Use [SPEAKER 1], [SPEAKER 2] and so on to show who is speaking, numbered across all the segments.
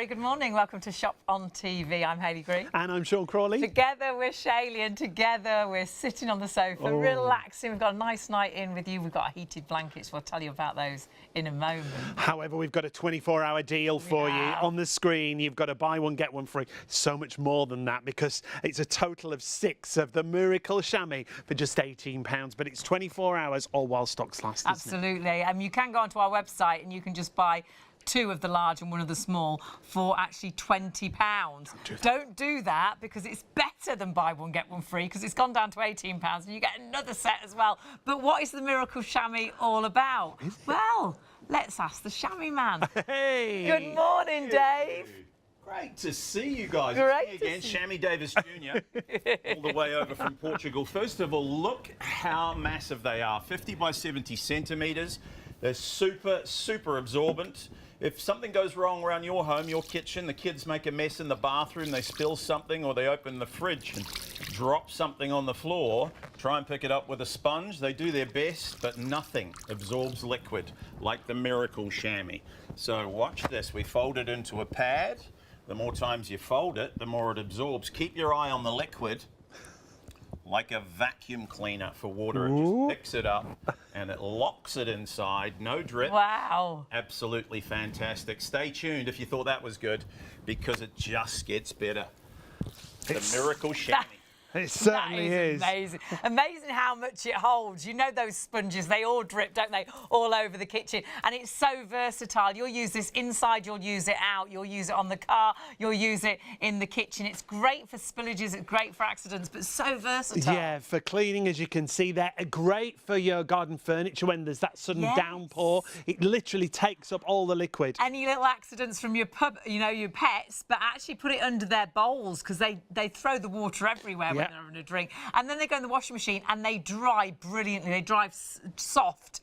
[SPEAKER 1] very good morning. Welcome to Shop on TV. I'm Hayley Green.
[SPEAKER 2] And I'm Sean Crawley.
[SPEAKER 1] Together we're Shaylee, and together we're sitting on the sofa, relaxing. We've got a nice night in with you. We've got our heated blankets. We'll tell you about those in a moment.
[SPEAKER 2] However, we've got a 24-hour deal for you. On the screen, you've got a buy one, get one free. So much more than that, because it's a total of 6 of the Miracle Chamois for just £18. But it's 24 hours, all while stocks last.
[SPEAKER 1] Absolutely. You can go onto our website and you can just buy 2 of the large and 1 of the small for actually £20. Don't do that, because it's better than buy one get one free, because it's gone down to £18 and you get another set as well. But what is the Miracle Chamois all about? Well, let's ask the chamois man.
[SPEAKER 2] Hey!
[SPEAKER 1] Good morning, Dave.
[SPEAKER 3] Great to see you guys.
[SPEAKER 1] Great
[SPEAKER 3] It's me again, Chamois Davis Jr. all the way over from Portugal. First of all, look how massive they are. 50 by 70 centimetres. They're super, super absorbent. If something goes wrong around your home, your kitchen, the kids make a mess in the bathroom, they spill something, or they open the fridge and drop something on the floor, try and pick it up with a sponge. They do their best, but nothing absorbs liquid like the Miracle Chamois. So watch this. We fold it into a pad. The more times you fold it, the more it absorbs. Keep your eye on the liquid. Like a vacuum cleaner for water. It just picks it up and it locks it inside. No drip.
[SPEAKER 1] Wow.
[SPEAKER 3] Absolutely fantastic. Stay tuned if you thought that was good, because it just gets better. The Miracle Chamois.
[SPEAKER 2] It certainly is.
[SPEAKER 1] Amazing. Amazing how much it holds. You know those sponges, they all drip, don't they, all over the kitchen. And it's so versatile. You'll use this inside, you'll use it out, you'll use it on the car, you'll use it in the kitchen. It's great for spillages, it's great for accidents, but so versatile.
[SPEAKER 2] Yeah, for cleaning, as you can see there. Great for your garden furniture when there's that sudden downpour. It literally takes up all the liquid.
[SPEAKER 1] Any little accidents from your pub, you know, your pets, but actually put it under their bowls, because they throw the water everywhere when they're having a drink. And then they go in the washing machine and they dry brilliantly. They dry soft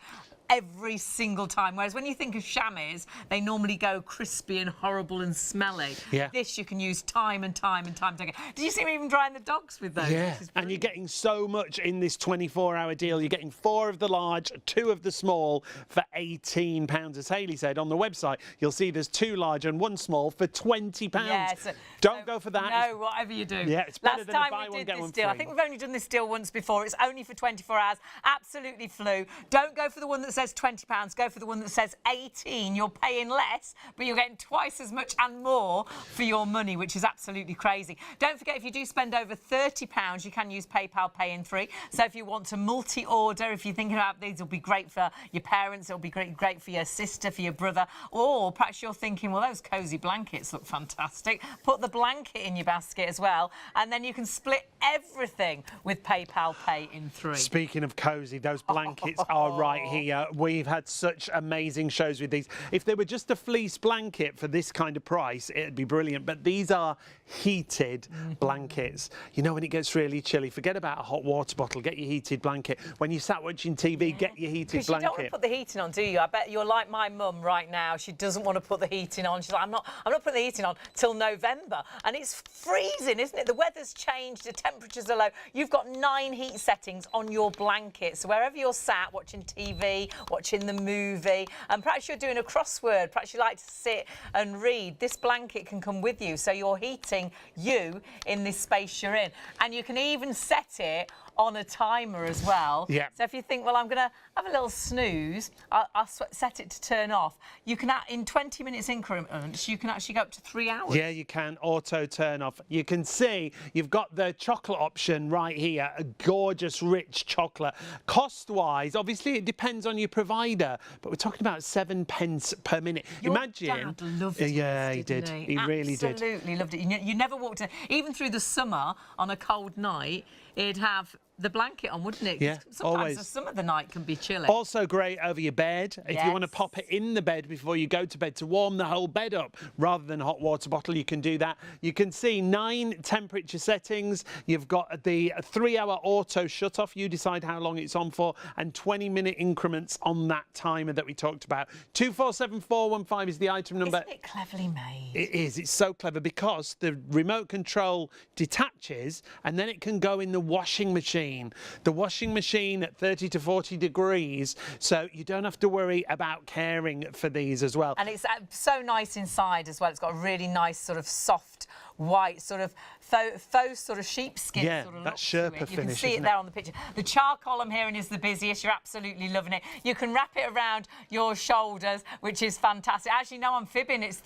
[SPEAKER 1] every single time. Whereas when you think of chamois, they normally go crispy and horrible and smelly.
[SPEAKER 2] Yeah.
[SPEAKER 1] This you can use time and time and time again. Did you see me even drying the dogs with those?
[SPEAKER 2] Yeah, and you're getting so much in this 24-hour deal. You're getting 4 of the large, 2 of the small for £18. As Hayley said, on the website, you'll see there's 2 large and 1 small for £20.
[SPEAKER 1] Yeah,
[SPEAKER 2] Don't go for that.
[SPEAKER 1] No, whatever you do.
[SPEAKER 2] Yeah, it's better
[SPEAKER 1] Last
[SPEAKER 2] than a
[SPEAKER 1] time
[SPEAKER 2] buy
[SPEAKER 1] we
[SPEAKER 2] one,
[SPEAKER 1] did
[SPEAKER 2] get
[SPEAKER 1] this
[SPEAKER 2] one
[SPEAKER 1] deal, I
[SPEAKER 2] free.
[SPEAKER 1] think we've only done this deal once before. It's only for 24 hours. Absolutely flew. Don't go for the one that says £20. Go for the one that says 18. You're paying less, but you're getting twice as much and more for your money, which is absolutely crazy. Don't forget, if you do spend over £30, you can use PayPal Pay in 3. So if you want to multi-order, if you're thinking about these, it'll be great for your parents, it'll be great for your sister, for your brother, or perhaps you're thinking, well, those cosy blankets look fantastic. Put the blanket in your basket as well, and then you can split everything with PayPal Pay in 3.
[SPEAKER 2] Speaking of cosy, those blankets are right here. We've had such amazing shows with these. If they were just a fleece blanket for this kind of price, it'd be brilliant. But these are heated blankets. You know, when it gets really chilly, forget about a hot water bottle. Get your heated blanket. When you sat watching TV, get your heated blanket.
[SPEAKER 1] You don't want to put the heating on, do you? I bet you're like my mum right now. She doesn't want to put the heating on. She's like, I'm not putting the heating on till November. And it's freezing, isn't it? The weather's changed, the temperatures are low. You've got 9 heat settings on your blanket. So wherever you're sat, watching TV, watching the movie, and perhaps you're doing a crossword, perhaps you like to sit and read, this blanket can come with you. So you're heating you in this space you're in. And you can even set it on a timer as well.
[SPEAKER 2] Yeah.
[SPEAKER 1] So if you think, well, I'm going to have a little snooze, I'll set it to turn off. You can, in 20 minutes increments, you can actually go up to 3 hours.
[SPEAKER 2] Yeah, you can auto turn off. You can see you've got the chocolate option right here, a gorgeous, rich chocolate. Cost-wise, obviously, it depends on your provider, but we're talking about 7 pence per minute.
[SPEAKER 1] Your
[SPEAKER 2] Imagine.
[SPEAKER 1] Dad loved it.
[SPEAKER 2] Yeah, he did. He really did.
[SPEAKER 1] Absolutely loved it. You never walked in, even through the summer on a cold night, it'd have the blanket on, wouldn't it?
[SPEAKER 2] Yeah,
[SPEAKER 1] sometimes
[SPEAKER 2] always.
[SPEAKER 1] Some of the night can be chilly.
[SPEAKER 2] Also great over your bed. If you want to pop it in the bed before you go to bed to warm the whole bed up rather than a hot water bottle, you can do that. You can see 9 temperature settings. You've got the 3-hour auto shut off. You decide how long it's on for, and 20-minute increments on that timer that we talked about. 247415 is the item number.
[SPEAKER 1] Isn't it cleverly made?
[SPEAKER 2] It is. It's so clever, because the remote control detaches and then it can go in the washing machine. machine. The washing machine at 30 to 40 degrees, so you don't have to worry about caring for these as well.
[SPEAKER 1] And it's so nice inside as well. It's got a really nice sort of soft white sort of faux sort of sheepskin sort of
[SPEAKER 2] that
[SPEAKER 1] look
[SPEAKER 2] Sherpa
[SPEAKER 1] to it. You
[SPEAKER 2] finish,
[SPEAKER 1] can see it
[SPEAKER 2] isn't
[SPEAKER 1] there
[SPEAKER 2] it?
[SPEAKER 1] on the picture. The char column here is the busiest. You're absolutely loving it. You can wrap it around your shoulders, which is fantastic. Actually, no, I'm fibbing. It's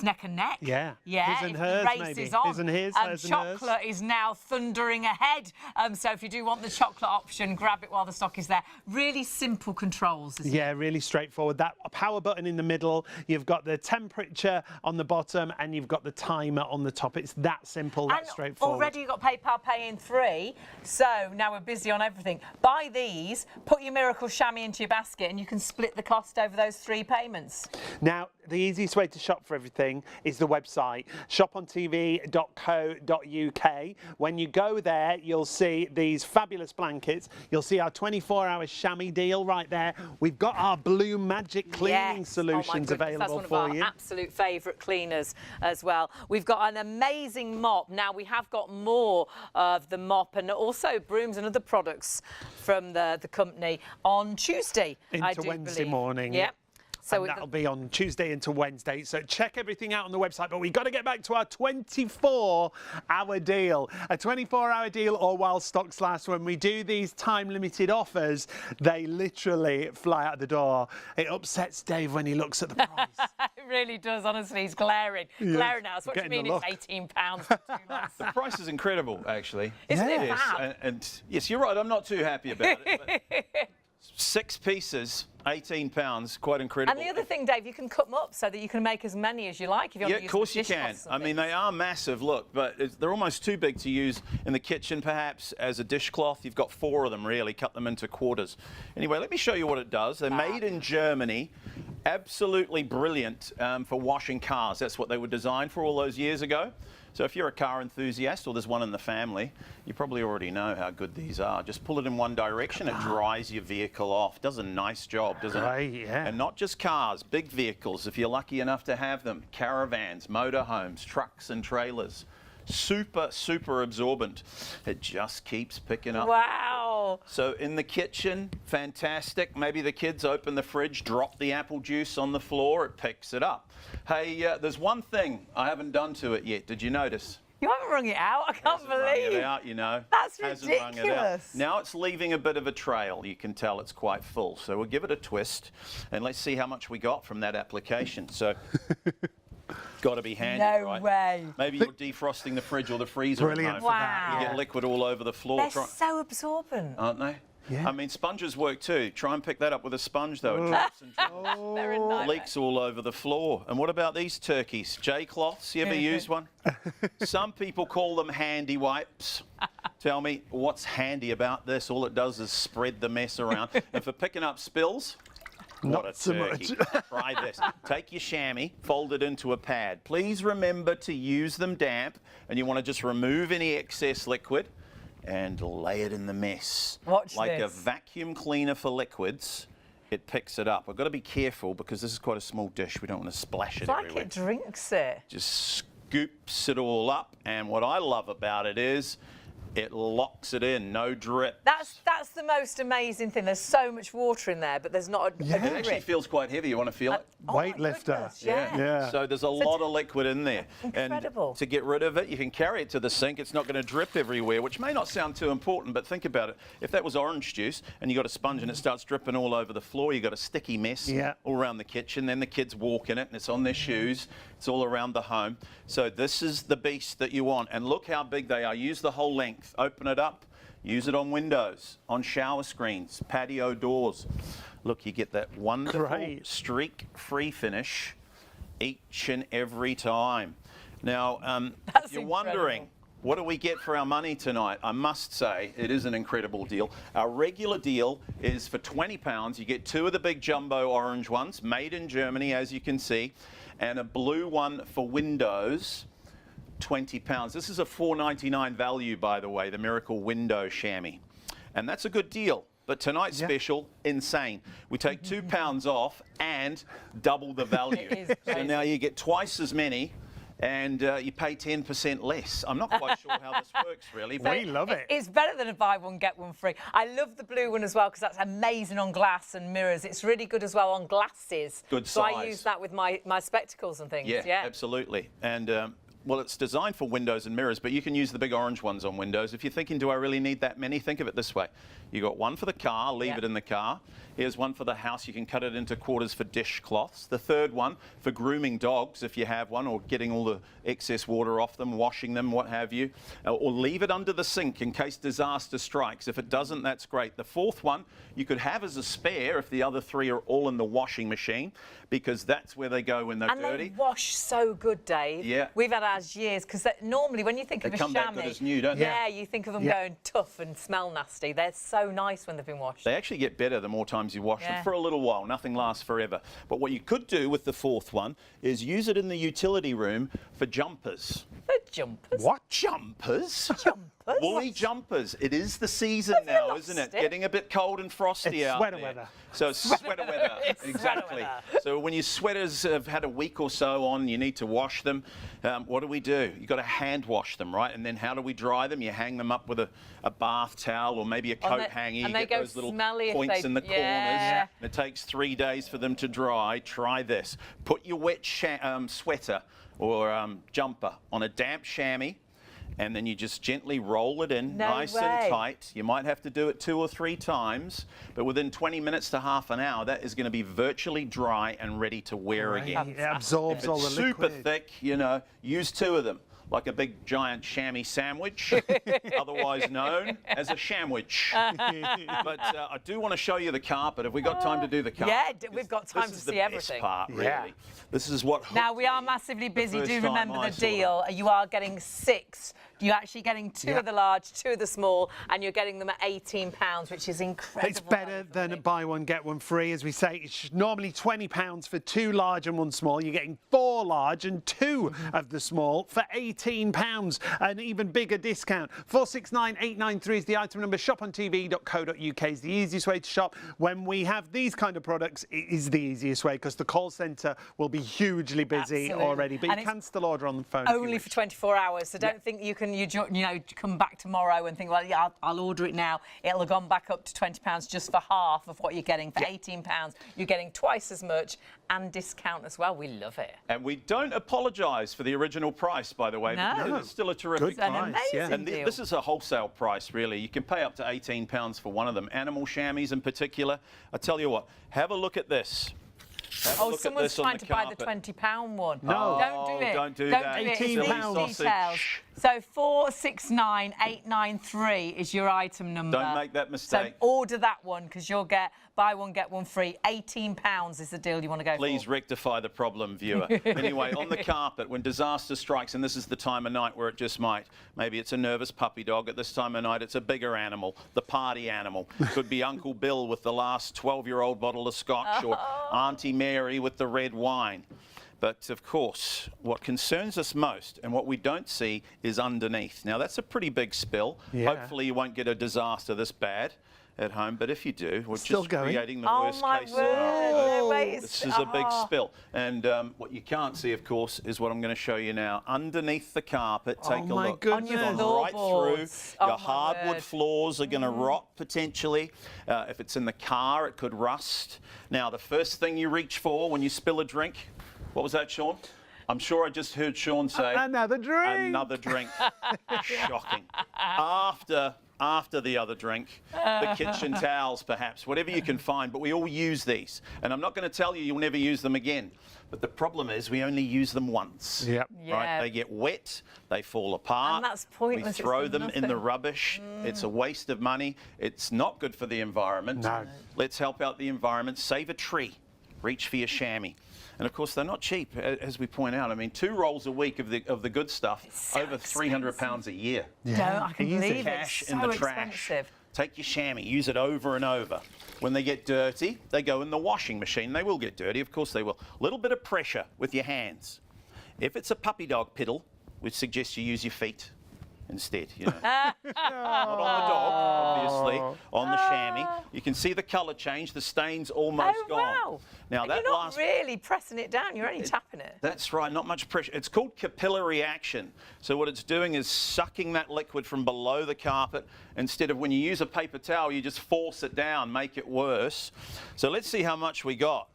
[SPEAKER 1] neck and neck.
[SPEAKER 2] Yeah.
[SPEAKER 1] Yeah.
[SPEAKER 2] His and
[SPEAKER 1] if
[SPEAKER 2] hers,
[SPEAKER 1] the race
[SPEAKER 2] maybe.
[SPEAKER 1] is on.
[SPEAKER 2] His and his, hers and hers.
[SPEAKER 1] Chocolate is now thundering ahead. So if you do want the chocolate option, grab it while the stock is there. Really simple controls, isn't it?
[SPEAKER 2] Yeah, really straightforward. That power button in the middle, you've got the temperature on the bottom, and you've got the timer on the top. It's that simple, that straightforward.
[SPEAKER 1] Already you've got PayPal Pay in 3, so now we're busy on everything. Buy these, put your Miracle Chamois into your basket, and you can split the cost over those 3 payments.
[SPEAKER 2] Now, the easiest way to shop for everything is the website, ShopOnTV.co.uk. When you go there, you'll see these fabulous blankets. You'll see our 24-hour chamois deal right there. We've got our Blue Magic cleaning solutions available
[SPEAKER 1] That's
[SPEAKER 2] for
[SPEAKER 1] one of our absolute favourite cleaners as well. We've got an amazing mop. Now, we have got more of the mop and also brooms and other products from the company on Tuesday, I do
[SPEAKER 2] Wednesday
[SPEAKER 1] believe.
[SPEAKER 2] morning.
[SPEAKER 1] Yeah. So
[SPEAKER 2] and that'll be on Tuesday into Wednesday. So check everything out on the website. But we've got to get back to our 24-hour deal. A 24-hour deal or while stocks last. When we do these time-limited offers, they literally fly out the door. It upsets Dave when he looks at the price.
[SPEAKER 1] It really does, honestly. He's glaring. Glaring now. So what do you mean it's £18 for 2 months?
[SPEAKER 3] The price is incredible, actually.
[SPEAKER 1] Isn't it
[SPEAKER 3] Yes,
[SPEAKER 1] fab?
[SPEAKER 3] and yes, you're right. I'm not too happy about it. But 6 pieces, £18, quite incredible.
[SPEAKER 1] And the other thing, Dave, you can cut them up so that you can make as many as you like if you want to use
[SPEAKER 3] of course you
[SPEAKER 1] them
[SPEAKER 3] can.
[SPEAKER 1] as
[SPEAKER 3] I mean, they are massive, look, but they're almost too big to use in the kitchen, perhaps, as a dishcloth. You've got 4 of them, really. Cut them into quarters. Anyway, let me show you what it does. They're made in Germany. Absolutely brilliant for washing cars. That's what they were designed for all those years ago. So if you're a car enthusiast or there's one in the family, you probably already know how good these are. Just pull it in one direction, it dries your vehicle off. Does a nice job, doesn't it?
[SPEAKER 2] Right, yeah.
[SPEAKER 3] And not just cars, big vehicles, if you're lucky enough to have them. Caravans, motorhomes, trucks and trailers. Super, super absorbent. It just keeps picking up.
[SPEAKER 1] Wow.
[SPEAKER 3] So in the kitchen, fantastic. Maybe the kids open the fridge, drop the apple juice on the floor, it picks it up. Hey, there's one thing I haven't done to it yet. Did you notice?
[SPEAKER 1] You haven't wrung it out. I can't
[SPEAKER 3] Hasn't wrung
[SPEAKER 1] believe.
[SPEAKER 3] it out, you know.
[SPEAKER 1] That's
[SPEAKER 3] Hasn't wrung it out.
[SPEAKER 1] ridiculous.
[SPEAKER 3] Now it's leaving a bit of a trail. You can tell it's quite full. So we'll give it a twist and let's see how much we got from that application. So got to be handy,
[SPEAKER 1] No
[SPEAKER 3] right?
[SPEAKER 1] way.
[SPEAKER 3] Maybe you're defrosting the fridge or the freezer.
[SPEAKER 2] Brilliant
[SPEAKER 3] at
[SPEAKER 2] for
[SPEAKER 3] home.
[SPEAKER 2] that.
[SPEAKER 1] Wow.
[SPEAKER 3] You get liquid all over the floor.
[SPEAKER 1] They're so absorbent.
[SPEAKER 3] Aren't they?
[SPEAKER 2] Yeah.
[SPEAKER 3] I mean, sponges work too. Try and pick that up with a sponge, though. It drops and drops.
[SPEAKER 1] They're a nightmare.
[SPEAKER 3] Leaks all over the floor. And what about these turkeys? J-cloths, you ever used one? Some people call them handy wipes. Tell me, what's handy about this? All it does is spread the mess around. And for picking up spills, what a
[SPEAKER 2] so
[SPEAKER 3] turkey.
[SPEAKER 2] much.
[SPEAKER 3] Try this. Take your chamois, fold it into a pad. Please remember to use them damp, and you want to just remove any excess liquid and lay it in the mess.
[SPEAKER 1] Watch
[SPEAKER 3] like
[SPEAKER 1] this.
[SPEAKER 3] a vacuum cleaner for liquids, it picks it up. I've got to be careful because this is quite a small dish. We don't want to splash it
[SPEAKER 1] It's like
[SPEAKER 3] everywhere.
[SPEAKER 1] it drinks it.
[SPEAKER 3] Just scoops it all up, and what I love about it is it locks it in, no drip.
[SPEAKER 1] That's the most amazing thing. There's so much water in there, but there's not a
[SPEAKER 3] It
[SPEAKER 1] drip.
[SPEAKER 3] actually feels quite heavy. You want to feel it?
[SPEAKER 1] Oh my
[SPEAKER 2] Weightlifter.
[SPEAKER 1] goodness, yeah.
[SPEAKER 2] Yeah.
[SPEAKER 3] So there's a lot of liquid in there.
[SPEAKER 1] Incredible.
[SPEAKER 3] And to get rid of it, you can carry it to the sink. It's not going to drip everywhere, which may not sound too important, but think about it. If that was orange juice and you got a sponge and it starts dripping all over the floor, you got a sticky mess all around the kitchen. Then the kids walk in it and it's on their shoes. It's all around the home. So this is the beast that you want. And look how big they are. Use the whole length. Open it up. Use it on windows, on shower screens, patio doors. Look, you get that wonderful streak-free finish each and every time. Now, if you're wondering, what do we get for our money tonight? I must say, it is an incredible deal. Our regular deal is for £20. You get 2 of the big jumbo orange ones, made in Germany, as you can see, and a blue one for windows. £20. This is a $4.99 value, by the way, the Miracle Window Chamois. And that's a good deal. But tonight's special, insane. We take £2 off and double the value. So now you get twice as many and you pay 10% less. I'm not quite sure how this works, really. But
[SPEAKER 2] We love it.
[SPEAKER 1] It's better than a buy one, get one free. I love the blue one as well because that's amazing on glass and mirrors. It's really good as well on glasses.
[SPEAKER 3] Good
[SPEAKER 1] so
[SPEAKER 3] size.
[SPEAKER 1] I use that with my spectacles and things.
[SPEAKER 3] yeah, absolutely. And well, it's designed for windows and mirrors, but you can use the big orange ones on windows. If you're thinking, do I really need that many? Think of it this way. You got one for the car, leave it in the car. Here's one for the house. You can cut it into quarters for dishcloths. The third one for grooming dogs, if you have one, or getting all the excess water off them, washing them, what have you. Or leave it under the sink in case disaster strikes. If it doesn't, that's great. The fourth one you could have as a spare if the other three are all in the washing machine, because that's where they go when they're dirty.
[SPEAKER 1] And they wash so good, Dave.
[SPEAKER 3] Yeah.
[SPEAKER 1] We've had ours years, because normally when you think of a
[SPEAKER 3] come
[SPEAKER 1] chamois,
[SPEAKER 3] back good as new, don't they?
[SPEAKER 1] Yeah, you think of them going tough and smell nasty. They're so nice when they've been washed.
[SPEAKER 3] They actually get better the more times you wash them, for a little while. Nothing lasts forever. But what you could do with the fourth one is use it in the utility room for jumpers.
[SPEAKER 1] For jumpers.
[SPEAKER 2] What?
[SPEAKER 3] Jumpers?
[SPEAKER 1] Jumpers?
[SPEAKER 3] Woolly jumpers. It is the season now, isn't it? Getting a bit cold and frosty
[SPEAKER 2] It's
[SPEAKER 3] out
[SPEAKER 2] sweater
[SPEAKER 3] there.
[SPEAKER 2] weather.
[SPEAKER 3] So it's sweater weather.
[SPEAKER 1] It's
[SPEAKER 3] Exactly.
[SPEAKER 1] sweater
[SPEAKER 3] So when your sweaters have had a week or so on, you need to wash them. What do? You've got to hand wash them, right? And then how do we dry them? You hang them up with a bath towel or maybe a coat hanger.
[SPEAKER 1] And
[SPEAKER 3] You
[SPEAKER 1] they
[SPEAKER 3] get
[SPEAKER 1] go
[SPEAKER 3] those little
[SPEAKER 1] smelly if
[SPEAKER 3] points
[SPEAKER 1] they-
[SPEAKER 3] in the corners.
[SPEAKER 1] Yeah.
[SPEAKER 3] It takes 3 days for them to dry. Try this. Put your wet sweater or jumper on a damp chamois, and then you just gently roll it in nice and tight. You might have to do it 2 or 3 times, but within 20 minutes to half an hour, that is going to be virtually dry and ready to wear again.
[SPEAKER 2] It absorbs
[SPEAKER 3] If
[SPEAKER 2] all the
[SPEAKER 3] it's super
[SPEAKER 2] liquid.
[SPEAKER 3] thick, use 2 of them, like a big giant chamois sandwich, otherwise known as a shamwich. But I do want to show you the carpet. Have we got time to do the carpet?
[SPEAKER 1] Yeah, we've got time to see everything.
[SPEAKER 3] This is the best part, really.
[SPEAKER 2] Yeah.
[SPEAKER 3] This is what
[SPEAKER 1] Now,
[SPEAKER 3] hooked
[SPEAKER 1] we are
[SPEAKER 3] me
[SPEAKER 1] massively
[SPEAKER 3] the
[SPEAKER 1] busy.
[SPEAKER 3] first
[SPEAKER 1] Do
[SPEAKER 3] time
[SPEAKER 1] remember
[SPEAKER 3] I
[SPEAKER 1] the
[SPEAKER 3] saw them.
[SPEAKER 1] deal. You are getting 6. You're actually getting 2 of the large, 2 of the small, and you're getting them at £18, which is incredible.
[SPEAKER 2] It's better than a buy one, get one free. As we say, it's normally £20 for 2 large and 1 small. You're getting 4 large and 2 of the small for £18. An even bigger discount. 469893 is the item number. ShopOnTV.co.uk is the easiest way to shop. When we have these kind of products, it is the easiest way because the call centre will be hugely busy
[SPEAKER 1] Absolutely.
[SPEAKER 2] already. But
[SPEAKER 1] And
[SPEAKER 2] you can still order on the phone.
[SPEAKER 1] Only for 24 hours, so don't think you can, come back tomorrow and think, well, yeah, I'll order it now. It'll have gone back up to £20 just for half of what you're getting. For £18, you're getting twice as much and discount as well. We love it.
[SPEAKER 3] And we don't apologise for the original price, by the way.
[SPEAKER 1] No.
[SPEAKER 3] Because it's still a terrific
[SPEAKER 2] Good
[SPEAKER 1] It's an
[SPEAKER 3] price.
[SPEAKER 2] price, yeah.
[SPEAKER 1] amazing
[SPEAKER 3] And
[SPEAKER 1] deal.
[SPEAKER 3] this is a wholesale price, really. You can pay up to £18 for one of them. Animal chamois in particular. I tell you what, have a look at this. Have a look at
[SPEAKER 1] Someone's
[SPEAKER 3] this on
[SPEAKER 1] trying to buy the
[SPEAKER 3] carpet.
[SPEAKER 1] £20 one.
[SPEAKER 2] No.
[SPEAKER 1] Don't do it.
[SPEAKER 3] Don't do that.
[SPEAKER 1] Do it.
[SPEAKER 2] £18.
[SPEAKER 1] It's
[SPEAKER 2] Silly
[SPEAKER 1] these details. So 469893 is your item number.
[SPEAKER 3] Don't make that mistake.
[SPEAKER 1] So order that one because you'll get buy one, get one free. £18 is the deal you want to go
[SPEAKER 3] Please
[SPEAKER 1] for.
[SPEAKER 3] rectify the problem, viewer. Anyway, on the carpet, when disaster strikes, and this is the time of night where it just might, maybe it's a nervous puppy dog. At this time of night, it's a bigger animal, the party animal. Could be Uncle Bill with the last 12-year-old bottle of scotch, or Auntie Mary with the red wine. But of course, what concerns us most and what we don't see is underneath. Now, that's a pretty big spill.
[SPEAKER 2] Yeah.
[SPEAKER 3] Hopefully, you won't get a disaster this bad at home, but if you do, we're
[SPEAKER 2] Still
[SPEAKER 3] just
[SPEAKER 2] going.
[SPEAKER 3] creating the
[SPEAKER 1] Oh
[SPEAKER 3] worst
[SPEAKER 1] my
[SPEAKER 3] case
[SPEAKER 1] word,
[SPEAKER 3] scenario.
[SPEAKER 1] no way,
[SPEAKER 3] This is a big
[SPEAKER 1] oh.
[SPEAKER 3] spill. And what you can't see, of course, is what I'm going to show you now. Underneath the carpet, take a
[SPEAKER 2] my
[SPEAKER 3] look.
[SPEAKER 2] goodness.
[SPEAKER 1] On your
[SPEAKER 3] Gone right through.
[SPEAKER 1] floorboards. Oh,
[SPEAKER 3] Your
[SPEAKER 1] my
[SPEAKER 3] hardwood
[SPEAKER 1] word.
[SPEAKER 3] floors are going to rot potentially. If it's in the car, it could rust. Now, the first thing you reach for when you spill a drink, what was that, Sean? I'm sure I just heard Sean say,
[SPEAKER 2] Another drink.
[SPEAKER 3] another drink. Shocking. After the other drink, the kitchen towels perhaps, whatever you can find, but we all use these. And I'm not going to tell you you'll never use them again. But the problem is we only use them once.
[SPEAKER 2] Yep.
[SPEAKER 1] Yeah.
[SPEAKER 3] Right? They get wet, they fall apart.
[SPEAKER 1] And that's pointless,
[SPEAKER 3] We throw
[SPEAKER 1] it's
[SPEAKER 3] them in the
[SPEAKER 1] nothing.
[SPEAKER 3] rubbish. It's a waste of money. It's not good for the environment.
[SPEAKER 2] No.
[SPEAKER 3] Let's help out the environment. Save a tree. Reach for your chamois. And of course, they're not cheap, as we point out. I mean, 2 rolls a week of the good stuff,
[SPEAKER 1] so
[SPEAKER 3] over £300 a year.
[SPEAKER 1] Don't, I can
[SPEAKER 2] Easy.
[SPEAKER 1] believe
[SPEAKER 3] Cash
[SPEAKER 1] it's
[SPEAKER 3] in
[SPEAKER 1] so
[SPEAKER 3] the trash.
[SPEAKER 1] expensive.
[SPEAKER 3] Take your chamois, use it over and over. When they get dirty, they go in the washing machine. They will get dirty, of course they will. A little bit of pressure with your hands. If it's a puppy dog piddle, we'd suggest you use your feet. instead, you know. Not on the dog, obviously, on the chamois. You can see the colour change. The stain's almost gone.
[SPEAKER 1] Wow.
[SPEAKER 3] Now,
[SPEAKER 1] And
[SPEAKER 3] that
[SPEAKER 1] you're not
[SPEAKER 3] last...
[SPEAKER 1] really pressing it down, you're only tapping it.
[SPEAKER 3] That's right, not much pressure. It's called capillary action. So what it's doing is sucking that liquid from below the carpet. Instead of when you use a paper towel, you just force it down, make it worse. So let's see how much we got.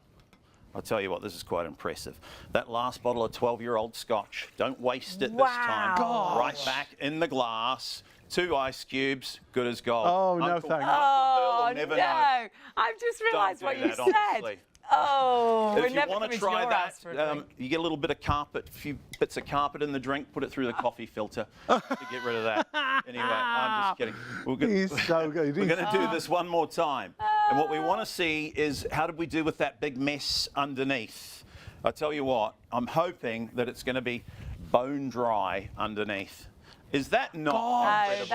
[SPEAKER 3] I'll tell you what, this is quite impressive. That last bottle of 12-year-old Scotch, don't waste it this time.
[SPEAKER 1] Gosh.
[SPEAKER 3] Right back in the glass, 2 ice cubes, good as gold.
[SPEAKER 2] Oh, no
[SPEAKER 3] Uncle
[SPEAKER 2] thanks.
[SPEAKER 3] Bill will
[SPEAKER 1] Oh,
[SPEAKER 3] never
[SPEAKER 1] no.
[SPEAKER 3] know.
[SPEAKER 1] I've just
[SPEAKER 3] Don't
[SPEAKER 1] realised
[SPEAKER 3] do
[SPEAKER 1] what you
[SPEAKER 3] that,
[SPEAKER 1] said.
[SPEAKER 3] honestly.
[SPEAKER 1] Oh, we're
[SPEAKER 3] If you
[SPEAKER 1] never
[SPEAKER 3] want
[SPEAKER 1] coming
[SPEAKER 3] to
[SPEAKER 1] to
[SPEAKER 3] try
[SPEAKER 1] your
[SPEAKER 3] that,
[SPEAKER 1] house for a drink.
[SPEAKER 3] you get a little bit of carpet, a few bits of carpet in the drink, put it through the coffee filter to get rid of that. Anyway, I'm just kidding.
[SPEAKER 2] He's so good.
[SPEAKER 3] We're going to do this one more time. And what we want to see is how did we do with that big mess underneath? I tell you what, I'm hoping that it's going to be bone dry underneath. Is that not incredible?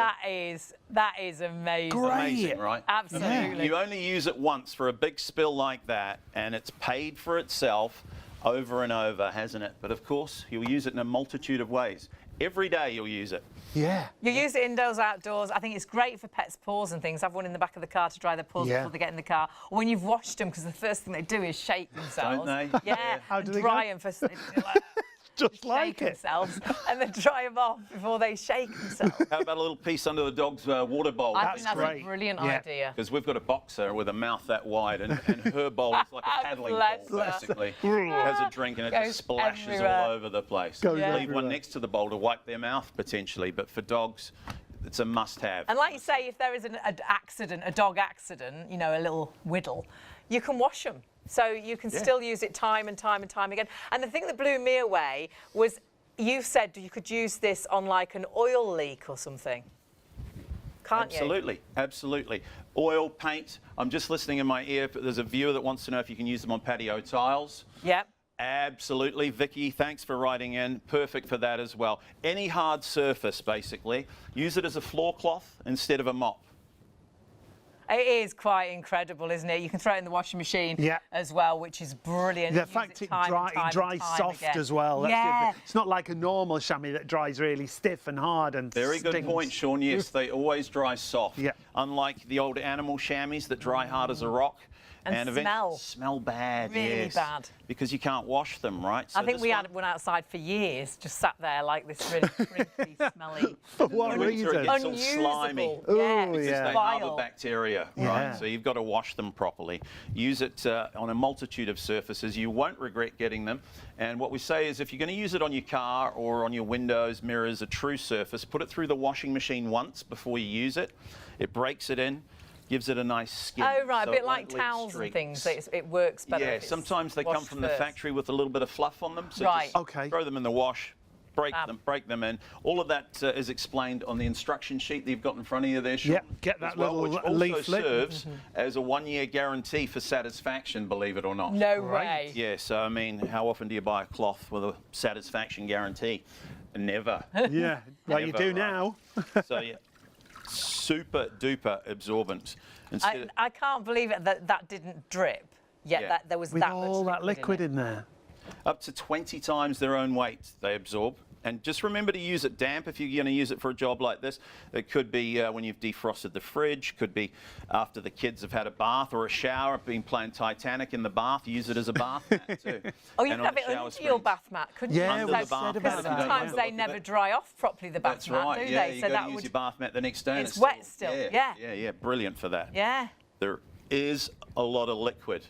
[SPEAKER 1] that is amazing.
[SPEAKER 2] Great.
[SPEAKER 3] Amazing, right?
[SPEAKER 1] Absolutely.
[SPEAKER 3] You only use it once for a big spill like that, and it's paid for itself over and over, hasn't it? But of course, you'll use it in a multitude of ways. Every day you'll use it.
[SPEAKER 2] Yeah.
[SPEAKER 1] You use it indoors, outdoors. I think it's great for pets' paws and things. Have one in the back of the car to dry their paws before they get in the car. Or when you've washed them, because the first thing they do is shake themselves.
[SPEAKER 3] Don't they?
[SPEAKER 1] Yeah.
[SPEAKER 2] How do they
[SPEAKER 1] dry
[SPEAKER 2] go?
[SPEAKER 1] them first. They do like,
[SPEAKER 2] Just like
[SPEAKER 1] shake
[SPEAKER 2] it.
[SPEAKER 1] themselves and then dry them off before they shake themselves.
[SPEAKER 3] How about a little piece under the dog's water bowl?
[SPEAKER 1] I think that's
[SPEAKER 2] great.
[SPEAKER 1] a brilliant
[SPEAKER 2] Yeah.
[SPEAKER 1] idea.
[SPEAKER 3] Because we've got a boxer with a mouth that wide, and her bowl is like a paddling
[SPEAKER 1] Bless
[SPEAKER 3] bowl,
[SPEAKER 1] her.
[SPEAKER 3] basically. Has a drink and it
[SPEAKER 1] Goes
[SPEAKER 3] just splashes
[SPEAKER 1] everywhere.
[SPEAKER 3] all over the place.
[SPEAKER 2] Goes
[SPEAKER 3] Leave
[SPEAKER 2] everywhere.
[SPEAKER 3] one next to the bowl to wipe their mouth, potentially, but for dogs, it's a must-have.
[SPEAKER 1] And like you say, if there is an accident, a dog accident, you know, a little whittle, you can wash them. So you can still use it time and time and time again. And the thing that blew me away was you said you could use this on like an oil leak or something. Can't you?
[SPEAKER 3] Absolutely, absolutely. Oil, paint. I'm just listening in my ear. There's a viewer that wants to know if you can use them on patio tiles.
[SPEAKER 1] Yep.
[SPEAKER 3] Absolutely. Vicky, thanks for writing in. Perfect for that as well. Any hard surface, basically. Use it as a floor cloth instead of a mop.
[SPEAKER 1] It is quite incredible, isn't it? You can throw it in the washing machine as well, which is brilliant.
[SPEAKER 2] The fact it dries soft as well. That's
[SPEAKER 1] Yeah.
[SPEAKER 2] it's not like a normal chamois that dries really stiff and hard and
[SPEAKER 3] Very good
[SPEAKER 2] stings.
[SPEAKER 3] point, Sean. Yes, they always dry soft.
[SPEAKER 2] Yeah.
[SPEAKER 3] Unlike the old animal chamois that dry hard as a rock.
[SPEAKER 1] And
[SPEAKER 3] eventually smell bad.
[SPEAKER 1] Really
[SPEAKER 3] yes,
[SPEAKER 1] bad.
[SPEAKER 3] Because you can't wash them, right? So
[SPEAKER 1] I think
[SPEAKER 3] this
[SPEAKER 1] we
[SPEAKER 3] one-
[SPEAKER 1] had one outside for years, just sat there like this really crinkly, smelly.
[SPEAKER 2] For what
[SPEAKER 3] In the winter,
[SPEAKER 2] reason?
[SPEAKER 3] it gets all slimy.
[SPEAKER 1] Unusable. Yeah,
[SPEAKER 2] Ooh,
[SPEAKER 1] it's
[SPEAKER 2] yeah.
[SPEAKER 3] They
[SPEAKER 1] vile.
[SPEAKER 3] harbour bacteria,
[SPEAKER 2] Yeah.
[SPEAKER 3] right? So you've got to wash them properly. Use it on a multitude of surfaces. You won't regret getting them. And what we say is if you're going to use it on your car or on your windows, mirrors, a true surface, put it through the washing machine once before you use it. It breaks it in, gives it a nice skin.
[SPEAKER 1] Oh, right,
[SPEAKER 3] so
[SPEAKER 1] a bit
[SPEAKER 3] it
[SPEAKER 1] like
[SPEAKER 3] won't leave
[SPEAKER 1] tales and things.
[SPEAKER 3] streaks.
[SPEAKER 1] It works better.
[SPEAKER 3] Yeah,
[SPEAKER 1] if it's
[SPEAKER 3] sometimes they come
[SPEAKER 1] washed
[SPEAKER 3] from the
[SPEAKER 1] first.
[SPEAKER 3] factory with a little bit of fluff on them. So
[SPEAKER 1] Right.
[SPEAKER 3] just
[SPEAKER 2] Okay.
[SPEAKER 3] throw them in the wash, break
[SPEAKER 1] Fab.
[SPEAKER 3] them in. All of that is explained on the instruction sheet that you've got in front of you there, Sean.
[SPEAKER 2] Yep, get that
[SPEAKER 3] as well,
[SPEAKER 2] little
[SPEAKER 3] which also
[SPEAKER 2] leaflet.
[SPEAKER 3] serves as a 1-year guarantee for satisfaction, believe it or not.
[SPEAKER 1] No
[SPEAKER 2] Right.
[SPEAKER 1] way.
[SPEAKER 3] Yeah, so I mean, how often do you buy a cloth with a satisfaction guarantee? Never.
[SPEAKER 2] Yeah, well, you
[SPEAKER 3] Never,
[SPEAKER 2] do
[SPEAKER 3] right.
[SPEAKER 2] now.
[SPEAKER 3] So yeah, super duper absorbent. Instead
[SPEAKER 1] I can't believe it that didn't drip. Yet
[SPEAKER 3] Yeah.
[SPEAKER 1] that there was
[SPEAKER 2] With
[SPEAKER 1] that
[SPEAKER 2] all
[SPEAKER 1] much
[SPEAKER 2] that liquid
[SPEAKER 1] in it.
[SPEAKER 2] in there.
[SPEAKER 3] up to 20 times their own weight they absorb. And just remember to use it damp if you're going to use it for a job like this. It could be when you've defrosted the fridge, could be after the kids have had a bath or a shower, been playing Titanic in the bath, use it as a bath mat too.
[SPEAKER 1] Oh, you
[SPEAKER 3] And
[SPEAKER 1] could
[SPEAKER 3] on
[SPEAKER 1] have it
[SPEAKER 3] the shower
[SPEAKER 1] under your
[SPEAKER 3] screens.
[SPEAKER 1] bath mat, couldn't
[SPEAKER 2] Yeah,
[SPEAKER 1] you?
[SPEAKER 3] Under
[SPEAKER 2] we
[SPEAKER 3] the
[SPEAKER 2] said
[SPEAKER 3] bath
[SPEAKER 2] about
[SPEAKER 3] mat,
[SPEAKER 2] that.
[SPEAKER 3] if you don't
[SPEAKER 1] Sometimes
[SPEAKER 3] have a
[SPEAKER 1] they
[SPEAKER 3] look at
[SPEAKER 1] never
[SPEAKER 3] it.
[SPEAKER 1] dry off properly, the bath
[SPEAKER 3] That's
[SPEAKER 1] mat,
[SPEAKER 3] right,
[SPEAKER 1] do
[SPEAKER 3] yeah,
[SPEAKER 1] they?
[SPEAKER 3] you
[SPEAKER 1] So
[SPEAKER 3] got
[SPEAKER 1] that
[SPEAKER 3] to use
[SPEAKER 1] would...
[SPEAKER 3] your bath mat the next day. and
[SPEAKER 1] It's wet still, yeah.
[SPEAKER 3] Yeah, brilliant for that.
[SPEAKER 1] Yeah.
[SPEAKER 3] There is a lot of liquid.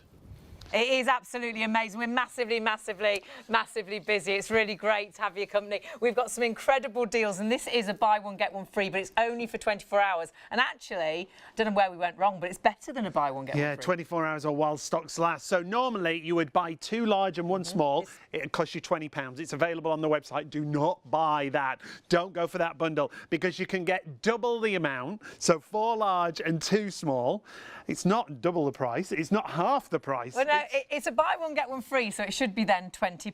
[SPEAKER 1] It is absolutely amazing. We're massively, massively, massively busy. It's really great to have your company. We've got some incredible deals, and this is a buy one, get one free, but it's only for 24 hours. And actually, I don't know where we went wrong, but it's better than a buy one, get one
[SPEAKER 2] Yeah,
[SPEAKER 1] free.
[SPEAKER 2] 24 hours or while stocks last. So normally you would buy 2 large and 1 small. It'd cost you £20. It's available on the website. Do not buy that. Don't go for that bundle because you can get double the amount. So 4 large and 2 small. It's not double the price. It's not half the price.
[SPEAKER 1] Well, no, it's a buy one, get one free, so it should be then £20.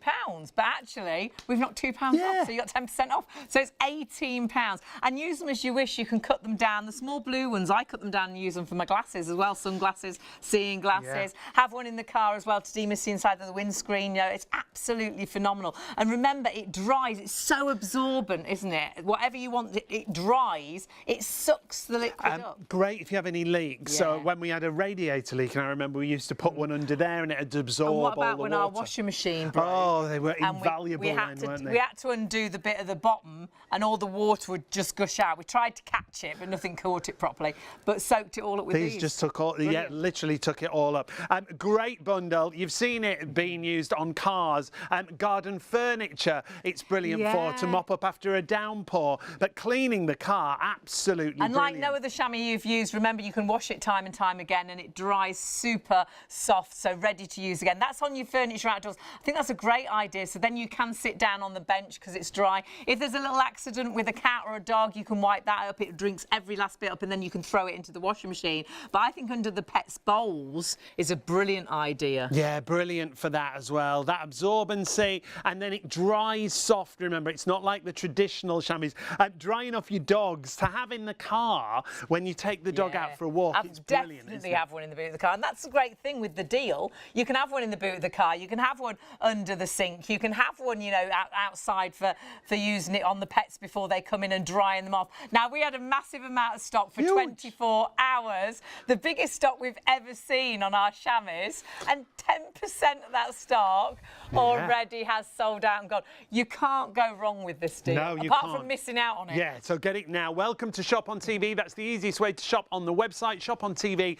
[SPEAKER 1] But actually, we've knocked £2 off, so you got 10% off. So it's £18. And use them as you wish. You can cut them down. The small blue ones, I cut them down and use them for my glasses as well. Sunglasses, seeing glasses. Have one in the car as well to demist the inside of the windscreen. You know, it's absolutely phenomenal. And remember, it dries. It's so absorbent, isn't it? Whatever you want, it dries. It sucks the liquid up.
[SPEAKER 2] Great if you have any leaks. So when we had a radiator leak, and I remember we used to put one under there and it'd absorb all the water.
[SPEAKER 1] And what about when our washing machine broke?
[SPEAKER 2] Oh, they were invaluable
[SPEAKER 1] weren't
[SPEAKER 2] they?
[SPEAKER 1] We had to undo the bit at the bottom and all the water would just gush out. We tried to catch it, but nothing caught it properly, but soaked it all up with these.
[SPEAKER 2] These just took all, literally took it all up. Great bundle. You've seen it being used on cars, garden furniture. It's brilliant for to mop up after a downpour, but cleaning the car, absolutely
[SPEAKER 1] and
[SPEAKER 2] brilliant.
[SPEAKER 1] Like no other chamois you've used, remember you can wash it time and time again and it dries super soft, so ready to use again. That's on your furniture outdoors. I think that's a great idea, so then you can sit down on the bench because it's dry. If there's a little accident with a cat or a dog, you can wipe that up. It drinks every last bit up and then you can throw it into the washing machine. But I think under the pets' bowls is a brilliant idea.
[SPEAKER 2] Yeah, brilliant for that as well. That absorbency, and then it dries soft. Remember, it's not like the traditional chamois. Drying off your dogs to have in the car when you take the dog out for a walk. It's brilliant.
[SPEAKER 1] Definitely have one in the boot of the car, and that's the great thing with the deal. You can have one in the boot of the car. You can have one under the sink. You can have one, you know, outside for using it on the pets before they come in and drying them off. Now, we had a massive amount of stock for 24 hours, the biggest stock we've ever seen on our chamois, and 10% of that stock already has sold out and gone. You can't go wrong with this deal,
[SPEAKER 2] no, you
[SPEAKER 1] apart
[SPEAKER 2] can't.
[SPEAKER 1] from missing out on it.
[SPEAKER 2] Yeah, so get it now. Welcome to Shop on TV. That's the easiest way to shop on the website, shopontv.co.uk.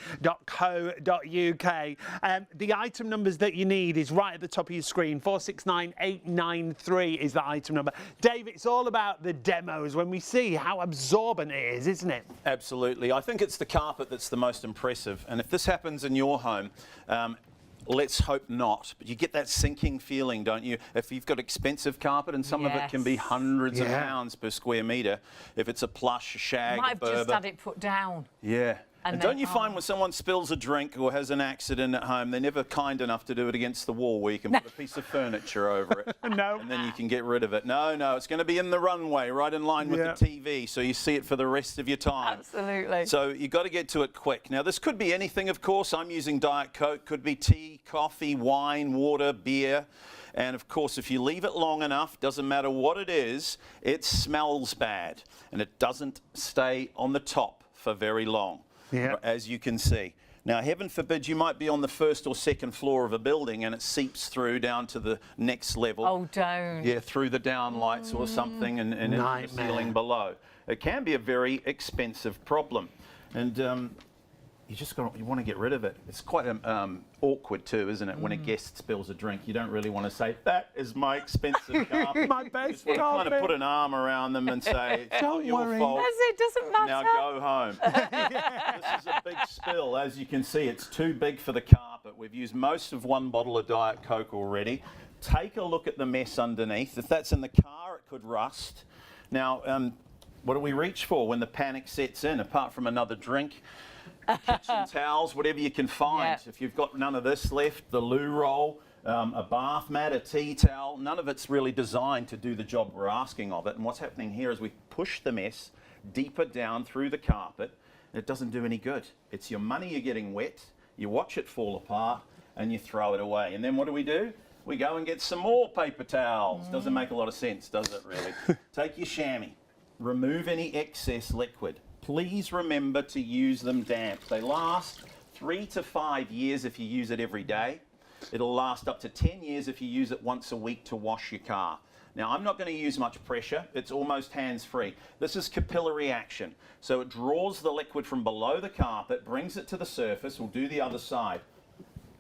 [SPEAKER 2] The item numbers that you need is right at the top of your screen. 469893 is the item number. Dave, it's all about the demos when we see how absorbent it is, isn't it?
[SPEAKER 3] Absolutely. I think it's the carpet that's the most impressive. And if this happens in your home, let's hope not. But you get that sinking feeling, don't you? If you've got expensive carpet, and some of it can be hundreds of pounds per square metre. If it's a plush, shag,
[SPEAKER 1] Might have
[SPEAKER 3] Berber.
[SPEAKER 1] just had it put down.
[SPEAKER 3] Yeah. And don't you find when someone spills a drink or has an accident at home, they're never kind enough to do it against the wall where you can put a piece of furniture over it.
[SPEAKER 2] No.
[SPEAKER 3] And then you can get rid of it. No, it's going to be in the runway, right in line with the TV, so you see it for the rest of your time.
[SPEAKER 1] Absolutely.
[SPEAKER 3] So you've got to get to it quick. Now, this could be anything, of course. I'm using Diet Coke. Could be tea, coffee, wine, water, beer. And of course, if you leave it long enough, doesn't matter what it is, it smells bad. And it doesn't stay on the top for very long. As you can see. Now, heaven forbid you might be on the first or second floor of a building and it seeps through down to the next level.
[SPEAKER 1] Oh, don't.
[SPEAKER 3] Yeah, through the downlights or something and into the ceiling below. It can be a very expensive problem. And you want to get rid of it. It's quite awkward too, isn't it? When a guest spills a drink, you don't really want to say, "That is my expensive carpet."
[SPEAKER 2] My best
[SPEAKER 3] you
[SPEAKER 2] carpet.
[SPEAKER 3] kind of put an arm around them and say, "It's not your fault.
[SPEAKER 1] It doesn't matter.
[SPEAKER 3] Now go home." This is a big spill. As you can see, it's too big for the carpet. We've used most of one bottle of Diet Coke already. Take a look at the mess underneath. If that's in the car, it could rust. Now, what do we reach for when the panic sets in, apart from another drink? Kitchen towels, whatever you can find. If you've got none of this left, the loo roll, a bath mat, a tea towel, none of it's really designed to do the job we're asking of it. And what's happening here is we push the mess deeper down through the carpet. And it doesn't do any good. It's your money you're getting wet, you watch it fall apart, and you throw it away. And then what do? We go and get some more paper towels. Doesn't make a lot of sense, does it really? Take your chamois, remove any excess liquid. Please remember to use them damp. They last 3 to 5 years if you use it every day. It'll last up to 10 years if you use it once a week to wash your car. Now, I'm not going to use much pressure. It's almost hands-free. This is capillary action. So it draws the liquid from below the carpet, brings it to the surface. We'll do the other side.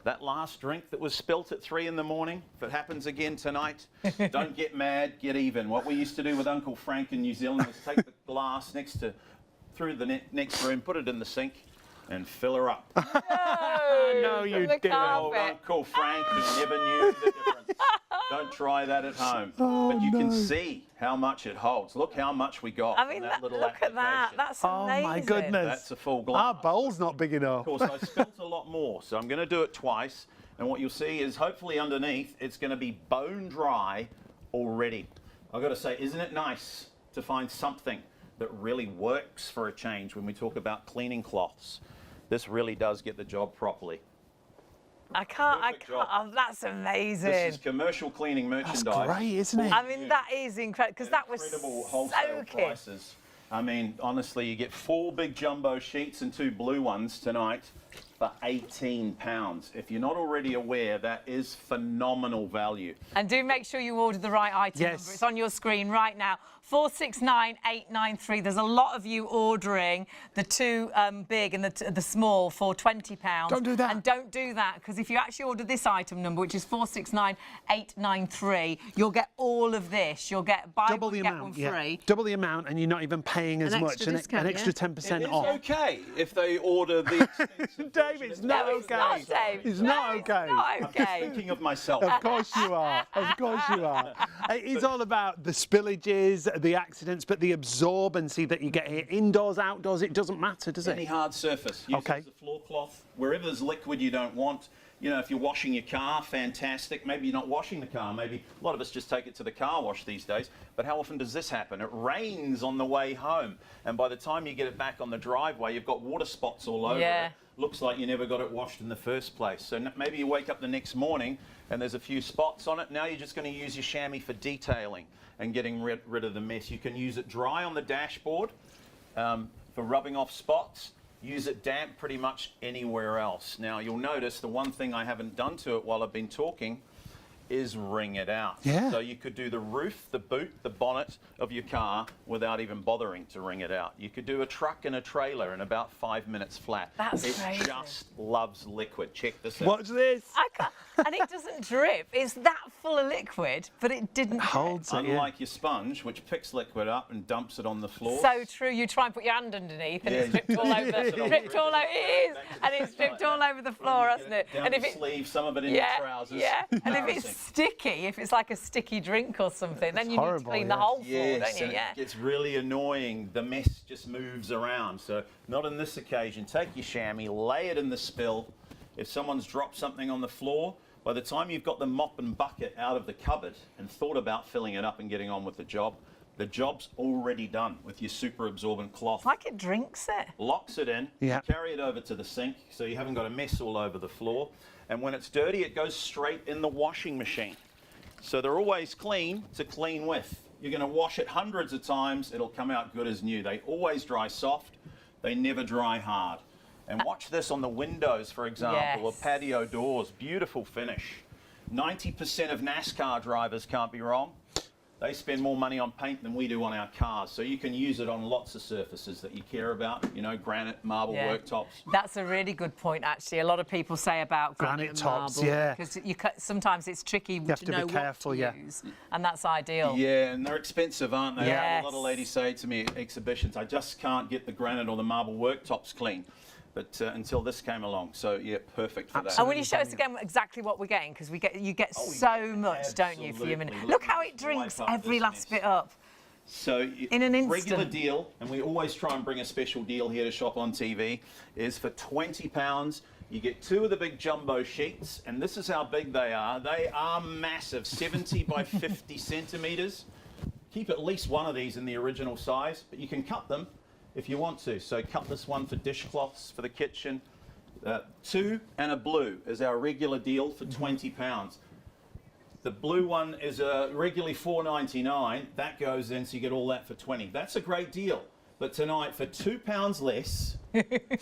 [SPEAKER 3] That last drink that was spilt at 3 in the morning, if it happens again tonight, don't get mad, get even. What we used to do with Uncle Frank in New Zealand was take the glass through the next room, put it in the sink, and fill her up.
[SPEAKER 2] No, you didn't.
[SPEAKER 3] Oh, Uncle Frank, he never knew the difference. Don't try that at home. But you can see how much it holds. Look how much we got.
[SPEAKER 1] I mean,
[SPEAKER 3] that little
[SPEAKER 1] look at that. That's amazing.
[SPEAKER 2] Oh my goodness.
[SPEAKER 3] That's a full glass.
[SPEAKER 2] Our bowl's not big enough.
[SPEAKER 3] Of course, I spilt a lot more, so I'm going to do it twice. And what you'll see is hopefully underneath, it's going to be bone dry already. I've got to say, isn't it nice to find something that really works for a change when we talk about cleaning cloths? This really does get the job properly.
[SPEAKER 1] I can't. Oh, that's amazing.
[SPEAKER 3] This is commercial cleaning merchandise.
[SPEAKER 2] That's great, isn't it?
[SPEAKER 1] I mean, that is incredible because that was
[SPEAKER 3] Incredible
[SPEAKER 1] so
[SPEAKER 3] wholesale
[SPEAKER 1] kid.
[SPEAKER 3] prices. I mean, honestly, you get 4 big jumbo sheets and 2 blue ones tonight for £18. If you're not already aware, that is phenomenal value.
[SPEAKER 1] And do make sure you order the right item number. It's on your screen right now. 469893. There's a lot of you ordering the 2 big and the small for £20.
[SPEAKER 2] Don't do that.
[SPEAKER 1] And don't do that, because if you actually order this item number, which is 469893, you'll get all of this. You'll get buy
[SPEAKER 2] Double
[SPEAKER 1] one,
[SPEAKER 2] the
[SPEAKER 1] get
[SPEAKER 2] amount,
[SPEAKER 1] one free.
[SPEAKER 2] Double the amount, and you're not even paying as much.
[SPEAKER 1] extra discount,
[SPEAKER 2] an extra
[SPEAKER 1] yeah.
[SPEAKER 2] 10%
[SPEAKER 3] It's
[SPEAKER 2] off.
[SPEAKER 3] okay if they order the expensive
[SPEAKER 2] Dave,
[SPEAKER 3] version.
[SPEAKER 2] it's not
[SPEAKER 1] No, it's
[SPEAKER 2] okay.
[SPEAKER 1] not, Dave.
[SPEAKER 2] It's
[SPEAKER 1] No,
[SPEAKER 2] not
[SPEAKER 1] it's
[SPEAKER 2] okay.
[SPEAKER 1] not
[SPEAKER 3] I'm just
[SPEAKER 1] okay.
[SPEAKER 3] thinking of myself.
[SPEAKER 2] Of course you are. Of course you are. It's all about the spillages, the accidents, but the absorbency that you get here. Indoors, outdoors, it doesn't matter, does
[SPEAKER 3] Any
[SPEAKER 2] it?
[SPEAKER 3] hard surface. Use
[SPEAKER 2] Okay.
[SPEAKER 3] it as a floor cloth. Wherever there's liquid you don't want. You know, if you're washing your car, fantastic. Maybe you're not washing the car. Maybe a lot of us just take it to the car wash these days. But how often does this happen? It rains on the way home. And by the time you get it back on the driveway, you've got water spots all over
[SPEAKER 1] Yeah.
[SPEAKER 3] it. Looks like you never got it washed in the first place. So maybe you wake up the next morning and there's a few spots on it. Now you're just going to use your chamois for detailing and getting rid of the mess. You can use it dry on the dashboard for rubbing off spots. Use it damp pretty much anywhere else. Now you'll notice the one thing I haven't done to it while I've been talking is wring it out.
[SPEAKER 2] Yeah.
[SPEAKER 3] So you could do the roof, the boot, the bonnet of your car without even bothering to wring it out. You could do a truck and a trailer in about 5 minutes flat.
[SPEAKER 1] That's
[SPEAKER 3] it
[SPEAKER 1] crazy.
[SPEAKER 3] just loves liquid. Check this out.
[SPEAKER 2] Watch this.
[SPEAKER 1] I can't, and it doesn't drip. It's that full of liquid, but it didn't drip.
[SPEAKER 2] Holds it, yeah.
[SPEAKER 3] Unlike your sponge, which picks liquid up and dumps it on the floor.
[SPEAKER 1] So true. You try and put your hand underneath, and
[SPEAKER 3] Yeah,
[SPEAKER 1] it's dripped all
[SPEAKER 3] you
[SPEAKER 1] over.
[SPEAKER 3] press it on
[SPEAKER 1] Dripped
[SPEAKER 3] the
[SPEAKER 1] all over. It is, and it's dripped all over the floor, hasn't it?
[SPEAKER 3] Down
[SPEAKER 1] And
[SPEAKER 3] the sleeve, some of it in
[SPEAKER 1] yeah,
[SPEAKER 3] the trousers.
[SPEAKER 1] yeah. And if
[SPEAKER 3] Embarrassing.
[SPEAKER 1] it's sticky, if it's like a sticky drink or something, then you need to
[SPEAKER 2] horrible,
[SPEAKER 1] clean the
[SPEAKER 2] yeah.
[SPEAKER 1] whole floor,
[SPEAKER 3] Yes,
[SPEAKER 1] don't you?
[SPEAKER 3] and
[SPEAKER 1] Yeah.
[SPEAKER 3] it gets really annoying. The mess just moves around. So not on this occasion. Take your chamois, lay it in the spill. If someone's dropped something on the floor, by the time you've got the mop and bucket out of the cupboard and thought about filling it up and getting on with the job's already done with your super absorbent cloth.
[SPEAKER 1] It's like it drinks it.
[SPEAKER 3] Locks it in,
[SPEAKER 2] Yeah.
[SPEAKER 3] carry it over to the sink so you haven't got a mess all over the floor. And when it's dirty, it goes straight in the washing machine. So they're always clean to clean with. You're going to wash it hundreds of times, it'll come out good as new. They always dry soft, they never dry hard. And watch this on the windows, for example, or
[SPEAKER 1] Yes.
[SPEAKER 3] patio doors. Beautiful finish. 90% of NASCAR drivers can't be wrong. They spend more money on paint than we do on our cars. So you can use it on lots of surfaces that you care about, you know, granite, marble,
[SPEAKER 1] Yeah.
[SPEAKER 3] worktops.
[SPEAKER 1] That's a really good point, actually. A lot of people say about
[SPEAKER 2] Granite
[SPEAKER 1] and
[SPEAKER 2] tops,
[SPEAKER 1] marble,
[SPEAKER 2] yeah.
[SPEAKER 1] because sometimes it's tricky
[SPEAKER 2] have to be
[SPEAKER 1] know
[SPEAKER 2] careful,
[SPEAKER 1] what to
[SPEAKER 2] yeah.
[SPEAKER 1] use, and that's ideal.
[SPEAKER 3] Yeah, and they're expensive, aren't they?
[SPEAKER 1] Yes.
[SPEAKER 3] I have a lot of ladies say to me at exhibitions, I just can't get the granite or the marble worktops clean. But until this came along, so yeah, perfect for that.
[SPEAKER 1] And will you show us again exactly what we're getting? Because you get so much, don't you, for your minute?
[SPEAKER 3] Absolutely.
[SPEAKER 1] Look how it drinks
[SPEAKER 3] Wipe up
[SPEAKER 1] every
[SPEAKER 3] this
[SPEAKER 1] last
[SPEAKER 3] mess.
[SPEAKER 1] bit up.
[SPEAKER 3] So
[SPEAKER 1] In an
[SPEAKER 3] regular
[SPEAKER 1] instant.
[SPEAKER 3] deal, and we always try and bring a special deal here to Shop on TV, is for £20. You get 2 of the big jumbo sheets, and this is how big they are. They are massive, 70 by 50 centimetres. Keep at least one of these in the original size, but you can cut them if you want to. So cut this one for dishcloths for the kitchen. 2 and a blue is our regular deal for £20. The blue one is regularly $4.99. That goes in, so you get all that for $20. That's a great deal. But tonight, for £2 less,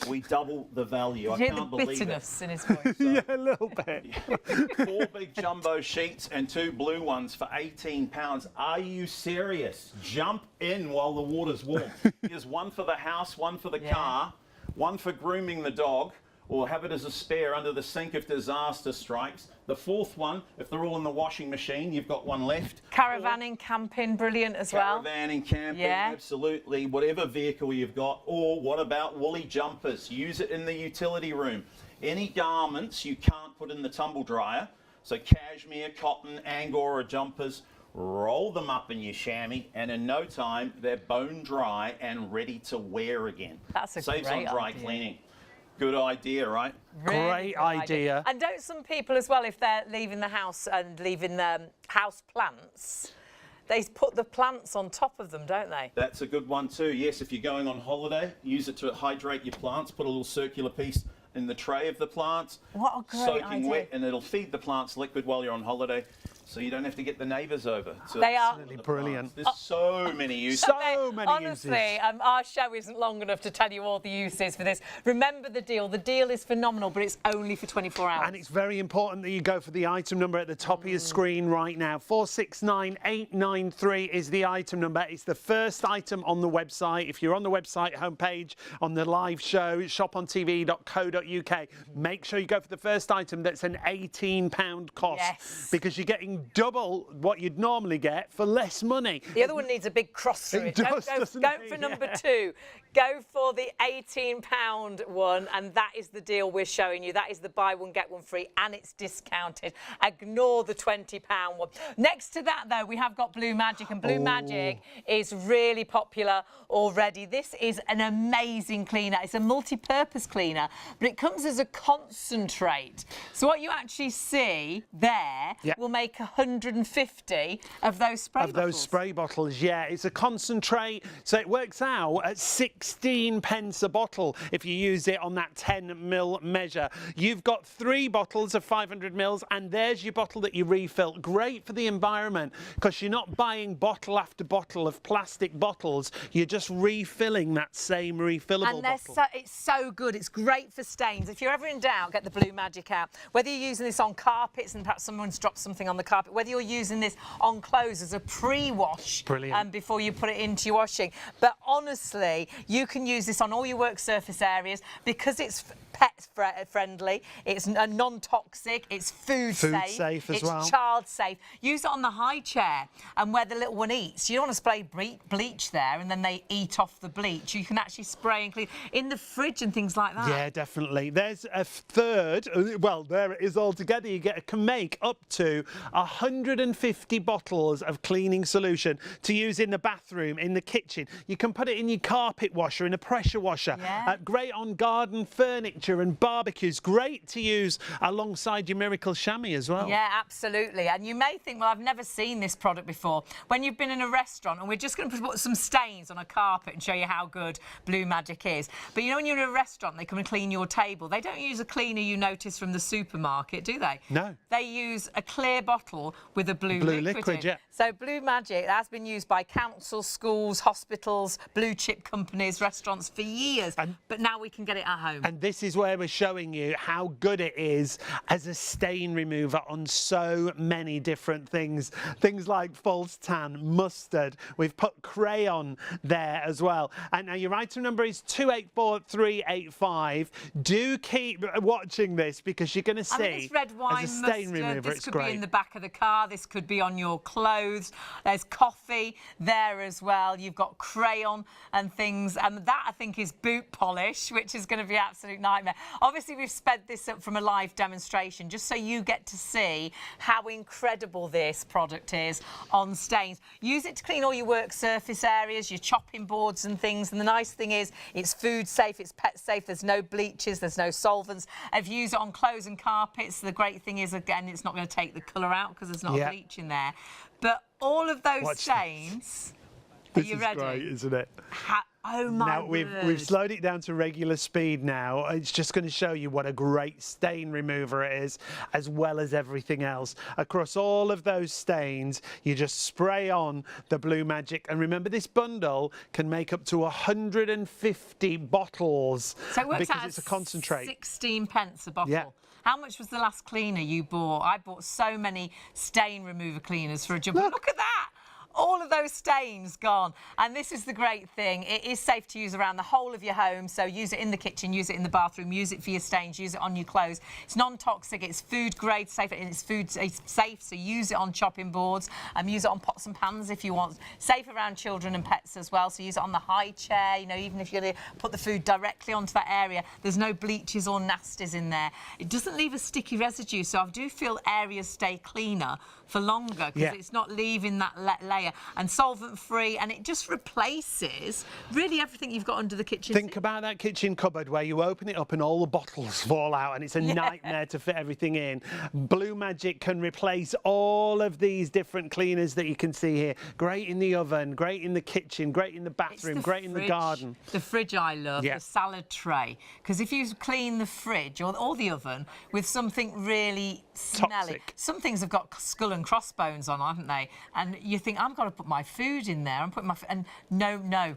[SPEAKER 3] we double the value. I
[SPEAKER 1] You hear the
[SPEAKER 3] can't believe
[SPEAKER 1] bitterness in his voice.
[SPEAKER 2] Yeah, a little bit.
[SPEAKER 3] it. 4 big jumbo sheets and 2 blue ones for £18. Are you serious? Jump in while the water's warm. Here's one for the house, one for the
[SPEAKER 1] Yeah.
[SPEAKER 3] car, one for grooming the dog, or have it as a spare under the sink if disaster strikes. The 4th one, if they're all in the washing machine, you've got one left.
[SPEAKER 1] Caravanning, camping, brilliant as well.
[SPEAKER 3] Caravanning, camping,
[SPEAKER 1] Yeah.
[SPEAKER 3] absolutely. Whatever vehicle you've got. Or what about woolly jumpers? Use it in the utility room. Any garments you can't put in the tumble dryer, so cashmere, cotton, Angora jumpers, roll them up in your chamois, and in no time, they're bone dry and ready to wear again.
[SPEAKER 1] That's a
[SPEAKER 3] Saves
[SPEAKER 1] great
[SPEAKER 3] on dry
[SPEAKER 1] idea.
[SPEAKER 3] cleaning. Good idea, right?
[SPEAKER 1] Really
[SPEAKER 2] Great
[SPEAKER 1] good
[SPEAKER 2] idea.
[SPEAKER 1] And don't some people as well, if they're leaving the house and leaving house plants, they put the plants on top of them, don't they?
[SPEAKER 3] That's a good one too. Yes, if you're going on holiday, use it to hydrate your plants. Put a little circular piece in the tray of the plants.
[SPEAKER 1] What a great
[SPEAKER 3] soaking
[SPEAKER 1] idea.
[SPEAKER 3] wet, and it'll feed the plants liquid while you're on holiday, so you don't have to get the neighbours over. So
[SPEAKER 1] They are
[SPEAKER 3] absolutely
[SPEAKER 2] brilliant.
[SPEAKER 3] There's so many uses.
[SPEAKER 2] So many
[SPEAKER 1] Honestly,
[SPEAKER 2] uses.
[SPEAKER 1] our show isn't long enough to tell you all the uses for this. Remember the deal. The deal is phenomenal, but it's only for 24 hours.
[SPEAKER 2] And it's very important that you go for the item number at the top of your screen right now. 469893 is the item number. It's the first item on the website. If you're on the website homepage, on the live show, shopontv.co.uk, make sure you go for the first item that's an £18 cost.
[SPEAKER 1] Yes.
[SPEAKER 2] Because you're getting double what you'd normally get for less money.
[SPEAKER 1] The other one needs a big cross through it.
[SPEAKER 2] It does, doesn't
[SPEAKER 1] Go
[SPEAKER 2] it?
[SPEAKER 1] for number 2. Go for the £18 one, and that is the deal we're showing you. That is the buy one, get one free, and it's discounted. Ignore the £20 one. Next to that, though, we have got Blue Magic, and Blue Magic is really popular already. This is an amazing cleaner. It's a multi-purpose cleaner, but it comes as a concentrate. So what you actually see there will make 150 of those spray bottles.
[SPEAKER 2] Of those spray bottles, yeah. It's a concentrate, so it works out at 16 pence a bottle if you use it on that 10ml measure. You've got 3 bottles of 500 mils, and there's your bottle that you refill. Great for the environment, because you're not buying bottle after bottle of plastic bottles. You're just refilling that same refillable bottle.
[SPEAKER 1] It's so good. It's great for stains. If you're ever in doubt, get the Blue Magic out. Whether you're using this on carpets and perhaps someone's dropped something on the carpet, whether you're using this on clothes as a pre-wash before you put it into your washing. But honestly, you can use this on all your work surface areas because it's pet friendly, it's non-toxic, it's food safe
[SPEAKER 2] as well.
[SPEAKER 1] It's child safe. Use it on the high chair and where the little one eats. You don't want to spray bleach there and then they eat off the bleach. You can actually spray and clean in the fridge and things like that.
[SPEAKER 2] Yeah, definitely. There's a third, well, there it is altogether. You can make up to 150 bottles of cleaning solution to use in the bathroom, in the kitchen. You can put it in your carpet washer, in a pressure washer.
[SPEAKER 1] Yeah.
[SPEAKER 2] Great on garden furniture and barbecues. Great to use alongside your Miracle Chamois as well.
[SPEAKER 1] Yeah, absolutely. And you may think, well, I've never seen this product before. When you've been in a restaurant, and we're just going to put some stains on a carpet and show you how good Blue Magic is. But you know, when you're in a restaurant, they come and clean your table. They don't use a cleaner you notice from the supermarket, do they?
[SPEAKER 2] No.
[SPEAKER 1] They use a clear bottle with a blue liquid in.
[SPEAKER 2] Yeah.
[SPEAKER 1] So Blue Magic, that has been used by councils, schools, hospitals, blue chip companies, restaurants for years. But now we can get it at home.
[SPEAKER 2] And this is where we're showing you how good it is as a stain remover on so many different things. Things like false tan, mustard. We've put crayon there as well. And now your item number is 284385. Do keep watching this because you're going to see
[SPEAKER 1] this red wine
[SPEAKER 2] as a stain
[SPEAKER 1] mustard,
[SPEAKER 2] remover,
[SPEAKER 1] this
[SPEAKER 2] it's
[SPEAKER 1] could
[SPEAKER 2] great.
[SPEAKER 1] be in the back of the car, this could be on your clothes. There's coffee there as well. You've got crayon and things. And that, I think, is boot polish, which is going to be an absolute nightmare. Obviously, we've sped this up from a live demonstration just so you get to see how incredible this product is on stains. Use it to clean all your work surface areas, your chopping boards and things. And the nice thing is it's food safe, it's pet safe, there's no bleaches, there's no solvents. If you use it on clothes and carpets, the great thing is, again, it's not going to take the colour out because there's not bleach in there. But all of those stains... Are you ready?
[SPEAKER 2] This is great, isn't it?
[SPEAKER 1] Oh my
[SPEAKER 2] Now we've slowed it down to regular speed now. It's just going to show you what a great stain remover it is, as well as everything else. Across all of those stains, you just spray on the Blue Magic. And remember, this bundle can make up to 150 bottles.
[SPEAKER 1] So it works
[SPEAKER 2] because
[SPEAKER 1] out
[SPEAKER 2] it's a concentrate.
[SPEAKER 1] 16 pence a bottle.
[SPEAKER 2] Yeah.
[SPEAKER 1] How much was the last cleaner you bought? I bought so many stain remover cleaners for a jump. Look at that! All of those stains gone. And this is the great thing. It is safe to use around the whole of your home. So use it in the kitchen, use it in the bathroom, use it for your stains, use it on your clothes. It's non-toxic, it's food grade safe, and it's food safe. So use it on chopping boards and use it on pots and pans if you want. Safe around children and pets as well. So use it on the high chair. You know, even if you're going to put the food directly onto that area, there's no bleaches or nasties in there. It doesn't leave a sticky residue. So I do feel areas stay cleaner for longer because it's not leaving that layer, and solvent free, and it just replaces really everything you've got under the kitchen
[SPEAKER 2] Think
[SPEAKER 1] sink.
[SPEAKER 2] about that kitchen cupboard where you open it up and all the bottles fall out, and it's a nightmare to fit everything in. Blue Magic can replace all of these different cleaners that you can see here. Great in the oven, great in the kitchen, great in the bathroom, great in the garden.
[SPEAKER 1] The fridge I love, the salad tray, because if you clean the fridge or the oven with something really smelly,
[SPEAKER 2] toxic.
[SPEAKER 1] Some things have got skull and crossbones on, haven't they? And you think, I've got to put my food in there. I'm putting my and no.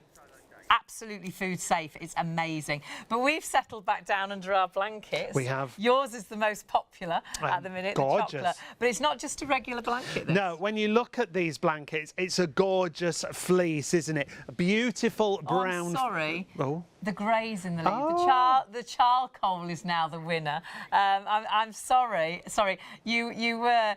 [SPEAKER 1] Absolutely food safe. It's amazing. But we've settled back down under our blankets.
[SPEAKER 2] We have.
[SPEAKER 1] Yours is the most popular at the minute.
[SPEAKER 2] Gorgeous.
[SPEAKER 1] The chocolate. But it's not just a regular blanket. This.
[SPEAKER 2] No, when you look at these blankets, it's a gorgeous fleece, isn't it? A beautiful brown.
[SPEAKER 1] I'm sorry.
[SPEAKER 2] Oh.
[SPEAKER 1] The grey's in the lead. The charcoal is now the winner. I'm sorry. You were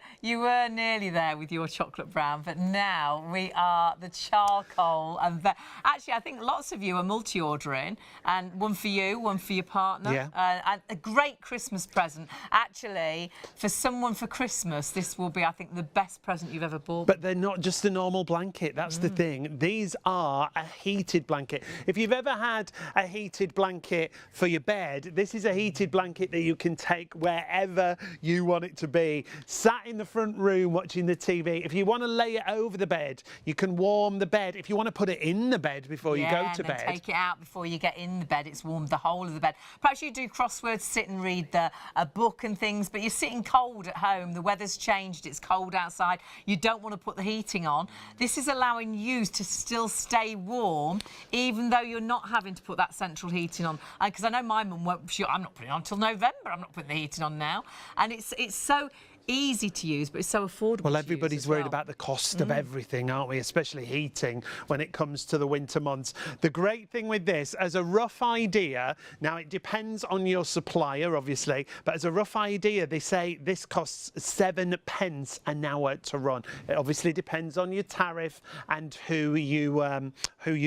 [SPEAKER 1] nearly there with your chocolate brown, but now we are the charcoal. And actually, I think lots of you are multi-ordering, and one for you, one for your partner.
[SPEAKER 2] Yeah.
[SPEAKER 1] And a great Christmas present. Actually, for someone for Christmas, this will be, I think, the best present you've ever bought.
[SPEAKER 2] But they're not just a normal blanket. That's the thing. These are a heated blanket. If you've ever had a heated blanket for your bed, this is a heated blanket that you can take wherever you want it to be. Sat in the front room watching the TV. If you want to lay it over the bed, you can warm the bed. If you want to put it in the bed before you go to bed.
[SPEAKER 1] Take it out before you get in the bed. It's warmed the whole of the bed. Perhaps you do crosswords, sit and read a book and things, but you're sitting cold at home. The weather's changed. It's cold outside. You don't want to put the heating on. This is allowing you to still stay warm, even though you're not having to put that central heating on. Because I know my mum won't. I'm not putting it on until November. I'm not putting the heating on now. And it's so easy to use, but it's so affordable.
[SPEAKER 2] Well, everybody's worried about the cost of everything, aren't we? Especially heating when it comes to the winter months. The great thing with this, as a rough idea, now it depends on your supplier, obviously, but as a rough idea, they say this costs 7 pence an hour to run. It obviously depends on your tariff and who you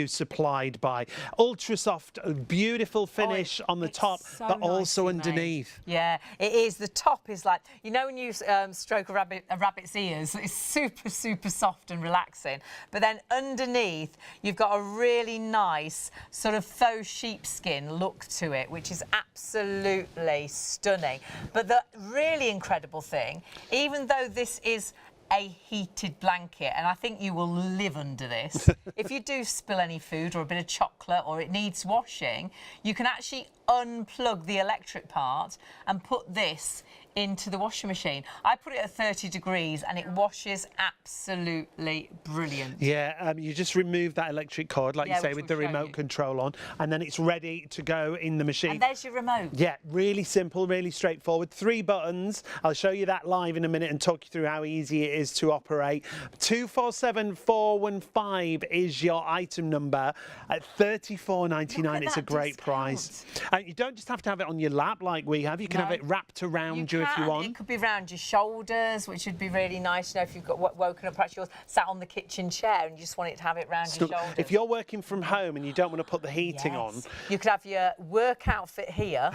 [SPEAKER 2] supplied by. Ultra soft, beautiful finish on the top,
[SPEAKER 1] so
[SPEAKER 2] but also
[SPEAKER 1] nicely
[SPEAKER 2] underneath.
[SPEAKER 1] made. Yeah, it is. The top is like, you know, when you stroke a rabbit's ears, it's super soft and relaxing. But then underneath, you've got a really nice sort of faux sheepskin look to it, which is absolutely stunning. But the really incredible thing, even though this is a heated blanket, and I think you will live under this. If you do spill any food or a bit of chocolate or it needs washing, you can actually unplug the electric part and put this into the washing machine. I put it at 30 degrees and it washes absolutely brilliant.
[SPEAKER 2] Yeah, you just remove that electric cord, like you say, with the remote control on, and then it's ready to go in the machine.
[SPEAKER 1] And there's your remote.
[SPEAKER 2] Yeah, really simple, really straightforward. 3 buttons. I'll show you that live in a minute and talk you through how easy it is to operate. 247415 is your item number at £34.99. It's a great price. You don't just have to have it on your lap like we have. You can have it wrapped around you if you want.
[SPEAKER 1] It could be around your shoulders, which would be really nice. You know, if you've got woken up, perhaps you're sat on the kitchen chair and you just want it to have it around your shoulders.
[SPEAKER 2] If you're working from home and you don't want to put the heating on,
[SPEAKER 1] you could have your work outfit here.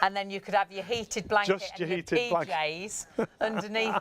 [SPEAKER 1] And then you could have your heated blanket and your PJs underneath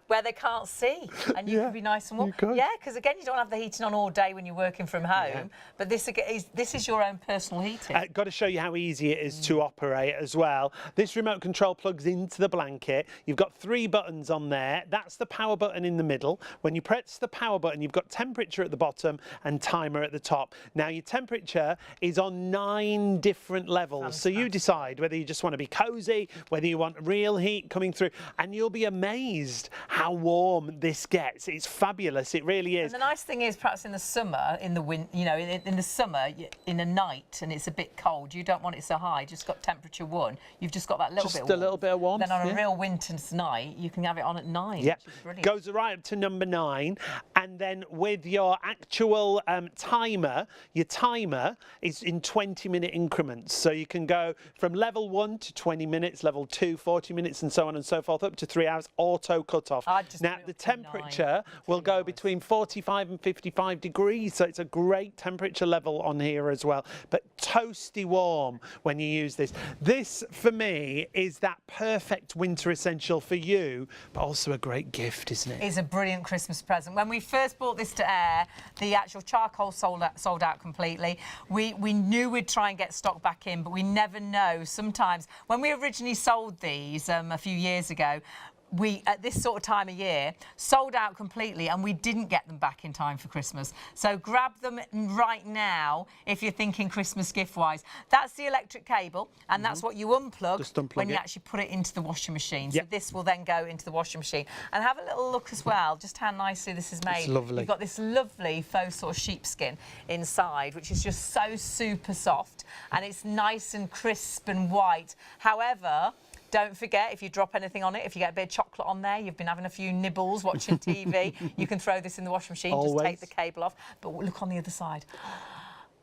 [SPEAKER 1] where they can't see. And you could be nice and warm. Yeah, because again, you don't have the heating on all day when you're working from home. But this is your own personal heating.
[SPEAKER 2] Got to show you how easy it is to operate as well. This remote control plugs into the blanket. You've got 3 buttons on there. That's the power button in the middle. When you press the power button, you've got temperature at the bottom and timer at the top. Now, your temperature is on 9 different levels. So you decide whether you just want to be cozy, whether you want real heat coming through, and you'll be amazed how warm this gets. It's fabulous. It really is.
[SPEAKER 1] And the nice thing is, perhaps in the summer, in the summer, in a night, and it's a bit cold, you don't want it so high. Just got temperature 1. You've just got that little bit of warmth.
[SPEAKER 2] Just a little bit of warmth.
[SPEAKER 1] Then on a real winter's night, you can have it on at 9.
[SPEAKER 2] Yeah,
[SPEAKER 1] which is brilliant.
[SPEAKER 2] goes right up to number 9. and then with your actual timer, your timer is in 20-minute increments. So you can go from level 1 to 20 minutes, level 2, 40 minutes, and so on and so forth, up to 3 hours, auto cut-off. Now, the temperature will go between 45 and 55 degrees, so it's a great temperature level on here as well. But toasty warm when you use this. This, for me, is that perfect winter essential for you, but also a great gift, isn't it?
[SPEAKER 1] It's a brilliant Christmas present. When we first brought this to air, the actual charcoal sold out completely. We knew we'd try and get stock back in, but we never know. Sometimes, when we originally sold these a few years ago, we, at this sort of time of year, sold out completely and we didn't get them back in time for Christmas. So grab them right now if you're thinking Christmas gift-wise. That's the electric cable, and that's what you unplug when you actually put it into the washing machine. So this will then go into the washing machine. And have a little look as well, just how nicely this is made.
[SPEAKER 2] It's lovely.
[SPEAKER 1] You've got this lovely faux sort of sheepskin inside, which is just so super soft, and it's nice and crisp and white. However, don't forget, if you drop anything on it, if you get a bit of chocolate on there, you've been having a few nibbles watching TV, you can throw this in the washing machine, just take the cable off. But look on the other side.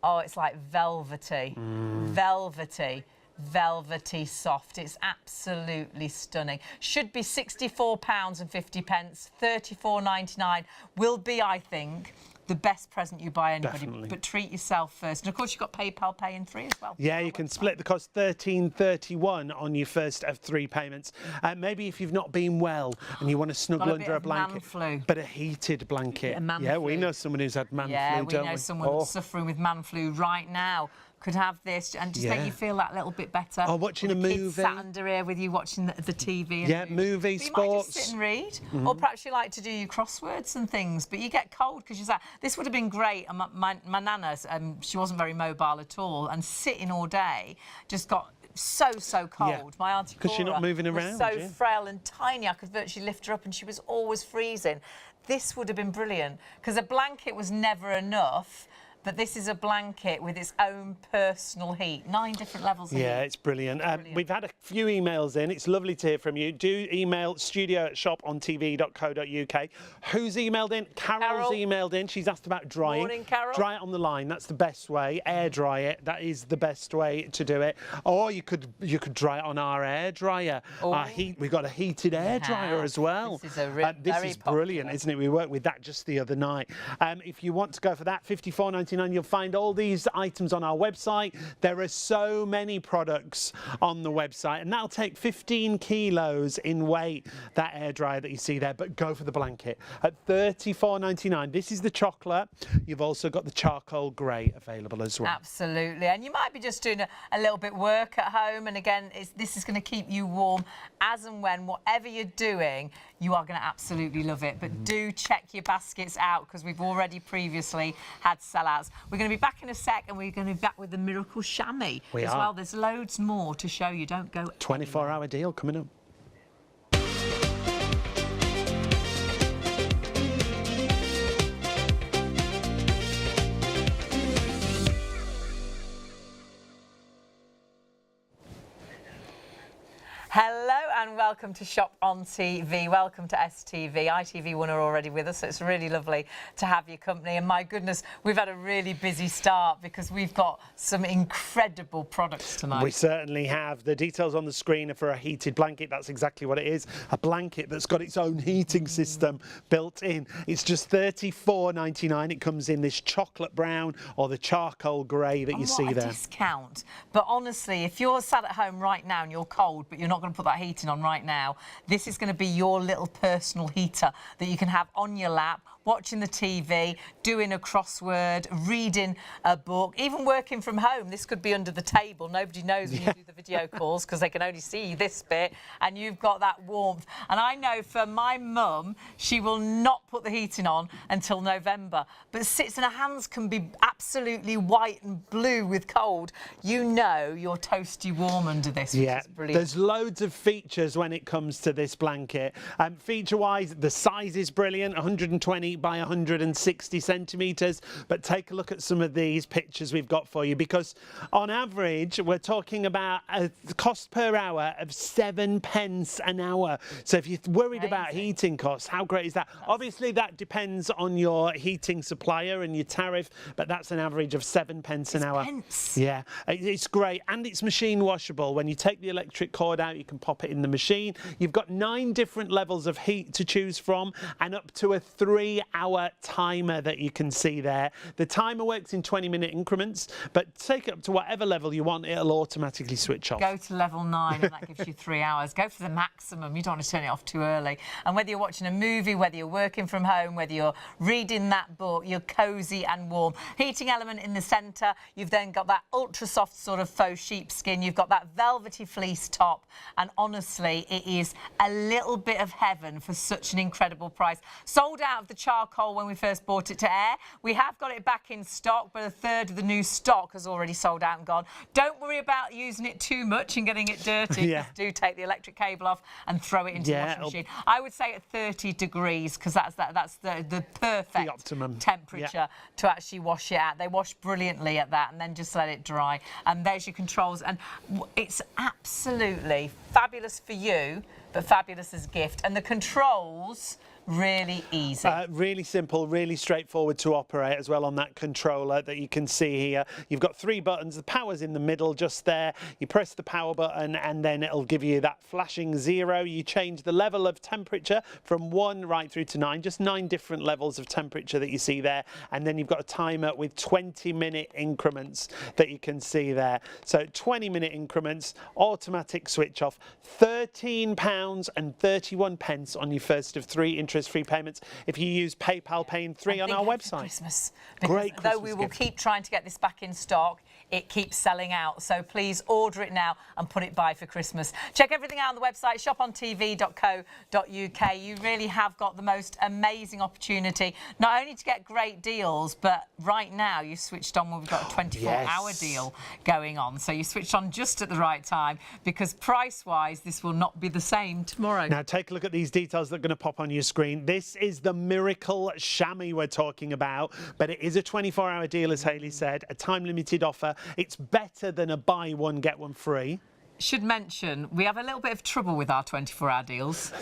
[SPEAKER 1] Oh, it's like velvety, velvety, velvety soft. It's absolutely stunning. Should be £64.50, £34.99 will be, I think, the best present you buy anybody.
[SPEAKER 2] Definitely.
[SPEAKER 1] But treat yourself first. And of course, you've got PayPal Pay in 3 as well.
[SPEAKER 2] Yeah, you can split the cost £13.31 on your first of 3 payments. Maybe if you've not been well and you want to snuggle under a blanket, but a heated blanket. Yeah, we know someone who's had man flu, don't we?
[SPEAKER 1] Yeah, we know someone that's suffering with man flu right now. Could have this and just make you feel that little bit better.
[SPEAKER 2] Or watching a movie.
[SPEAKER 1] Kids sat under here with you watching the TV. And
[SPEAKER 2] movie,
[SPEAKER 1] sports.
[SPEAKER 2] You
[SPEAKER 1] might just sit and read. Or perhaps you like to do your crosswords and things, but you get cold because you're sat. This would have been great. And my nana, she wasn't very mobile at all, and sitting all day just got so cold. Yeah. My auntie Cora,
[SPEAKER 2] because you're not moving around,
[SPEAKER 1] was so frail and tiny, I could virtually lift her up, and she was always freezing. This would have been brilliant because a blanket was never enough. But this is a blanket with its own personal heat. 9 different levels of heat.
[SPEAKER 2] Yeah, it's brilliant. We've had a few emails in. It's lovely to hear from you. Do email studio@shopontv.co.uk. Who's emailed in? Carol's emailed in. She's asked about drying.
[SPEAKER 1] Morning, Carol.
[SPEAKER 2] Dry it on the line. That's the best way. Air dry it. That is the best way to do it. Or you could dry it on our air dryer. We've got a heated air dryer as well.
[SPEAKER 1] This is
[SPEAKER 2] brilliant, isn't it? We worked with that just the other night. If you want to go for that, £54.99. You'll find all these items on our website. There are so many products on the website, and that'll take 15 kilos in weight, that air dryer that you see there. But go for the blanket at £34.99. This is the chocolate. You've also got the charcoal grey available as well.
[SPEAKER 1] Absolutely. And you might be just doing a little bit work at home, and again, this is going to keep you warm as and when, whatever you're doing, you are going to absolutely love it. But do check your baskets out, because we've already previously had sellouts. We're going to be back in a sec, and we're going to be back with the miracle chamois as well. There's loads more to show you. Don't go.
[SPEAKER 2] 24-hour deal coming up.
[SPEAKER 1] Hello and welcome to Shop on TV. Welcome to STV. ITV1 are already with us, so it's really lovely to have your company. And my goodness, we've had a really busy start because we've got some incredible products tonight.
[SPEAKER 2] We certainly have. The details on the screen are for a heated blanket. That's exactly what it is. A blanket that's got its own heating system built in. It's just £34.99. It comes in this chocolate brown or the charcoal grey that you see there.
[SPEAKER 1] What a discount. But honestly, if you're sat at home right now and you're cold, but you're not going to put that heating on right now, this is going to be your little personal heater that you can have on your lap, watching the TV, doing a crossword, reading a book, even working from home. This could be under the table. Nobody knows when you do the video calls because they can only see this bit, and you've got that warmth. And I know for my mum, she will not put the heating on until November, but sits and her hands can be absolutely white and blue with cold. You know you're toasty warm under this, which is brilliant.
[SPEAKER 2] There's loads of features when it comes to this blanket. Feature-wise, the size is brilliant, 120 by 160 centimetres. But take a look at some of these pictures we've got for you, because on average we're talking about a cost per hour of 7 pence an hour. So if you're worried about heating costs, how great is that? Obviously that depends on your heating supplier and your tariff, but that's an average of 7 pence an hour. Yeah, it's great, and it's machine washable. When you take the electric cord out, you can pop it in the machine. You've got 9 different levels of heat to choose from, and up to a 3-hour timer that you can see there. The timer works in 20-minute increments, but take it up to whatever level you want, it'll automatically switch off.
[SPEAKER 1] Go to level 9 and that gives you 3 hours. Go for the maximum. You don't want to turn it off too early. And whether you're watching a movie, whether you're working from home, whether you're reading that book, you're cosy and warm. Heating element in the centre. You've then got that ultra soft sort of faux sheepskin. You've got that velvety fleece top. And honestly, it is a little bit of heaven for such an incredible price. Sold out of the charcoal when we first brought it to air. We have got it back in stock, but a third of the new stock has already sold out and gone. Don't worry about using it too much and getting it dirty.
[SPEAKER 2] Yeah.
[SPEAKER 1] Just do take the electric cable off and throw it into the washing machine. I would say at 30 degrees, because that's the perfect
[SPEAKER 2] the optimum
[SPEAKER 1] temperature to actually wash it out. They wash brilliantly at that, and then just let it dry. And there's your controls, and it's absolutely fabulous for you, but fabulous as a gift. And the controls, really easy.
[SPEAKER 2] Really simple, really straightforward to operate as well on that controller that you can see here. You've got 3 buttons. The power's in the middle just there. You press the power button and then it'll give you that flashing 0. You change the level of temperature from 1 right through to 9, just 9 different levels of temperature that you see there. And then you've got a timer with 20-minute increments that you can see there. So 20-minute increments, automatic switch off, £13.31 on your first of 3 interest-free payments if you use PayPal paying 3 on our website.
[SPEAKER 1] Christmas.
[SPEAKER 2] Great Christmas
[SPEAKER 1] though we will
[SPEAKER 2] gift.
[SPEAKER 1] keep trying to get this back in stock, it keeps selling out. So please order it now and put it by for Christmas. Check everything out on the website, ShopOnTV.co.uk. You really have got the most amazing opportunity, not only to get great deals, but right now you switched on when we've got a 24-hour deal going on. So you switched on just at the right time, because price-wise, this will not be the same tomorrow.
[SPEAKER 2] Now take a look at these details that are going to pop on your screen. This is the miracle chamois we're talking about, but it is a 24-hour deal, as Hayley said, a time-limited offer. It's better than a buy one, get one free.
[SPEAKER 1] Should mention, we have a little bit of trouble with our 24-hour deals.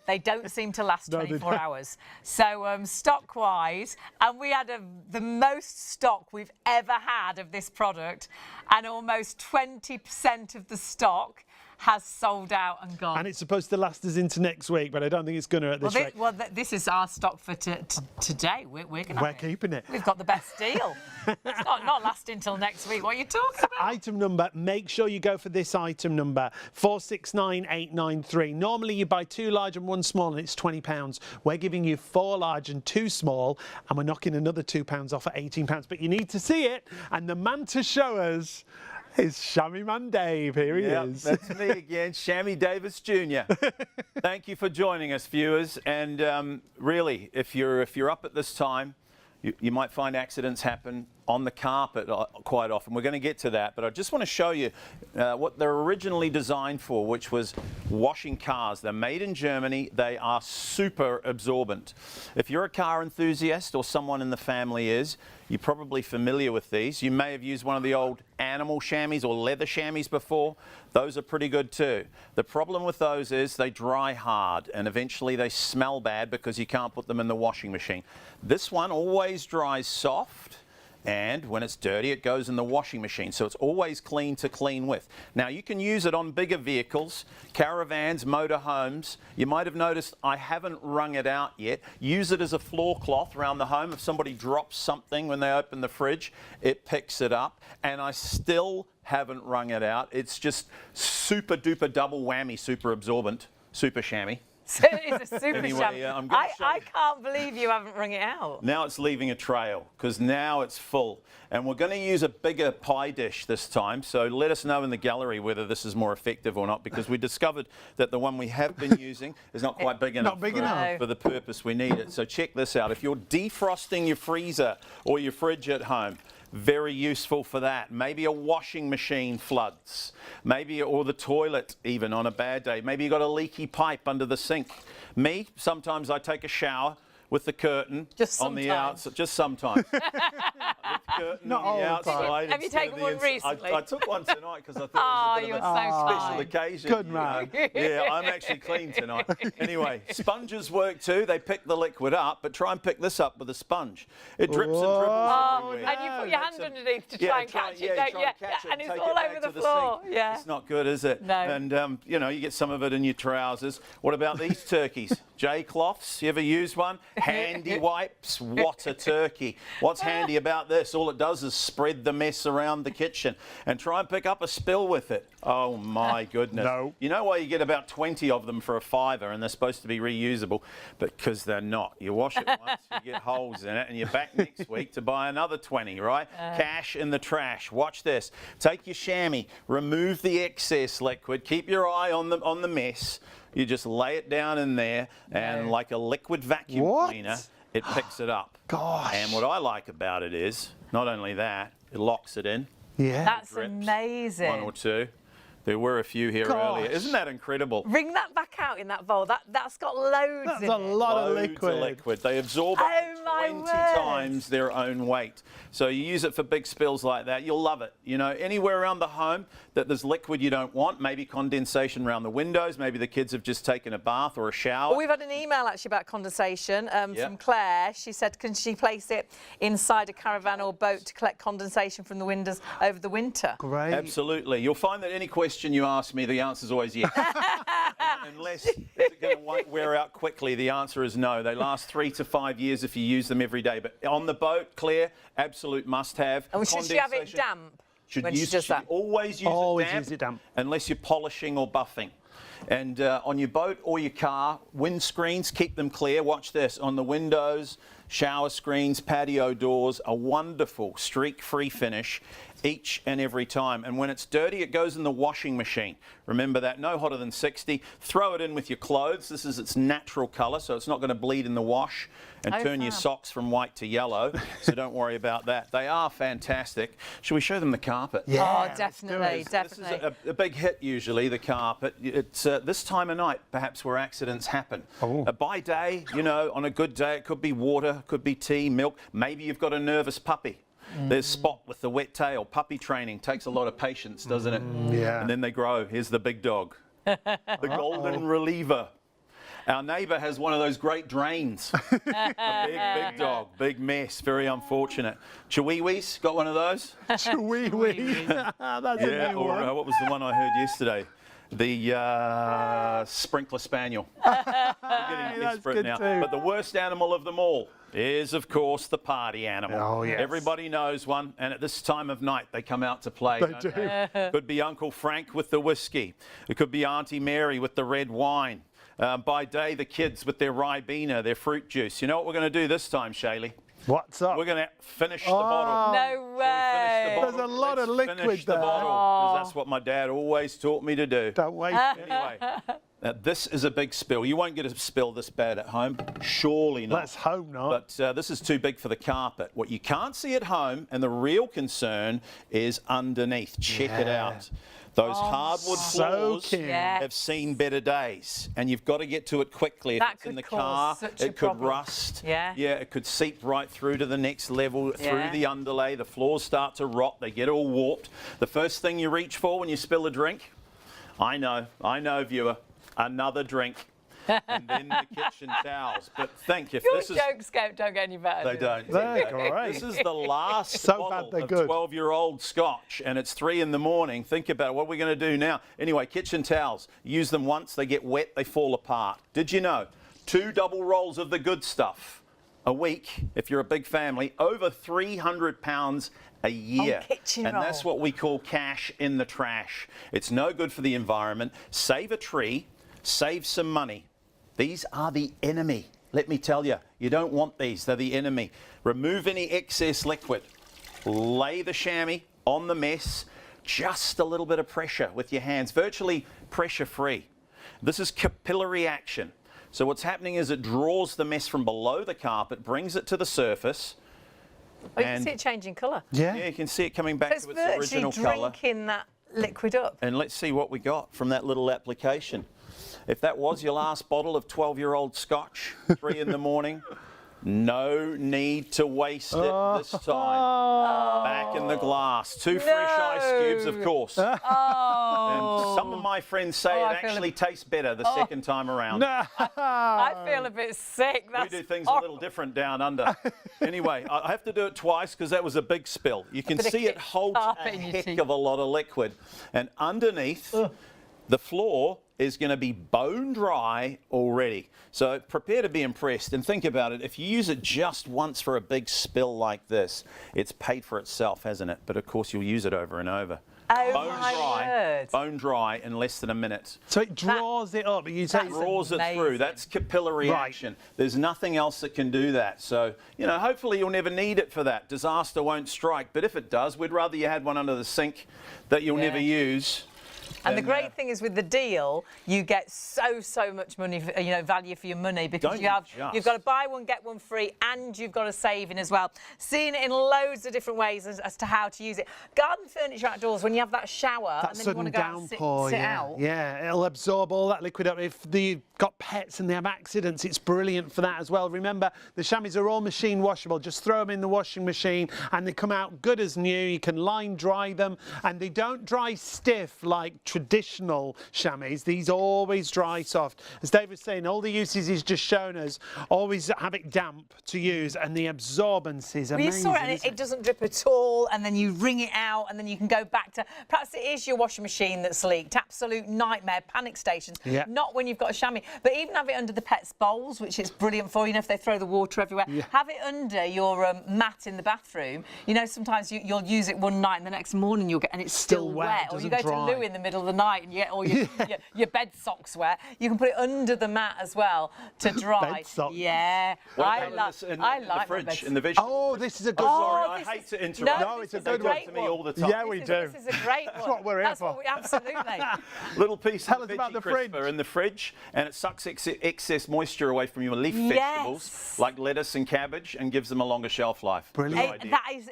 [SPEAKER 1] They don't seem to last 24 hours. So stock-wise, and we had the most stock we've ever had of this product, and almost 20% of the stock has sold out and gone. And
[SPEAKER 2] it's supposed to last us into next week, but I don't think it's going to at this rate.
[SPEAKER 1] This is our stock for today. We're
[SPEAKER 2] keeping it.
[SPEAKER 1] We've got the best deal. It's not lasting till next week. What are you talking about?
[SPEAKER 2] Item number, make sure you go for this item number, 469893. Normally you buy 2 large and 1 small and it's £20. We're giving you 4 large and 2 small, and we're knocking another £2 off at £18. But you need to see it, and the man to show us is Chamois Man Dave. Here he is.
[SPEAKER 3] That's me again, Chamois Davis Jr. Thank you for joining us, viewers. And really, if you're up at this time, you might find accidents happen on the carpet quite often. We're going to get to that, but I just want to show you what they're originally designed for, which was washing cars. They're made in Germany. They are super absorbent. If you're a car enthusiast, or someone in the family is, you're probably familiar with these. You may have used one of the old animal chamois or leather chamois before. Those are pretty good too. The problem with those is they dry hard and eventually they smell bad because you can't put them in the washing machine. This one always dries soft, and when it's dirty it goes in the washing machine, so it's always clean to clean with. Now you can use it on bigger vehicles, caravans, motorhomes. You might have noticed I haven't wrung it out yet. Use it as a floor cloth around the home. If somebody drops something when they open the fridge, it picks it up, and I still haven't wrung it out. It's just super duper double whammy, super absorbent, super chamois.
[SPEAKER 1] So it's a super
[SPEAKER 3] anyway,
[SPEAKER 1] chamois. I can't believe you haven't wrung it out.
[SPEAKER 3] Now it's leaving a trail, because now it's full. And we're going to use a bigger pie dish this time, so let us know in the gallery whether this is more effective or not, because we discovered that the one we have been using is not quite big enough, for the purpose we need it. So check this out. If you're defrosting your freezer or your fridge at home, very useful for that. Maybe a washing machine floods, or the toilet even on a bad day. Maybe you've got a leaky pipe under the sink. Sometimes I take a shower with the curtain
[SPEAKER 1] Just
[SPEAKER 3] on the
[SPEAKER 1] sometimes.
[SPEAKER 3] outside. Just sometimes. With the curtain
[SPEAKER 2] Not
[SPEAKER 3] on
[SPEAKER 2] all
[SPEAKER 3] the
[SPEAKER 2] the time.
[SPEAKER 3] outside.
[SPEAKER 1] Have you
[SPEAKER 3] instead of
[SPEAKER 1] taken
[SPEAKER 3] the
[SPEAKER 1] one
[SPEAKER 3] inside.
[SPEAKER 1] recently?
[SPEAKER 3] I took one tonight because I thought it was a bit
[SPEAKER 1] you're
[SPEAKER 3] of a
[SPEAKER 1] so
[SPEAKER 3] special
[SPEAKER 1] kind.
[SPEAKER 3] occasion.
[SPEAKER 2] Good
[SPEAKER 3] you
[SPEAKER 2] man.
[SPEAKER 3] know. Yeah, I'm actually clean tonight. Anyway, sponges work too. They pick the liquid up, but try and pick this up with a sponge. It drips and dribbles everywhere.
[SPEAKER 1] And you put your hand underneath to
[SPEAKER 3] Yeah,
[SPEAKER 1] try and catch it, don't
[SPEAKER 3] try
[SPEAKER 1] you?
[SPEAKER 3] and catch it
[SPEAKER 1] And
[SPEAKER 3] and
[SPEAKER 1] it's
[SPEAKER 3] take
[SPEAKER 1] all
[SPEAKER 3] it back
[SPEAKER 1] over
[SPEAKER 3] to
[SPEAKER 1] the floor.
[SPEAKER 3] sink.
[SPEAKER 1] Yeah.
[SPEAKER 3] It's not good, is it?
[SPEAKER 1] No.
[SPEAKER 3] And, you know, you get some of it in your trousers. What about these turkeys? J-cloths, you ever use one? Handy wipes, what a turkey. What's handy about this? All it does is spread the mess around the kitchen and try and pick up a spill with it. Oh my goodness.
[SPEAKER 2] No.
[SPEAKER 3] You know why you get about 20 of them for a $5 and they're supposed to be reusable? Because they're not. You wash it once, you get holes in it, and you're back next week to buy another 20, right? Cash in the trash. Watch this. Take your chamois, remove the excess liquid, keep your eye on the mess. You just lay it down in there, and like a liquid vacuum cleaner, it picks it up.
[SPEAKER 2] Gosh.
[SPEAKER 3] And what I like about it is, not only that, it locks it in.
[SPEAKER 2] Yeah.
[SPEAKER 1] That's
[SPEAKER 3] Drips.
[SPEAKER 1] amazing.
[SPEAKER 3] One or two. There were a few here earlier. Isn't that incredible?
[SPEAKER 1] Wring that back out in that bowl. That's got loads
[SPEAKER 2] That's
[SPEAKER 1] in
[SPEAKER 2] a
[SPEAKER 1] it.
[SPEAKER 2] lot of
[SPEAKER 3] Loads
[SPEAKER 2] liquid.
[SPEAKER 3] They absorb up
[SPEAKER 1] Oh,
[SPEAKER 3] to
[SPEAKER 1] my
[SPEAKER 3] 20
[SPEAKER 1] word.
[SPEAKER 3] times their own weight. So you use it for big spills like that, you'll love it. You know, anywhere around the home that there's liquid you don't want, maybe condensation around the windows, maybe the kids have just taken a bath or a shower.
[SPEAKER 1] Well, we've had an email actually about condensation from Claire. She said, can she place it inside a caravan or boat to collect condensation from the windows over the winter?
[SPEAKER 2] Great.
[SPEAKER 3] Absolutely. You'll find that any question you ask me, the answer is always yes. Unless it's going to wear out quickly, the answer is no. They last 3 to 5 years if you use them every day. But on the boat, Claire, absolute must-have.
[SPEAKER 1] And should she have it damp when she does that?
[SPEAKER 3] Always use it damp, unless you're polishing or buffing. And on your boat or your car, windscreens, keep them clear. Watch this. On the windows, shower screens, patio doors, a wonderful streak-free finish each and every time. And when it's dirty, it goes in the washing machine. Remember that, no hotter than 60. Throw it in with your clothes. This is its natural colour, so it's not going to bleed in the wash and turn your socks from white to yellow. So don't worry about that. They are fantastic. Should we show them the carpet?
[SPEAKER 1] Yeah, oh, definitely,
[SPEAKER 3] This is a big hit usually, the carpet. It's this time of night, perhaps, where accidents happen. By day, you know, on a good day, it could be water, could be tea, milk. Maybe you've got a nervous puppy. There's Spot with the wet tail. Puppy training takes a lot of patience, doesn't it?
[SPEAKER 2] Yeah.
[SPEAKER 3] And then they grow. Here's the big dog, the golden reliever. Our neighbour has one of those great drains. A big dog, big mess, very unfortunate. Chihuahuas, got one of those?
[SPEAKER 2] Chihuahua. That's a new one.
[SPEAKER 3] What was the one I heard yesterday? The Sprinkler Spaniel. We're getting desperate now.
[SPEAKER 2] Too.
[SPEAKER 3] But the worst animal of them all is, of course, the party animal.
[SPEAKER 2] Oh, yes.
[SPEAKER 3] Everybody knows one, and at this time of night, they come out to play.
[SPEAKER 2] They do.
[SPEAKER 3] Could be Uncle Frank with the whiskey. It could be Auntie Mary with the red wine. By day, the kids with their Ribena, their fruit juice. You know what we're going to do this time, Shaylee?
[SPEAKER 2] What's up?
[SPEAKER 3] We're going to finish the bottle.
[SPEAKER 1] No way.
[SPEAKER 2] There's a lot of liquid
[SPEAKER 3] finish the
[SPEAKER 2] there.
[SPEAKER 3] bottle, 'cause that's what my dad always taught me to do.
[SPEAKER 2] Don't wait.
[SPEAKER 3] Anyway, this is a big spill. You won't get a spill this bad at home. Surely not.
[SPEAKER 2] Let's hope not.
[SPEAKER 3] But this is too big for the carpet. What you can't see at home, and the real concern, is underneath. Check it out. Those hardwood floors have seen better days, and you've got to get to it quickly. If
[SPEAKER 1] That
[SPEAKER 3] it's in
[SPEAKER 1] could
[SPEAKER 3] the
[SPEAKER 1] cause
[SPEAKER 3] car,
[SPEAKER 1] such a
[SPEAKER 3] it could
[SPEAKER 1] problem.
[SPEAKER 3] rust.
[SPEAKER 1] Yeah.
[SPEAKER 3] Yeah, it could seep right through to the next level, through the underlay. The floors start to rot. They get all warped. The first thing you reach for when you spill a drink, I know, viewer, another drink. And then the kitchen towels. But think, if
[SPEAKER 1] Your
[SPEAKER 3] this is...
[SPEAKER 1] jokes don't get any better.
[SPEAKER 3] They don't.
[SPEAKER 2] They're great.
[SPEAKER 3] This is the last
[SPEAKER 2] So bad
[SPEAKER 3] bottle
[SPEAKER 2] they're
[SPEAKER 3] of
[SPEAKER 2] good.
[SPEAKER 3] 12-year-old scotch, and it's 3 in the morning. Think about it. What are we going to do now? Anyway, kitchen towels. Use them once, they get wet, they fall apart. Did you know? 2 double rolls of the good stuff a week, if you're a big family, over £300 a year.
[SPEAKER 1] kitchen
[SPEAKER 3] and
[SPEAKER 1] roll.
[SPEAKER 3] that's what we call cash in the trash. It's no good for the environment. Save a tree, save some money. These are the enemy. Let me tell you, you don't want these. They're the enemy. Remove any excess liquid. Lay the chamois on the mess. Just a little bit of pressure with your hands, virtually pressure-free. This is capillary action. So what's happening is it draws the mess from below the carpet, brings it to the surface.
[SPEAKER 1] Oh, you can see it changing colour.
[SPEAKER 3] Yeah, you can see it coming back
[SPEAKER 1] So
[SPEAKER 3] to
[SPEAKER 1] it's
[SPEAKER 3] its original
[SPEAKER 1] virtually
[SPEAKER 3] colour.
[SPEAKER 1] drinking that liquid up.
[SPEAKER 3] And let's see what we got from that little application. If that was your last bottle of 12-year-old scotch, 3 in the morning, No need to waste it this time. Back in the glass. 2 fresh ice cubes, of course. And some of my friends say it actually tastes better the second time around.
[SPEAKER 1] I feel a bit sick.
[SPEAKER 3] We do things a little different down under. Anyway, I have to do it twice because that was a big spill. You can see it holds a heck of a lot of liquid. And underneath, the floor is going to be bone dry already. So prepare to be impressed and think about it. If you use it just once for a big spill like this, it's paid for itself, hasn't it? But of course you'll use it over and over. Bone dry in less than a minute.
[SPEAKER 2] So it draws it up. You say
[SPEAKER 3] it draws it through. That's capillary action. There's nothing else that can do that. So, you know, hopefully you'll never need it for that. Disaster won't strike. But if it does, we'd rather you had one under the sink that you'll never use.
[SPEAKER 1] And the great thing is with the deal, you get so much money, value for your money, because you've got to buy one, get one free, and you've got a saving as well. Seeing it in loads of different ways as to how to use it. Garden furniture outdoors, when you have that shower and then you want to go out and sit out.
[SPEAKER 2] Yeah, it'll absorb all that liquid up. If you've got pets and they have accidents, it's brilliant for that as well. Remember, the chamois are all machine washable. Just throw them in the washing machine and they come out good as new. You can line dry them and they don't dry stiff like traditional chamois. These always dry soft. As Dave was saying, all the uses he's just shown us, always have it damp to use, and the absorbance is amazing.
[SPEAKER 1] You saw it and it doesn't drip at all, and then you wring it out and then you can go back to, perhaps it is your washing machine that's leaked. Absolute nightmare, panic stations. Not when you've got a chamois, but even have it under the pets' bowls, which it's brilliant for, if they throw the water everywhere. Have it under your mat in the bathroom. Sometimes you'll use it one night and the next morning you'll get, and it's still wet. Or you go to loo in the middle of the night and you get all your bed socks wet. You can put it under the mat as well to dry.
[SPEAKER 2] Bed socks.
[SPEAKER 1] Yeah. I like
[SPEAKER 3] the fridge, in the
[SPEAKER 2] vegetable. Oh, this is a good one.
[SPEAKER 3] Sorry, I hate to interrupt.
[SPEAKER 2] No, it's a good one.
[SPEAKER 3] To me all the time.
[SPEAKER 2] Yeah, we do.
[SPEAKER 1] This is a great one.
[SPEAKER 2] That's what we're here for.
[SPEAKER 1] Absolutely.
[SPEAKER 3] Little piece
[SPEAKER 2] Tell
[SPEAKER 3] of
[SPEAKER 2] us about the
[SPEAKER 3] crisper in the fridge, and it sucks excess moisture away from your leaf vegetables like lettuce and cabbage and gives them a longer shelf life.
[SPEAKER 2] Brilliant.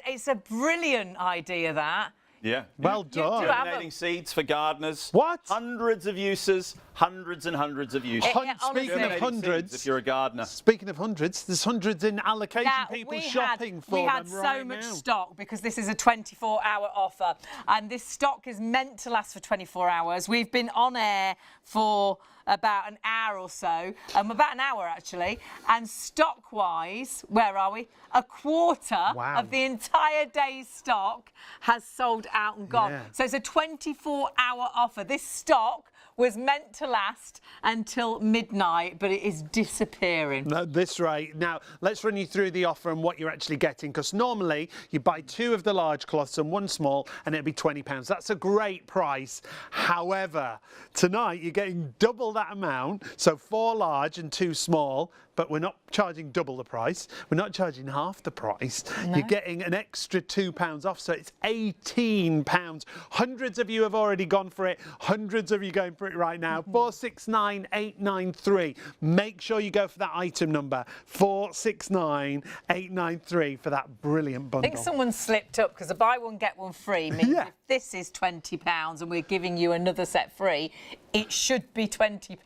[SPEAKER 1] It's a brilliant idea, that.
[SPEAKER 2] Yeah. Well done.
[SPEAKER 3] Germinating seeds for gardeners.
[SPEAKER 2] What?
[SPEAKER 3] Hundreds of uses, hundreds and hundreds of uses.
[SPEAKER 2] Speaking of hundreds,
[SPEAKER 3] if you're a gardener.
[SPEAKER 2] Speaking of hundreds, there's hundreds in allocation. People shopping for them.
[SPEAKER 1] We had so much stock because this is a 24-hour offer, and this stock is meant to last for 24 hours. We've been on air for about an hour or so, about an hour actually, and stock-wise, where are we? A quarter of the entire day's stock has sold out and gone. So it's a 24-hour offer. This stock was meant to last until midnight, but it is disappearing.
[SPEAKER 2] No, this rate. Now, let's run you through the offer and what you're actually getting, because normally you buy 2 of the large cloths and 1 small, and it'll be £20. That's a great price. However, tonight you're getting double that amount, so 4 large and 2 small, but we're not charging double the price. We're not charging half the price. No. You're getting an extra £2 off, so it's £18. Hundreds of you have already gone for it. Hundreds of you going for it right now. 469893. Make sure you go for that item number. 469893 for that brilliant bundle.
[SPEAKER 1] I think someone slipped up, because a buy one get one free means if this is £20 and we're giving you another set free, it should be £20,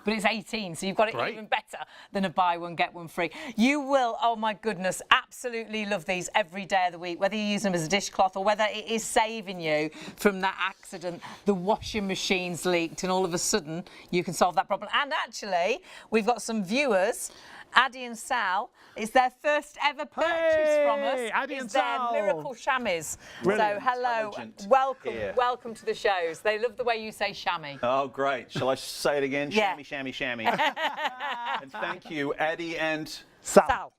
[SPEAKER 1] but it's 18, so you've got it even better than a buy one get one free. You will, oh my goodness, absolutely love these every day of the week, whether you use them as a dishcloth or whether it is saving you from that accident, the washing machine's leaked, and all of a sudden you can solve that problem. And actually, we've got some viewers, Addie and Sal. It's their first ever purchase from us.
[SPEAKER 2] Addie and
[SPEAKER 1] their
[SPEAKER 2] Sal.
[SPEAKER 1] Miracle chamois.
[SPEAKER 2] Brilliant.
[SPEAKER 1] So hello, welcome to the shows. They love the way you say chamois.
[SPEAKER 3] Oh, great. Shall I say it again?
[SPEAKER 1] Yeah.
[SPEAKER 3] Chamois, chamois, chamois. And thank you, Addie and
[SPEAKER 2] Sal.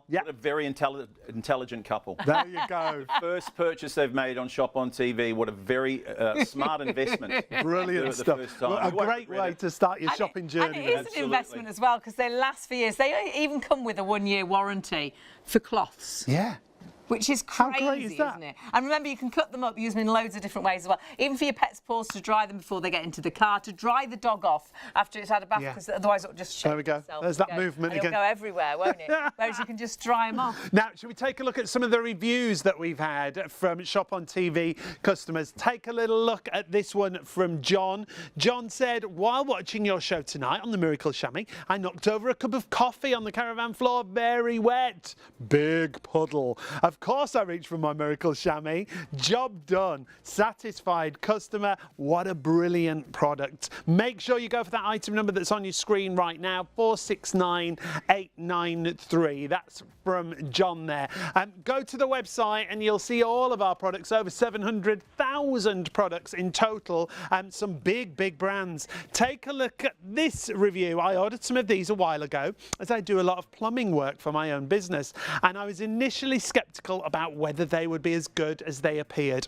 [SPEAKER 3] What a very intelligent couple.
[SPEAKER 2] There you go.
[SPEAKER 3] First purchase they've made on ShopOnTV. What a very smart investment.
[SPEAKER 2] Brilliant stuff. Well, a great way to start your shopping journey.
[SPEAKER 1] And it is an investment as well, because they last for years. They even come with a 1-year warranty for cloths.
[SPEAKER 2] Yeah.
[SPEAKER 1] Which is
[SPEAKER 2] How
[SPEAKER 1] crazy,
[SPEAKER 2] great is that?
[SPEAKER 1] isn't it? And remember, you can cut them up, use them in loads of different ways as well. Even for your pet's paws, to dry them before they get into the car, to dry the dog off after it's had a bath, because otherwise it'll just shake
[SPEAKER 2] There we go.
[SPEAKER 1] itself.
[SPEAKER 2] There's that movement
[SPEAKER 1] and
[SPEAKER 2] again.
[SPEAKER 1] It'll go everywhere, won't it? Whereas you can just dry them off.
[SPEAKER 2] Now, should we take a look at some of the reviews that we've had from ShopOnTV customers? Take a little look at this one from John. John said, while watching your show tonight on the Miracle Chamois, I knocked over a cup of coffee on the caravan floor, very wet. Big puddle. Of course I reached for my Miracle Chamois. Job done. Satisfied customer. What a brilliant product. Make sure you go for that item number that's on your screen right now, 469893. That's from John there. Go to the website and you'll see all of our products, over 700,000 products in total, some big brands. Take a look at this review. I ordered some of these a while ago, as I do a lot of plumbing work for my own business, and I was initially skeptical about whether they would be as good as they appeared.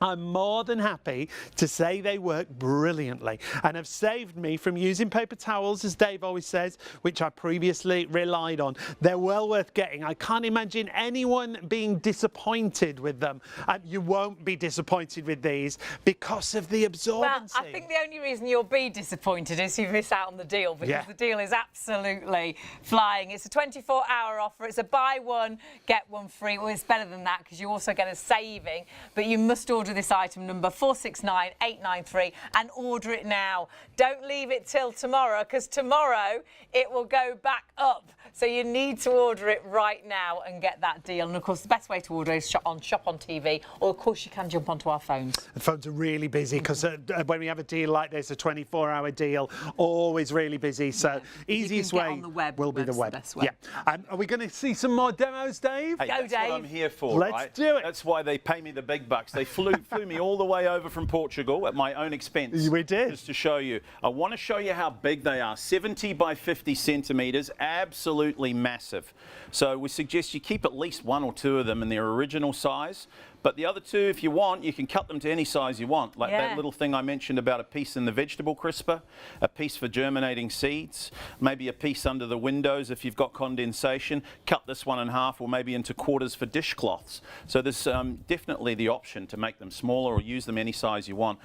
[SPEAKER 2] I'm more than happy to say they work brilliantly and have saved me from using paper towels, as Dave always says, which I previously relied on. They're well worth getting. I can't imagine anyone being disappointed with them. You won't be disappointed with these because of the absorbency.
[SPEAKER 1] Well, I think the only reason you'll be disappointed is you miss out on the deal, because the deal is absolutely flying. It's a 24-hour offer. It's a buy one, get one free. Well, it's better than that because you also get a saving, but you must order this item number 469893 and order it now. Don't leave it till tomorrow, because tomorrow it will go back up. So you need to order it right now and get that deal. And of course, the best way to order is on ShopOnTV, or of course you can jump onto our phones.
[SPEAKER 2] The phones are really busy because when we have a deal like this, a 24-hour deal, always really busy. So easiest way
[SPEAKER 1] on the web,
[SPEAKER 2] will be the web.
[SPEAKER 1] best way.
[SPEAKER 2] Yeah. Are we going to see some more demos, Dave?
[SPEAKER 3] Hey,
[SPEAKER 1] Go,
[SPEAKER 3] that's
[SPEAKER 1] Dave.
[SPEAKER 3] what I'm here for,
[SPEAKER 2] Let's
[SPEAKER 3] right?
[SPEAKER 2] do it.
[SPEAKER 3] That's why they pay me the big bucks. They flew me all the way over from Portugal at my own expense.
[SPEAKER 2] We did.
[SPEAKER 3] Just to show you. I want to show you how big they are. 70 by 50 centimetres, absolutely massive. So we suggest you keep at least one or two of them in their original size. But the other two, if you want, you can cut them to any size you want. Like that little thing I mentioned about a piece in the vegetable crisper, a piece for germinating seeds, maybe a piece under the windows if you've got condensation. Cut this one in half or maybe into quarters for dishcloths. So there's definitely the option to make them smaller or use them any size you want.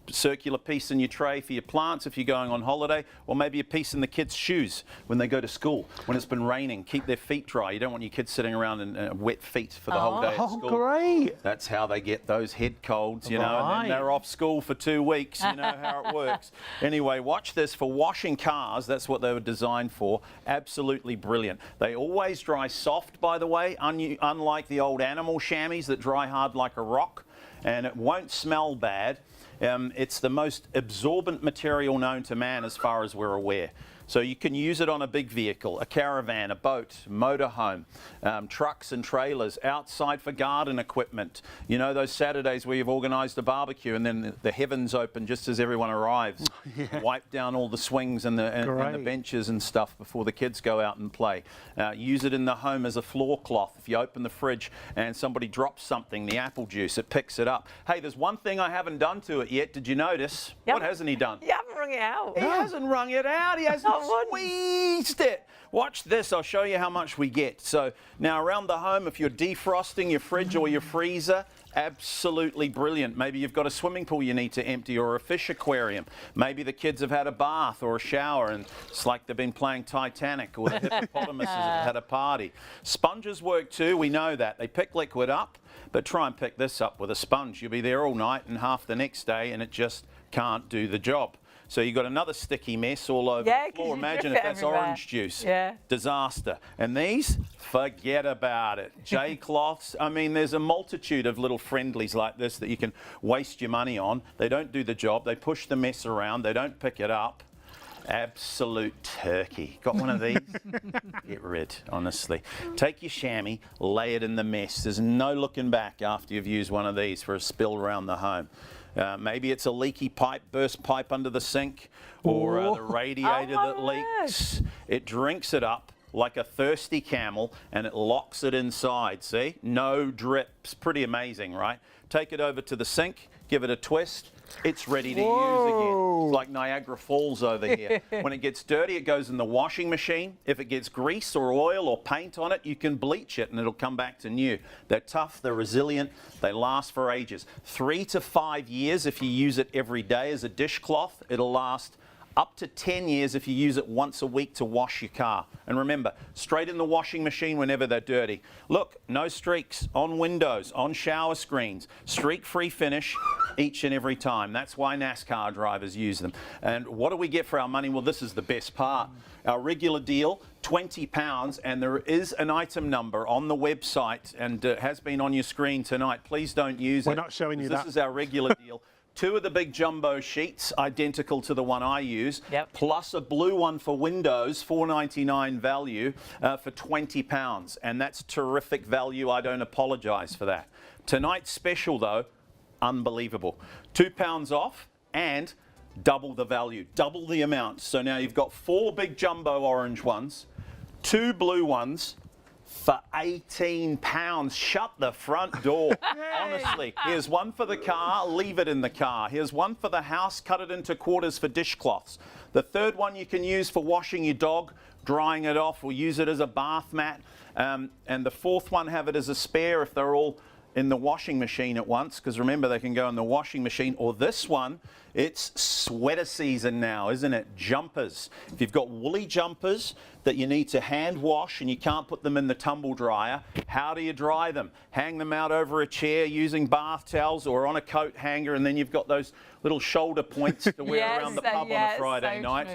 [SPEAKER 3] Circular piece in your tray for your plants if you're going on holiday, or maybe a piece in the kids' shoes when they go to school. When it's been raining, keep their feet dry. You don't want your kids sitting around in wet feet for the whole day at school.
[SPEAKER 2] Oh, great.
[SPEAKER 3] That's how they get those head colds, you know, and then they're off school for 2 weeks. You know how it works. Anyway, watch this. For washing cars, that's what they were designed for. Absolutely brilliant. They always dry soft, by the way, unlike the old animal chamois that dry hard like a rock, and it won't smell bad. It's the most absorbent material known to man as far as we're aware. So you can use it on a big vehicle, a caravan, a boat, motorhome, trucks and trailers, outside for garden equipment. You know, those Saturdays where you've organised a barbecue and then the heavens open just as everyone arrives. Wipe down all the swings and the benches and stuff before the kids go out and play. Use it in the home as a floor cloth. If you open the fridge and somebody drops something, the apple juice, it picks it up. Hey, there's one thing I haven't done to it yet. Did you notice? What hasn't he done?
[SPEAKER 1] You haven't wrung it out.
[SPEAKER 3] He hasn't wrung it out. He hasn't squeezed it. Watch this. I'll show you how much we get. So now around the home, if you're defrosting your fridge or your freezer, absolutely brilliant. Maybe you've got a swimming pool you need to empty or a fish aquarium. Maybe the kids have had a bath or a shower and it's like they've been playing Titanic, or the hippopotamuses have had a party. Sponges work too. We know that. They pick liquid up, but try and pick this up with a sponge. You'll be there all night and half the next day and it just can't do the job. So you've got another sticky mess all over the floor. Imagine if that's orange juice. Disaster. And these, forget about it. J-cloths, I mean, there's a multitude of little friendlies like this that you can waste your money on. They don't do the job. They push the mess around. They don't pick it up. Absolute turkey. Got one of these? Get rid, honestly. Take your chamois, lay it in the mess. There's no looking back after you've used one of these for a spill around the home. Maybe it's a leaky pipe, burst pipe under the sink, or the radiator that leaks. It drinks it up, like a thirsty camel, and it locks it inside, see? No drips. Pretty amazing, right? Take it over to the sink, give it a twist. It's ready to use again. It's like Niagara Falls over here. When it gets dirty, it goes in the washing machine. If it gets grease or oil or paint on it, you can bleach it and it'll come back to new. They're tough, they're resilient, they last for ages. 3 to 5 years if you use it every day as a dishcloth. It'll last up to 10 years if you use it once a week to wash your car. And remember, straight in the washing machine whenever they're dirty. Look, no streaks on windows, on shower screens, streak-free finish each and every time. That's why NASCAR drivers use them. And what do we get for our money? Well, this is the best part. Our regular deal, £20, and there is an item number on the website, and it has been on your screen tonight. Please don't use it.
[SPEAKER 2] We're not showing you that.
[SPEAKER 3] This is our regular deal. 2 of the big jumbo sheets, identical to the one I use, plus a blue one for Windows, $4.99 value for £20. And that's terrific value. I don't apologise for that. Tonight's special, though, unbelievable. £2 off and double the value, double the amount. So now you've got 4 big jumbo orange ones, 2 blue ones, for £18. Shut the front door. Honestly, here's one for the car, leave it in the car. Here's one for the house, cut it into quarters for dishcloths. The third one you can use for washing your dog, drying it off, or use it as a bath mat. And the fourth one, have it as a spare if they're all in the washing machine at once, because remember they can go in the washing machine. Or this one, it's sweater season now, isn't it? Jumpers. If you've got woolly jumpers that you need to hand wash and you can't put them in the tumble dryer, how do you dry them? Hang them out over a chair using bath towels or on a coat hanger, and then you've got those little shoulder points to wear around the pub on a Friday night.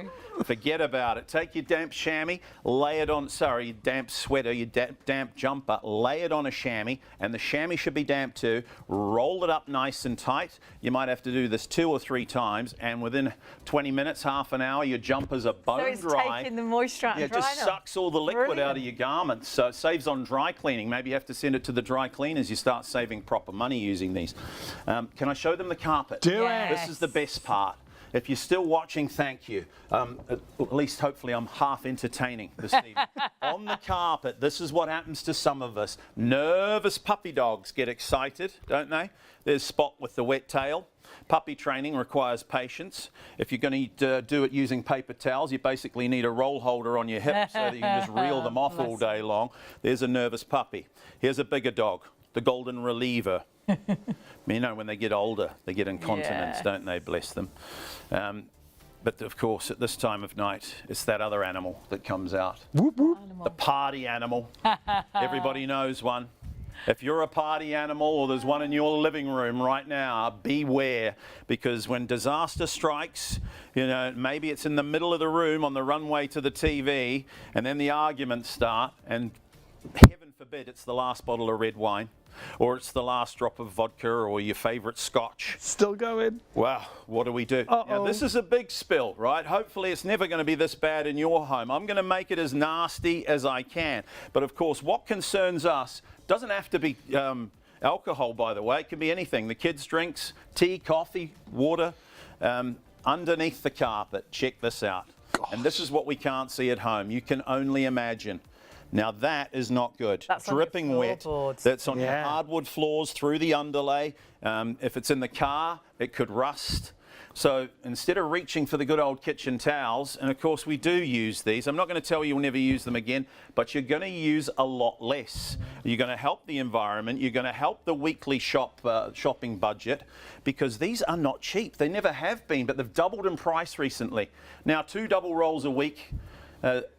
[SPEAKER 3] Forget about it. Take your damp chamois, lay it on, sorry, your damp sweater, your damp jumper, lay it on a chamois, and the chamois should be damp too. Roll it up nice and tight. You might have to do this 2 or 3 times, and within 20 minutes, half an hour, your jumpers are bone dry.
[SPEAKER 1] So it's taking the moisture out and
[SPEAKER 3] drying them. It just sucks all the liquid out of your garments, so it saves on dry cleaning. Maybe you have to send it to the dry cleaners. You start saving proper money using these. Can I show them the carpet?
[SPEAKER 2] Do it.
[SPEAKER 3] This is the best part. If you're still watching, thank you. At least, hopefully, I'm half entertaining this evening. On the carpet, this is what happens to some of us. Nervous puppy dogs get excited, don't they? There's Spot with the wet tail. Puppy training requires patience. If you're going to do it using paper towels, you basically need a roll holder on your hip so that you can just reel them off all day long. There's a nervous puppy. Here's a bigger dog, the golden reliever. You know, when they get older, they get incontinence, don't they? Bless them. But of course, at this time of night, it's that other animal that comes out.
[SPEAKER 2] Whoop, whoop.
[SPEAKER 3] The party animal. Everybody knows one. If you're a party animal or there's one in your living room right now, beware, because when disaster strikes, you know, maybe it's in the middle of the room on the runway to the TV, and then the arguments start, and heaven forbid it's the last bottle of red wine, or it's the last drop of vodka or your favourite scotch.
[SPEAKER 2] Still going.
[SPEAKER 3] Wow, what do we do? Now, this is a big spill, right? Hopefully it's never going to be this bad in your home. I'm going to make it as nasty as I can. But of course, what concerns us doesn't have to be alcohol, by the way. It can be anything. The kids' drinks, tea, coffee, water, underneath the carpet. Check this out. Gosh. And this is what we can't see at home. You can only imagine. Now that is not good.
[SPEAKER 1] That's
[SPEAKER 3] dripping wet. That's on your hardwood floors through the underlay. If it's in the car, it could rust. So instead of reaching for the good old kitchen towels, and of course we do use these, I'm not going to tell you you'll never use them again, but you're going to use a lot less. You're going to help the environment. You're going to help the weekly shopping budget, because these are not cheap. They never have been, but they've doubled in price recently. Now 2 double rolls a week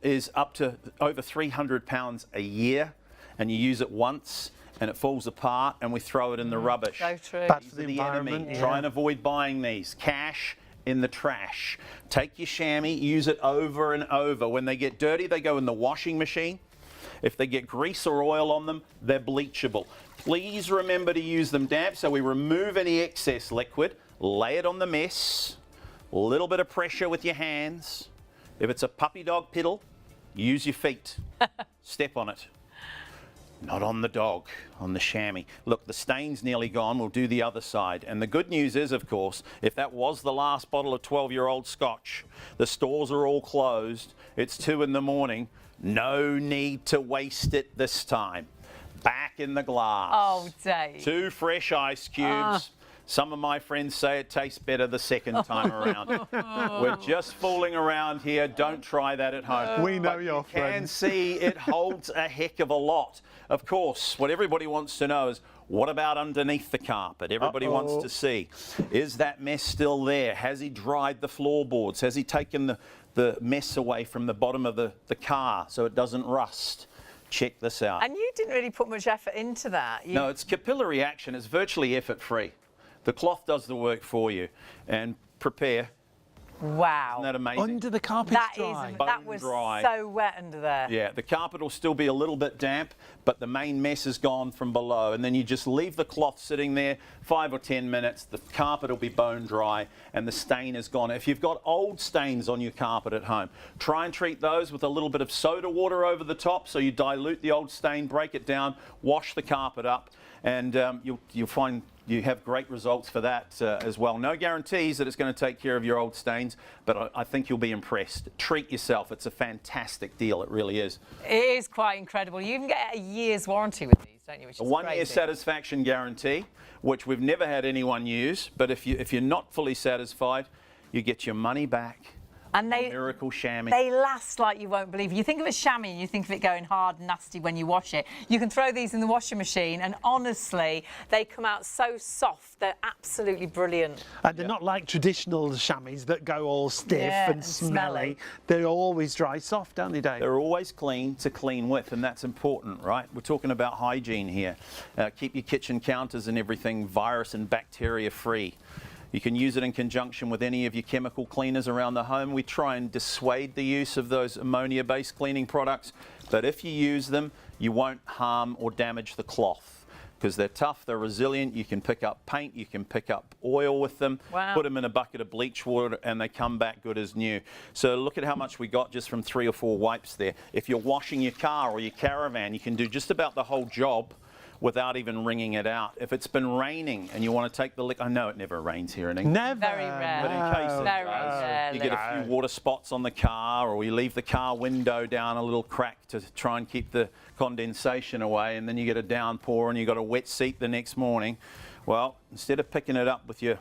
[SPEAKER 3] is up to over £300 a year, and you use it once and it falls apart and we throw it in the rubbish.
[SPEAKER 1] So true.
[SPEAKER 2] Bad
[SPEAKER 3] These
[SPEAKER 2] for the
[SPEAKER 3] are the
[SPEAKER 2] environment.
[SPEAKER 3] enemy.
[SPEAKER 2] Yeah.
[SPEAKER 3] Try and avoid buying these. Cash in the trash. Take your chamois, use it over and over. When they get dirty, they go in the washing machine. If they get grease or oil on them, they're bleachable. Please remember to use them damp, so we remove any excess liquid. Lay it on the mess. A little bit of pressure with your hands. If it's a puppy dog piddle, use your feet. Step on it. Not on the dog, on the chamois. Look, the stain's nearly gone. We'll do the other side. And the good news is, of course, if that was the last bottle of 12-year-old scotch, the stores are all closed, it's 2 in the morning, No need to waste it this time. Back in the glass.
[SPEAKER 1] Oh, Dave.
[SPEAKER 3] 2 fresh ice cubes. Some of my friends say it tastes better the second time around. We're just fooling around here. Don't try that at home.
[SPEAKER 2] We know
[SPEAKER 3] But
[SPEAKER 2] your
[SPEAKER 3] you can
[SPEAKER 2] friends.
[SPEAKER 3] see it holds a heck of a lot. Of course, what everybody wants to know is, what about underneath the carpet? Everybody wants to see, is that mess still there? Has he dried the floorboards? Has he taken the mess away from the bottom of the car so it doesn't rust? Check this out.
[SPEAKER 1] And you didn't really put much effort into that.
[SPEAKER 3] No, it's capillary action. It's virtually effort-free. The cloth does the work for you. And prepare.
[SPEAKER 1] Wow.
[SPEAKER 3] Isn't that amazing?
[SPEAKER 2] Under the carpet's
[SPEAKER 1] That
[SPEAKER 2] dry.
[SPEAKER 1] is, that was
[SPEAKER 3] Bone-dry.
[SPEAKER 1] so wet under there.
[SPEAKER 3] Yeah, the carpet will still be a little bit damp, but the main mess is gone from below. And then you just leave the cloth sitting there 5 or 10 minutes. The carpet will be bone dry and the stain is gone. If you've got old stains on your carpet at home, try and treat those with a little bit of soda water over the top. So you dilute the old stain, break it down, wash the carpet up, and you'll find you have great results for that as well. No guarantees that it's going to take care of your old stains, but I think you'll be impressed. Treat yourself. It's a fantastic deal. It really is.
[SPEAKER 1] It is quite incredible. You even get a year's warranty with these, don't you? Which is
[SPEAKER 3] A 1 year
[SPEAKER 1] crazy.
[SPEAKER 3] satisfaction guarantee, which we've never had anyone use. But if you're not fully satisfied, you get your money back.
[SPEAKER 1] And
[SPEAKER 3] Miracle chamois.
[SPEAKER 1] they last like you won't believe. You think of a chamois and you think of it going hard and nasty when you wash it. You can throw these in the washing machine and honestly, they come out so soft. They're absolutely brilliant.
[SPEAKER 2] And they're not like traditional chamois that go all stiff
[SPEAKER 1] Yeah,
[SPEAKER 2] and
[SPEAKER 1] and
[SPEAKER 2] smelly.
[SPEAKER 1] smelly.
[SPEAKER 2] They're always dry soft, aren't they, Dave?
[SPEAKER 3] They're always clean to clean with, and that's important, right? We're talking about hygiene here. Keep your kitchen counters and everything virus and bacteria free. You can use it in conjunction with any of your chemical cleaners around the home. We try and dissuade the use of those ammonia-based cleaning products, but if you use them, you won't harm or damage the cloth because they're tough, they're resilient. You can pick up paint, you can pick up oil with them,
[SPEAKER 1] Wow.
[SPEAKER 3] put them in a bucket of bleach water, and they come back good as new. So look at how much we got just from 3 or 4 wipes there. If you're washing your car or your caravan, you can do just about the whole job without even wringing it out. If it's been raining and you want to take the lick, I know it never rains here in England.
[SPEAKER 2] Never.
[SPEAKER 1] Very rare.
[SPEAKER 3] But in case it
[SPEAKER 1] Very
[SPEAKER 3] does,
[SPEAKER 1] rarely.
[SPEAKER 3] you get a few water spots on the car, or you leave the car window down a little crack to try and keep the condensation away, and then you get a downpour and you got a wet seat the next morning. Well, instead of picking it up with your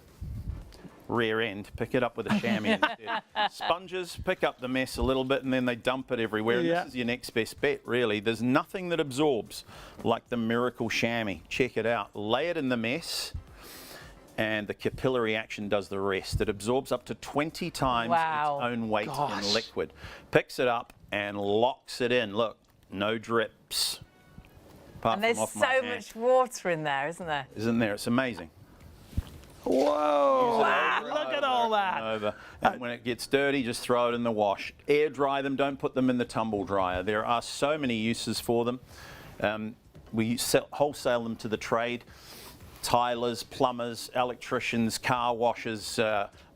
[SPEAKER 3] rear end, pick it up with a chamois instead. Sponges pick up the mess a little bit and then they dump it everywhere. And
[SPEAKER 2] Yeah.
[SPEAKER 3] this is your next best bet, really. There's nothing that absorbs like the Miracle Chamois. Check it out. Lay it in the mess and the capillary action does the rest. It absorbs up to 20 times
[SPEAKER 1] Wow.
[SPEAKER 3] its own weight
[SPEAKER 2] Gosh.
[SPEAKER 3] in liquid. Picks it up and locks it in. Look, no drips. Apart
[SPEAKER 1] And there's
[SPEAKER 3] from off my
[SPEAKER 1] so
[SPEAKER 3] hand.
[SPEAKER 1] much water in there, isn't there?
[SPEAKER 3] Isn't there? It's amazing.
[SPEAKER 2] Whoa!
[SPEAKER 3] Over
[SPEAKER 2] Look
[SPEAKER 3] and
[SPEAKER 2] at all
[SPEAKER 3] over
[SPEAKER 2] that.
[SPEAKER 3] and over. And when it gets dirty, just throw it in the wash. Air dry them, don't put them in the tumble dryer. There are so many uses for them. We wholesale them to the trade. Tilers, plumbers, electricians, car washers,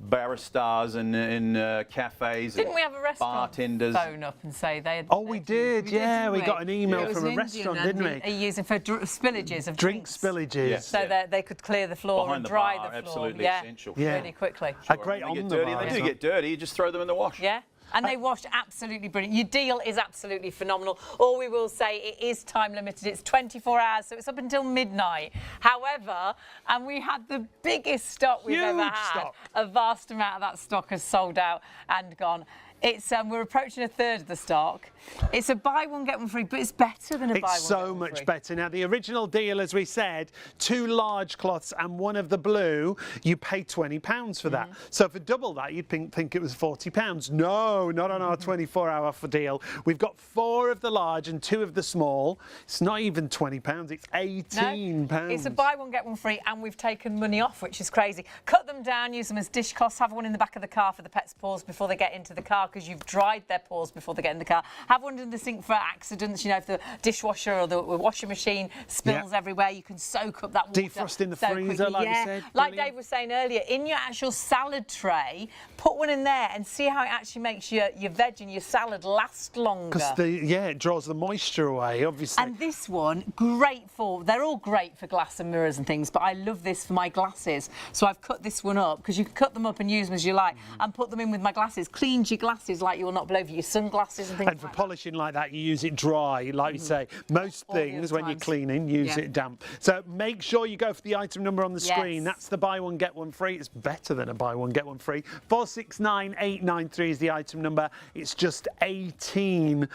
[SPEAKER 3] baristas in cafes.
[SPEAKER 1] Didn't we have a restaurant
[SPEAKER 3] bartenders.
[SPEAKER 1] phone up and say they had...
[SPEAKER 2] Oh, we did, yeah.
[SPEAKER 1] didn't
[SPEAKER 2] We got an email
[SPEAKER 1] It was
[SPEAKER 2] from a
[SPEAKER 1] an
[SPEAKER 2] restaurant,
[SPEAKER 1] Indian,
[SPEAKER 2] didn't
[SPEAKER 1] and
[SPEAKER 2] we?
[SPEAKER 1] Are using for spillages of
[SPEAKER 2] Drink
[SPEAKER 1] drinks.
[SPEAKER 2] spillages.
[SPEAKER 3] Yes.
[SPEAKER 1] So that they could clear the floor
[SPEAKER 3] Behind
[SPEAKER 1] and
[SPEAKER 3] the
[SPEAKER 1] dry
[SPEAKER 3] bar,
[SPEAKER 1] the floor.
[SPEAKER 3] absolutely
[SPEAKER 1] yeah.
[SPEAKER 3] essential.
[SPEAKER 2] Yeah.
[SPEAKER 1] Really quickly.
[SPEAKER 2] A great
[SPEAKER 3] When they
[SPEAKER 2] on
[SPEAKER 3] get
[SPEAKER 2] the
[SPEAKER 3] dirty,
[SPEAKER 2] bar.
[SPEAKER 3] they
[SPEAKER 2] as
[SPEAKER 3] do
[SPEAKER 2] well.
[SPEAKER 3] get dirty. You just throw them in the wash.
[SPEAKER 1] Yeah. And they washed absolutely brilliant. Your deal is absolutely phenomenal. All we will say, it is time limited. It's 24 hours, so it's up until midnight. However, and we had the biggest stock we've ever
[SPEAKER 2] Huge
[SPEAKER 1] had.
[SPEAKER 2] stock.
[SPEAKER 1] A vast amount of that stock has sold out and gone. It's we're approaching a third of the stock. It's a buy one get one free, but it's better than a buy one
[SPEAKER 2] It's so
[SPEAKER 1] get one
[SPEAKER 2] much
[SPEAKER 1] free.
[SPEAKER 2] better. Now, the original deal, as we said, 2 large cloths and one of the blue, you pay £20 for that. So for double that, you'd think it was £40. No, not on our 24-hour offer deal. We've got 4 of the large and 2 of the small. It's not even £20, it's £18.
[SPEAKER 1] No, it's a buy one get one free, and we've taken money off, which is crazy. Cut them down, use them as dish cloths. Have one in the back of the car for the pets' paws before they get into the car, because you've dried their paws before they get in the car. Have one in the sink for accidents. You know, if the dishwasher or the washing machine spills everywhere, you can soak up that water.
[SPEAKER 2] Defrost in the
[SPEAKER 1] so
[SPEAKER 2] freezer,
[SPEAKER 1] quickly.
[SPEAKER 2] like we
[SPEAKER 1] yeah.
[SPEAKER 2] said.
[SPEAKER 1] Like
[SPEAKER 2] Brilliant.
[SPEAKER 1] Dave was saying earlier, in your actual salad tray, put one in there and see how it actually makes your veg and your salad last longer.
[SPEAKER 2] Because it draws the moisture away, obviously.
[SPEAKER 1] And this one, great for, they're all great for glass and mirrors and things, but I love this for my glasses. So I've cut this one up, because you can cut them up and use them as you like, and put them in with my glasses. Cleans your glasses glasses, like you will not blow over your sunglasses and things
[SPEAKER 2] And for
[SPEAKER 1] like
[SPEAKER 2] polishing like that, you use it dry, like we say. Most
[SPEAKER 1] All the
[SPEAKER 2] things,
[SPEAKER 1] other
[SPEAKER 2] when you're
[SPEAKER 1] times.
[SPEAKER 2] cleaning, use
[SPEAKER 1] Yeah.
[SPEAKER 2] it damp. So make sure you go for the item number on the screen.
[SPEAKER 1] Yes.
[SPEAKER 2] That's the buy one, get one free. It's better than a buy one, get one free. 469893 is the item number. It's just £18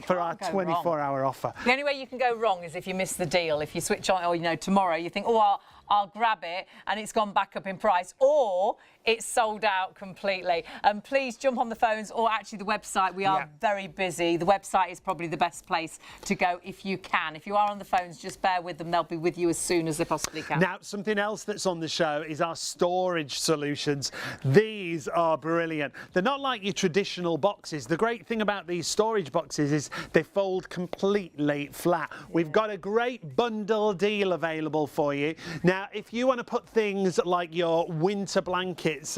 [SPEAKER 2] for our
[SPEAKER 1] can't go wrong.
[SPEAKER 2] 24-hour offer.
[SPEAKER 1] The only way you can go wrong is if you miss the deal. If you switch on, or tomorrow you think, oh, I'll grab it, and it's gone back up in price, or it's sold out completely. And please jump on the phones, or actually the website. We are very busy. The website is probably the best place to go if you can. If you are on the phones, just bear with them. They'll be with you as soon as they possibly can.
[SPEAKER 2] Now, something else that's on the show is our storage solutions. These are brilliant. They're not like your traditional boxes. The great thing about these storage boxes is they fold completely flat. We've got a great bundle deal available for you. Now, if you want to put things like your winter blankets,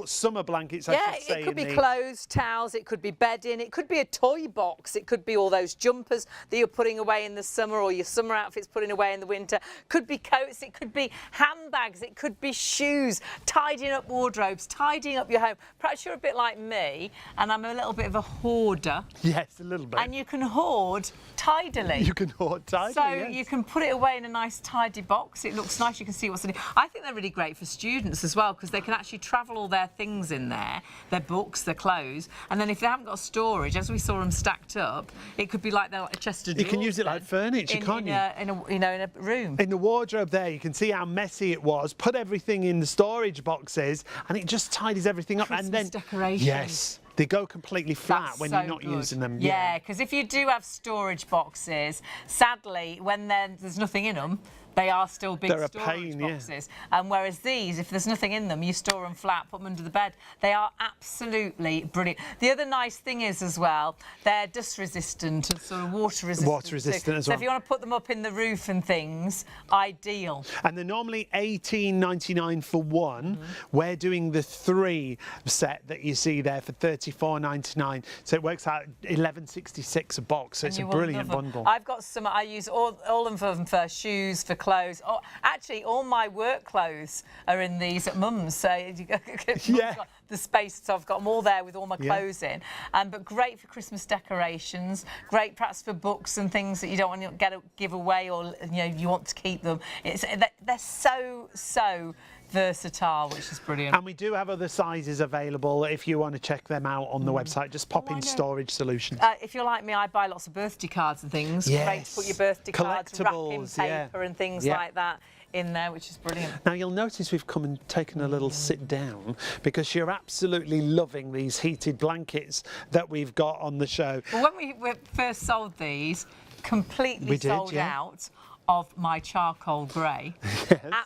[SPEAKER 2] summer blankets, I should say.
[SPEAKER 1] It could be clothes, towels, it could be bedding, it could be a toy box, it could be all those jumpers that you're putting away in the summer, or your summer outfits putting away in the winter. Could be coats, it could be handbags, it could be shoes, tidying up wardrobes, tidying up your home. Perhaps you're a bit like me, and I'm a little bit of a hoarder.
[SPEAKER 2] Yes, a little bit.
[SPEAKER 1] And you can hoard tidily.
[SPEAKER 2] You can hoard tidily,
[SPEAKER 1] So
[SPEAKER 2] yes.
[SPEAKER 1] you can put it away in a nice tidy box. It looks nice, you can see what's in it. I think they're really great for students as well, because they can actually travel all their things in there, their books, their clothes, and then if they haven't got storage, as we saw them stacked up, it could be like they're like a chest of drawers.
[SPEAKER 2] You can use it like furniture, can't you?
[SPEAKER 1] In a room.
[SPEAKER 2] In the wardrobe there, you can see how messy it was. Put everything in the storage boxes, and it just tidies everything up.
[SPEAKER 1] Christmas
[SPEAKER 2] and then
[SPEAKER 1] decorations.
[SPEAKER 2] Yes. They go completely flat
[SPEAKER 1] That's
[SPEAKER 2] when
[SPEAKER 1] so
[SPEAKER 2] you're not
[SPEAKER 1] good.
[SPEAKER 2] using them.
[SPEAKER 1] Yeah, because if you do have storage boxes, sadly, when there's nothing in them, they are still big
[SPEAKER 2] They're a
[SPEAKER 1] storage
[SPEAKER 2] pain, yeah.
[SPEAKER 1] boxes. And whereas these, if there's nothing in them, you store them flat, put them under the bed. They are absolutely brilliant. The other nice thing is as well, they're dust resistant and sort of water resistant.
[SPEAKER 2] Water resistant as
[SPEAKER 1] So
[SPEAKER 2] well.
[SPEAKER 1] if you want to put them up in the roof and things, ideal.
[SPEAKER 2] And they're normally $18.99 for one. We're doing the 3 set that you see there for $34.99. So it works out $11.66 a box. So it's a
[SPEAKER 1] You will
[SPEAKER 2] brilliant
[SPEAKER 1] love them.
[SPEAKER 2] bundle.
[SPEAKER 1] I've got some. I use all of them for shoes, for clothes. Oh, actually, all my work clothes are in these at Mum's. So Mum's got the space, so I've got them all there with all my clothes in. But great for Christmas decorations. Great perhaps for books and things that you don't want to give away, or you want to keep them. They're so versatile, which is brilliant.
[SPEAKER 2] And we do have other sizes available if you want to check them out on the website. Just pop in storage solutions.
[SPEAKER 1] If you're like me, I buy lots of birthday cards and things.
[SPEAKER 2] Yes.
[SPEAKER 1] Great to put your birthday cards, wrapping
[SPEAKER 2] Collectibles,
[SPEAKER 1] paper and things like that in there, which is brilliant.
[SPEAKER 2] Now you'll notice we've come and taken a little sit down because you're absolutely loving these heated blankets that we've got on the show.
[SPEAKER 1] Well, when we first sold these, completely sold out of my charcoal grey.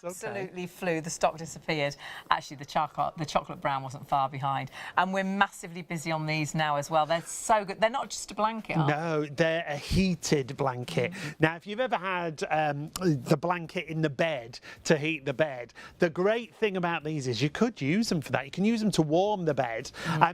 [SPEAKER 1] Absolutely flew. The stock disappeared. Actually, the chocolate brown wasn't far behind. And we're massively busy on these now as well. They're so good. They're not just a blanket, are they?
[SPEAKER 2] No, they're a heated blanket. Now, if you've ever had the blanket in the bed to heat the bed, the great thing about these is you could use them for that. You can use them to warm the bed.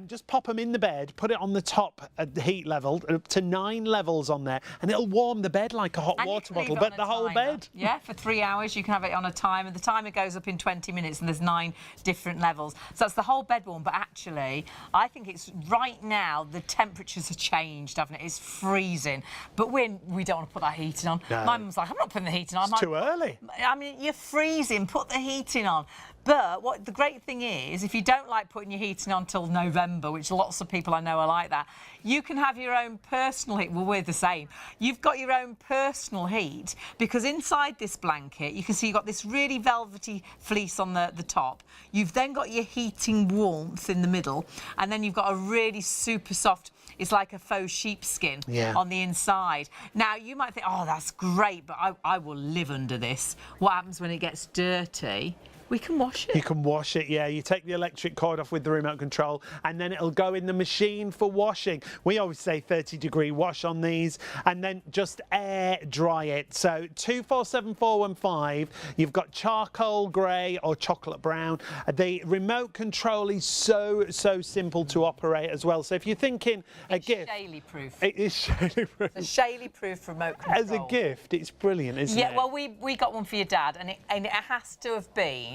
[SPEAKER 2] Just pop them in the bed, put it on the top at the heat level, up to 9 levels on there, and it'll warm the bed like a hot water bottle, but the whole bed.
[SPEAKER 1] Yeah, for 3 hours you can have it on a timer. The timer goes up in 20 minutes and there's 9 different levels. So that's the whole bed warm. But actually, I think it's right now the temperatures have changed, haven't it? It's freezing. But we don't want to put that heating on.
[SPEAKER 2] No.
[SPEAKER 1] My mum's like, I'm not putting the heating on.
[SPEAKER 2] It's too early.
[SPEAKER 1] I mean, you're freezing. Put the heating on. But what the great thing is, if you don't like putting your heating on till November, which lots of people I know are like that, you can have your own personal heat. Well, we're the same. You've got your own personal heat because inside this blanket, you can see you've got this really velvety fleece on the top. You've then got your heating warmth in the middle, and then you've got a really super soft, it's like a faux sheepskin on the inside. Now, you might think, oh, that's great, but I will live under this. What happens when it gets dirty? We can wash it.
[SPEAKER 2] You can wash it, yeah. You take the electric cord off with the remote control and then it'll go in the machine for washing. We always say 30-degree wash on these and then just air dry it. So 247415, you've got charcoal grey or chocolate brown. The remote control is so simple to operate as well. So if you're thinking a gift...
[SPEAKER 1] Shaily proof.
[SPEAKER 2] It is shaily proof.
[SPEAKER 1] It's a shaily proof remote control.
[SPEAKER 2] As a gift, it's brilliant, isn't it?
[SPEAKER 1] Yeah, well, we got one for your dad and it has to have been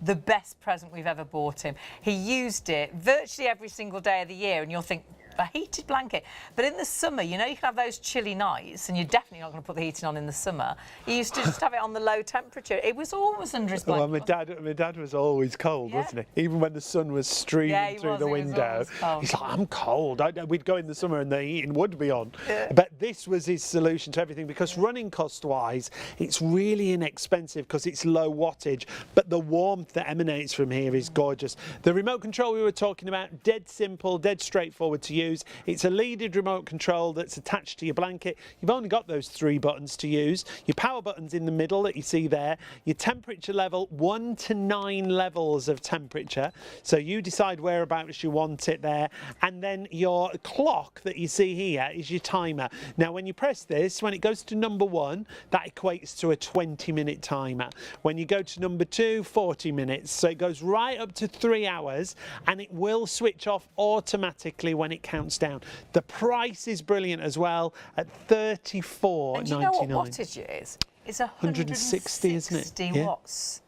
[SPEAKER 1] the best present we've ever bought him. He used it virtually every single day of the year, and you'll think, a heated blanket. But in the summer, you know, you can have those chilly nights, and you're definitely not going to put the heating on in the summer. He used to just have it on the low temperature. It was always under his blanket.
[SPEAKER 2] Well, my dad was always cold, wasn't he? Even when the sun was streaming through the window. He's like, I'm cold. We'd go in the summer and the heating would be on. Yeah. But this was his solution to everything, because running cost-wise, it's really inexpensive because it's low wattage, but the warmth that emanates from here is gorgeous. The remote control we were talking about, dead simple, dead straightforward to use. It's a leaded remote control that's attached to your blanket. You've only got those 3 buttons to use. Your power button's in the middle that you see there. Your temperature level, 1 to 9 levels of temperature. So you decide whereabouts you want it there. And then your clock that you see here is your timer. Now, when you press this, when it goes to number 1, that equates to a 20-minute timer. When you go to number 2, 40 minutes. So it goes right up to 3 hours, and it will switch off automatically when it counts down. The price is brilliant as well at $34.99.
[SPEAKER 1] And do you know what wattage it is? It's 160, isn't it? Watts.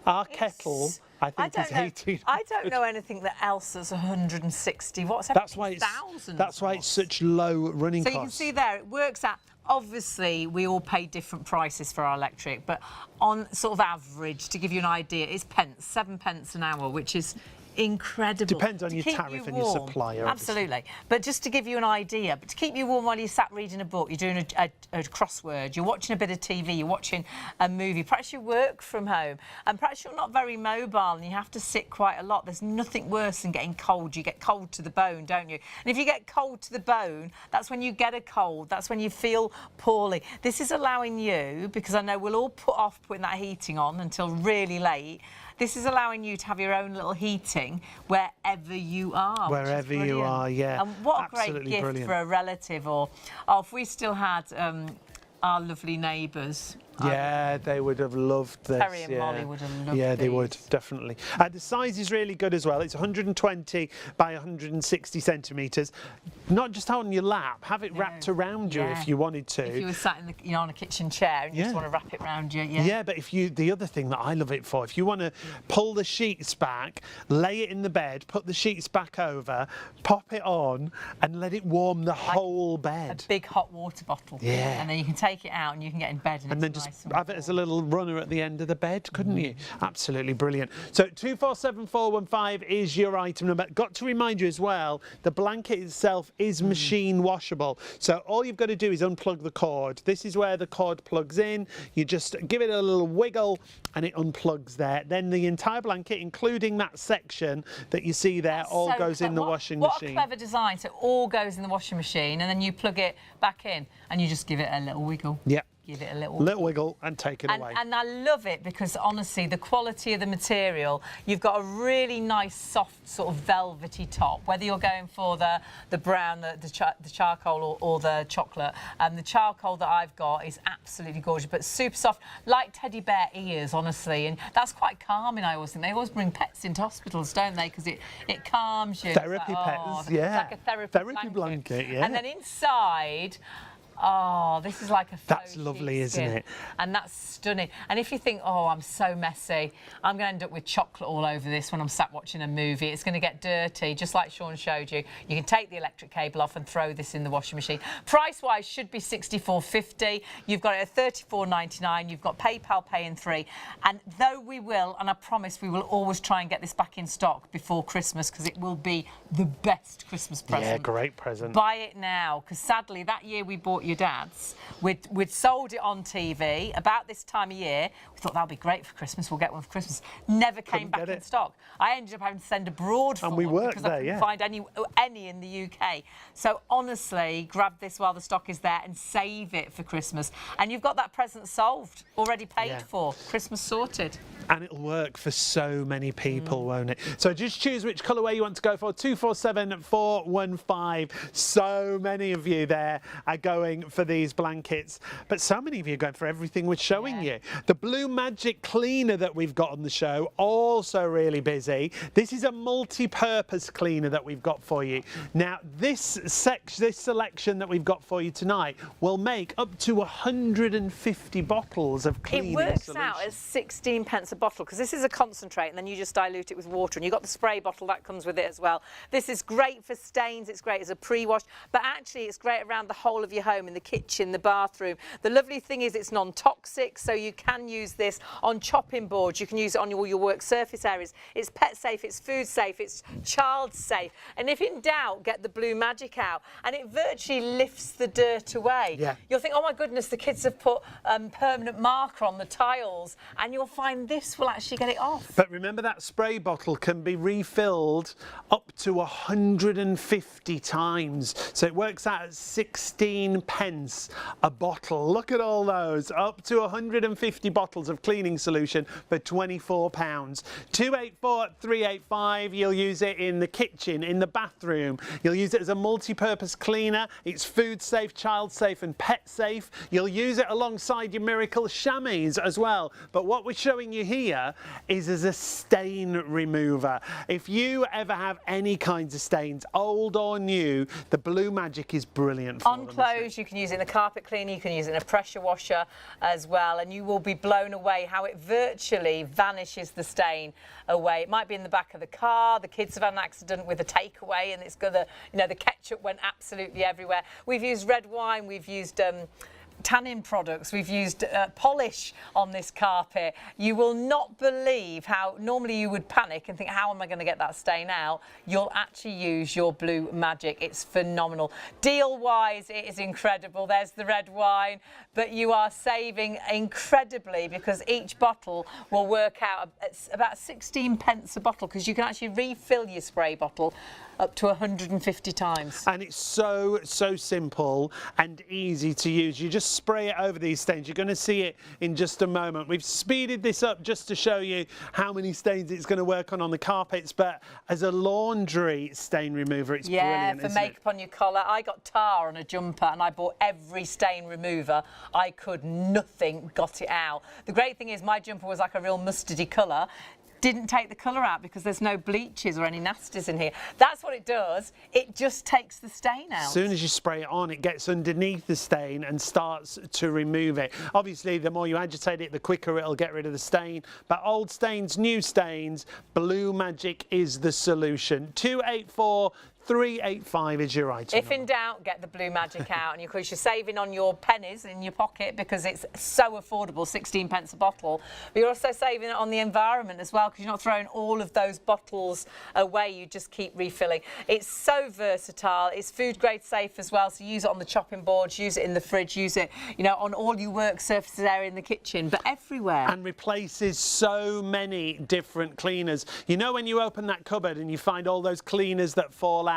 [SPEAKER 2] Our kettle, I think, is 18.
[SPEAKER 1] I don't know anything that else that's 160 watts.
[SPEAKER 2] That's why it's such low running costs.
[SPEAKER 1] So you can see there, it works out. Obviously, we all pay different prices for our electric, but on sort of average, to give you an idea, it's 7 pence an hour, which is incredible.
[SPEAKER 2] Depends on your tariff and your supplier.
[SPEAKER 1] Absolutely. But just to give you an idea, but to keep you warm while you're sat reading a book, you're doing a crossword, you're watching a bit of TV, you're watching a movie, perhaps you work from home, and perhaps you're not very mobile and you have to sit quite a lot. There's nothing worse than getting cold. You get cold to the bone, don't you? And if you get cold to the bone, that's when you get a cold. That's when you feel poorly. This is allowing you, because I know we'll all put off putting that heating on until really late, this is allowing you to have your own little heating wherever you are.
[SPEAKER 2] Wherever you are, yeah.
[SPEAKER 1] And what
[SPEAKER 2] Absolutely
[SPEAKER 1] a great gift
[SPEAKER 2] brilliant.
[SPEAKER 1] for a relative, or if we still had our lovely neighbours.
[SPEAKER 2] Yeah, they would have loved this.
[SPEAKER 1] Terry and Molly would have loved
[SPEAKER 2] Yeah, they
[SPEAKER 1] these.
[SPEAKER 2] would, definitely. The size is really good as well. It's 120 by 160 centimetres. Not just on your lap, have it wrapped around you if you wanted to.
[SPEAKER 1] If you were sat in the, on a kitchen chair and you just want to wrap it around you,
[SPEAKER 2] Yeah, but the other thing that I love it for, if you want to pull the sheets back, lay it in the bed, put the sheets back over, pop it on and let it warm the whole bed.
[SPEAKER 1] A big hot water bottle.
[SPEAKER 2] Yeah.
[SPEAKER 1] And then you can take it out and you can get in bed and
[SPEAKER 2] then just have it as a little runner at the end of the bed, couldn't you? Absolutely brilliant. So 247415 is your item number. Got to remind you as well, the blanket itself is machine washable. So all you've got to do is unplug the cord. This is where the cord plugs in. You just give it a little wiggle and it unplugs there. Then the entire blanket, including that section that you see there, all goes in the washing machine.
[SPEAKER 1] What a clever design. So it all goes in the washing machine and then you plug it back in and you just give it a little wiggle.
[SPEAKER 2] Yeah.
[SPEAKER 1] Give it a little
[SPEAKER 2] wiggle and take it away.
[SPEAKER 1] And I love it because honestly, the quality of the material, you've got a really nice, soft, sort of velvety top. Whether you're going for the brown, the charcoal, or the chocolate, the charcoal that I've got is absolutely gorgeous, but super soft, like teddy bear ears, honestly. And that's quite calming. I always think they always bring pets into hospitals, don't they? Because it calms you.
[SPEAKER 2] Therapy pets, yeah.
[SPEAKER 1] It's like a therapy blanket,
[SPEAKER 2] yeah.
[SPEAKER 1] And then inside. Oh, this is like a
[SPEAKER 2] That's lovely, isn't it?
[SPEAKER 1] And that's stunning. And if you think, oh, I'm so messy, I'm going to end up with chocolate all over this when I'm sat watching a movie. It's going to get dirty, just like Sean showed you. You can take the electric cable off and throw this in the washing machine. Price-wise, should be $64.50. You've got it at $34.99. You've got PayPal Pay in 3. And though we will, and I promise we will always try and get this back in stock before Christmas, because it will be the best Christmas present.
[SPEAKER 2] Yeah, great present.
[SPEAKER 1] Buy it now, because sadly, that year we bought your dad's, we'd sold it on TV about this time of year. We thought that'll be great for Christmas. We'll get one for Christmas. Never came back in stock. I ended up having to send abroad for one because I couldn't find any in the UK. So honestly, grab this while the stock is there and save it for Christmas. And you've got that present solved, already paid for. Christmas sorted.
[SPEAKER 2] And it'll work for so many people, won't it? So just choose which colourway you want to go for. 247415. So many of you there are going for these blankets, but so many of you are going for everything we're showing you. The Blue Magic cleaner that we've got on the show, also really busy. This is a multi-purpose cleaner that we've got for you. Now, this selection that we've got for you tonight will make up to 150 bottles of cleaning
[SPEAKER 1] It works
[SPEAKER 2] solution.
[SPEAKER 1] out as 16 pence a bottle, because this is a concentrate and then you just dilute it with water, and you've got the spray bottle that comes with it as well. This is great for stains, it's great as a pre-wash, but actually it's great around the whole of your home, in the kitchen, the bathroom. The lovely thing is it's non-toxic, so you can use this on chopping boards, you can use it on all your work surface areas. It's pet safe, it's food safe, it's child safe. And if in doubt, get the Blue Magic out, and it virtually lifts the dirt away.
[SPEAKER 2] Yeah.
[SPEAKER 1] You'll think, oh my goodness, the kids have put permanent marker on the tiles, and you'll find this will actually get it off.
[SPEAKER 2] But remember, that spray bottle can be refilled up to 150 times. So it works out at 16 pence a bottle. Look at all those. Up to 150 bottles of cleaning solution for £24. 284385. You'll use it in the kitchen, in the bathroom. You'll use it as a multi-purpose cleaner. It's food safe, child safe and pet safe. You'll use it alongside your Miracle chamois as well. But what we're showing you here is as a stain remover. If you ever have any kinds of stains, old or new, the Blue Magic is brilliant for
[SPEAKER 1] On
[SPEAKER 2] them,
[SPEAKER 1] clothes, you can use it in a carpet cleaner, you can use it in a pressure washer as well, and you will be blown away how it virtually vanishes the stain away. It might be in the back of the car, the kids have had an accident with a takeaway and it's got the, you know, the ketchup went absolutely everywhere. We've used red wine, we've used tannin products, we've used polish on this carpet. You will not believe how normally you would panic and think, how am I going to get that stain out? You'll actually use your Blue Magic. It's phenomenal. Deal wise, it is incredible. There's the red wine, but you are saving incredibly, because each bottle will work out at about 16 pence a bottle, because you can actually refill your spray bottle up to 150 times.
[SPEAKER 2] And it's so simple and easy to use. You just spray it over these stains. You're going to see it in just a moment. We've speeded this up just to show you how many stains it's going to work on the carpets, but as a laundry stain remover, it's brilliant.
[SPEAKER 1] Yeah, for makeup on your collar. I got tar on a jumper and I bought every stain remover I could, nothing got it out. The great thing is my jumper was like a real mustardy colour. Didn't take the colour out because there's no bleaches or any nasties in here. That's what it does. It just takes the stain out.
[SPEAKER 2] As soon as you spray it on, it gets underneath the stain and starts to remove it. Obviously, the more you agitate it, the quicker it'll get rid of the stain. But old stains, new stains, Blue Magic is the solution. 284385 is your item.
[SPEAKER 1] If in doubt, get the Blue Magic out, and of course you're saving on your pennies in your pocket because it's so affordable, 16 pence a bottle. But you're also saving it on the environment as well, because you're not throwing all of those bottles away. You just keep refilling. It's so versatile. It's food grade safe as well, so use it on the chopping boards, use it in the fridge, use it, you know, on all your work surfaces area in the kitchen, but everywhere.
[SPEAKER 2] And replaces so many different cleaners. You know, when you open that cupboard and you find all those cleaners that fall out,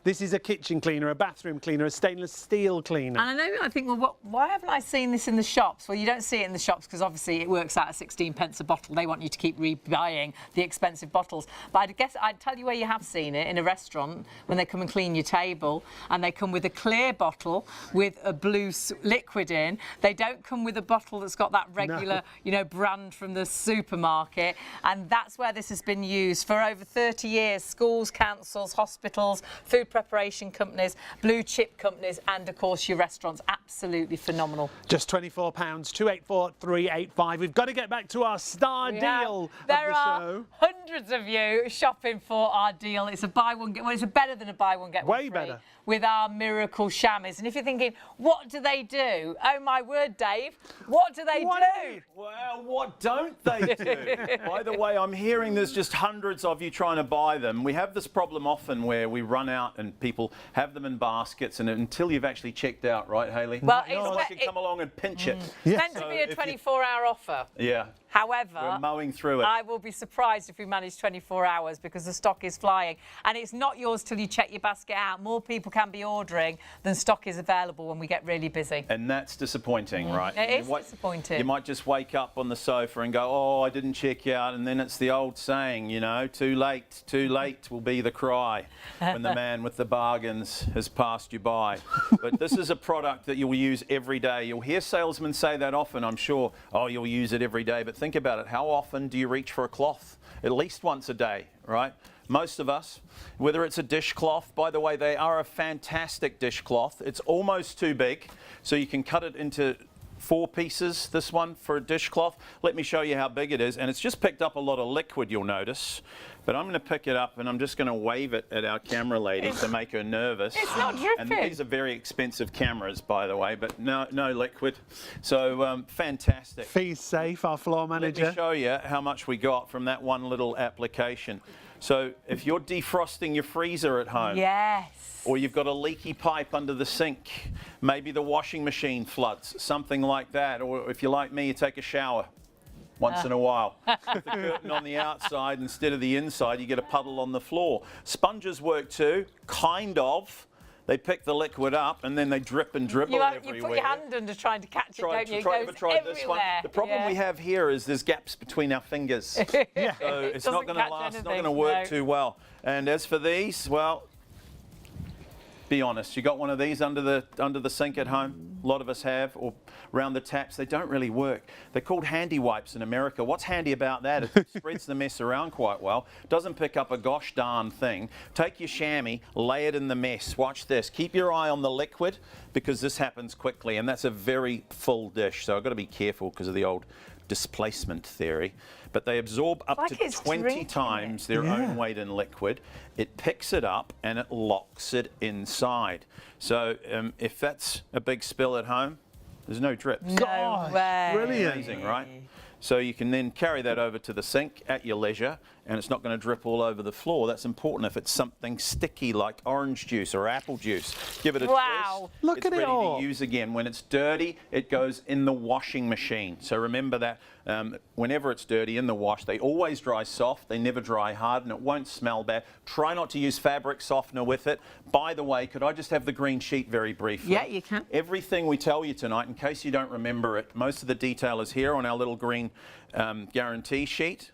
[SPEAKER 2] this is a kitchen cleaner, a bathroom cleaner, a stainless steel cleaner.
[SPEAKER 1] And I know, I think, well, why haven't I seen this in the shops? Well, you don't see it in the shops because obviously it works out at 16 pence a bottle. They want you to keep rebuying the expensive bottles. But I guess I'd tell you where you have seen it, in a restaurant, when they come and clean your table, and they come with a clear bottle with a blue liquid in. They don't come with a bottle that's got that regular, you know, brand from the supermarket. And that's where this has been used for over 30 years. Schools, councils, hospitals, food preparation companies, blue chip companies, and of course your restaurants. Absolutely phenomenal.
[SPEAKER 2] Just £24, 284385. We've got to get back to our star deal of the show.
[SPEAKER 1] There are hundreds of you shopping for our deal. It's a buy one get, well, it's better than a buy one get one free.
[SPEAKER 2] Way better.
[SPEAKER 1] With our Miracle chamois. And if you're thinking, what do they do? Oh my word, Dave, what do they do?
[SPEAKER 3] Well, what don't they do? By the way, I'm hearing there's just hundreds of you trying to buy them. We have this problem often where we run out and people have them in baskets, and until you've actually checked out, right, Hayley?
[SPEAKER 1] Well,
[SPEAKER 3] someone can come along and pinch it.
[SPEAKER 1] It's meant to be a 24-hour offer.
[SPEAKER 3] Yeah.
[SPEAKER 1] However,
[SPEAKER 3] we're mowing through it.
[SPEAKER 1] I will be surprised if we manage 24 hours because the stock is flying. And it's not yours till you check your basket out. More people can be ordering than stock is available when we get really busy.
[SPEAKER 3] And that's disappointing, right?
[SPEAKER 1] It is disappointing.
[SPEAKER 3] You might just wake up on the sofa and go, oh, I didn't check out. And then it's the old saying, you know, too late will be the cry when the man with the bargains has passed you by. But this is a product that you'll use every day. You'll hear salesmen say that often, I'm sure. Oh, you'll use it every day. But think about it. How often do you reach for a cloth? At least once a day, right? Most of us, whether it's a dishcloth, by the way, they are a fantastic dishcloth. It's almost too big, so you can cut it into 4 pieces, this one, for a dishcloth. Let me show you how big it is. And it's just picked up a lot of liquid, you'll notice. But I'm going to pick it up and I'm just going to wave it at our camera lady to make her nervous.
[SPEAKER 1] It's not dripping.
[SPEAKER 3] And these are very expensive cameras, by the way, but no liquid. So fantastic.
[SPEAKER 2] Fee's safe, our floor manager.
[SPEAKER 3] Let me show you how much we got from that one little application. So if you're defrosting your freezer at home,
[SPEAKER 1] Yes.
[SPEAKER 3] or you've got a leaky pipe under the sink, maybe the washing machine floods, something like that, or if you're like me, you take a shower once in a while. With the curtain on the outside instead of the inside, you get a puddle on the floor. Sponges work too, kind of. They pick the liquid up and then they drip and dribble everywhere.
[SPEAKER 1] You put your hand under trying to catch it, don't you? It goes
[SPEAKER 3] tried this one.
[SPEAKER 1] everywhere.
[SPEAKER 3] The problem we have here is there's gaps between our fingers. So it's not going to last, it's not going to work too well. And as for these, well, be honest, you got one of these under the sink at home? A lot of us have, or around the taps. They don't really work. They're called handy wipes in America. What's handy about that is it spreads the mess around quite well. Doesn't pick up a gosh darn thing. Take your chamois, lay it in the mess. Watch this. Keep your eye on the liquid because this happens quickly, and that's a very full dish. So I've got to be careful because of the old displacement theory. But they absorb up to 20 times their own weight in liquid. It picks it up and it locks it inside. So if that's a big spill at home, there's no drips.
[SPEAKER 1] No way.
[SPEAKER 2] Brilliant.
[SPEAKER 3] Amazing, right? So you can then carry that over to the sink at your leisure, and it's not going to drip all over the floor. That's important if it's something sticky like orange juice or apple juice. Give it a twist.
[SPEAKER 2] Look at it all.
[SPEAKER 3] It's ready to use again. When it's dirty, it goes in the washing machine. So remember that whenever it's dirty in the wash, they always dry soft. They never dry hard, and it won't smell bad. Try not to use fabric softener with it. By the way, could I just have the green sheet very briefly?
[SPEAKER 1] Yeah, you can.
[SPEAKER 3] Everything we tell you tonight, in case you don't remember it, most of the detail is here on our little green guarantee sheet.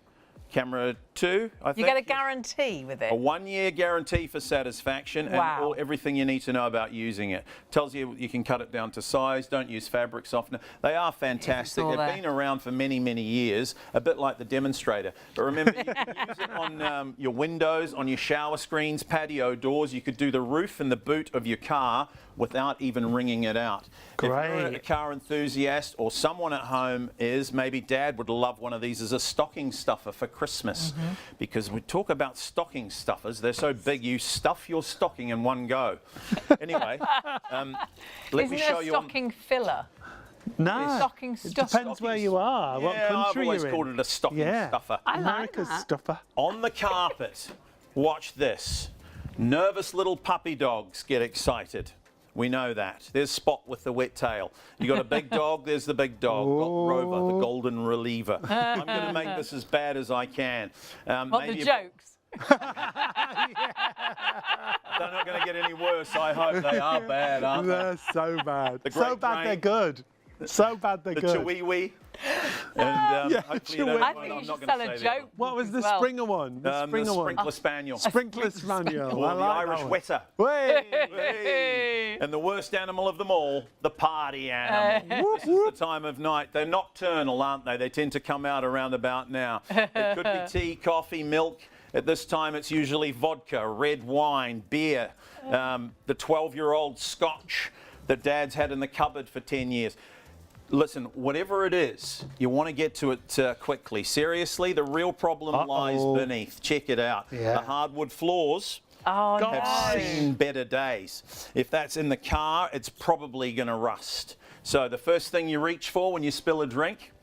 [SPEAKER 3] Camera 2, I think.
[SPEAKER 1] You get a guarantee with it?
[SPEAKER 3] A 1-year guarantee for satisfaction and everything you need to know about using it. Tells you you can cut it down to size, don't use fabric softener. They are fantastic. They've been around for many, many years, a bit like the demonstrator. But remember, you can use it on your windows, on your shower screens, patio doors. You could do the roof and the boot of your car without even wringing it out.
[SPEAKER 2] Great.
[SPEAKER 3] If you're a car enthusiast or someone at home is, maybe Dad would love one of these as a stocking stuffer for Christmas. Because we talk about stocking stuffers, they're so big you stuff your stocking in one go. Anyway, let me show you.
[SPEAKER 1] Isn't it a stocking filler?
[SPEAKER 2] No,
[SPEAKER 1] Stocking
[SPEAKER 2] it
[SPEAKER 1] stuffer.
[SPEAKER 2] depends where you are, what country
[SPEAKER 3] I've always
[SPEAKER 2] you're in.
[SPEAKER 3] called it a stocking stuffer.
[SPEAKER 1] I like
[SPEAKER 2] America's
[SPEAKER 1] that.
[SPEAKER 2] stuffer.
[SPEAKER 3] On the carpet, watch this. Nervous little puppy dogs get excited. We know that. There's Spot with the wet tail. You got a big dog, there's the big dog. Got Rover, the golden reliever. I'm going to make this as bad as I can.
[SPEAKER 1] What, the jokes?
[SPEAKER 3] They're not going to get any worse. I hope they are bad, aren't they?
[SPEAKER 2] They're so bad.
[SPEAKER 3] The
[SPEAKER 2] So
[SPEAKER 3] Great
[SPEAKER 2] bad
[SPEAKER 3] Dane.
[SPEAKER 2] they're good. So bad they're
[SPEAKER 3] The
[SPEAKER 2] good.
[SPEAKER 3] Chihuahua. And hopefully you don't
[SPEAKER 1] I
[SPEAKER 3] mind.
[SPEAKER 1] think you
[SPEAKER 3] I'm
[SPEAKER 1] should
[SPEAKER 3] not
[SPEAKER 1] sell
[SPEAKER 3] going to
[SPEAKER 1] a
[SPEAKER 3] say that.
[SPEAKER 1] joke.
[SPEAKER 2] What was the
[SPEAKER 1] as well.
[SPEAKER 2] Springer one? The
[SPEAKER 3] The
[SPEAKER 2] Springer one.
[SPEAKER 3] Sprinkler Spaniel.
[SPEAKER 2] Sprinkler Spaniel.
[SPEAKER 3] Or
[SPEAKER 2] I
[SPEAKER 3] the
[SPEAKER 2] like
[SPEAKER 3] Irish
[SPEAKER 2] that one.
[SPEAKER 3] Wetter.
[SPEAKER 2] Way.
[SPEAKER 3] Hey. And the worst animal of them all, the party animal. This is the time of night. They're nocturnal, aren't they? They tend to come out around about now. It could be tea, coffee, milk. At this time, it's usually vodka, red wine, beer, the 12-year-old scotch that Dad's had in the cupboard for 10 years. Listen, whatever it is, you want to get to it quickly. Seriously, the real problem lies beneath. Check it out.
[SPEAKER 2] Yeah.
[SPEAKER 3] The hardwood floors
[SPEAKER 1] Oh,
[SPEAKER 3] have seen better days. If that's in the car, it's probably going to rust. So the first thing you reach for when you spill a drink,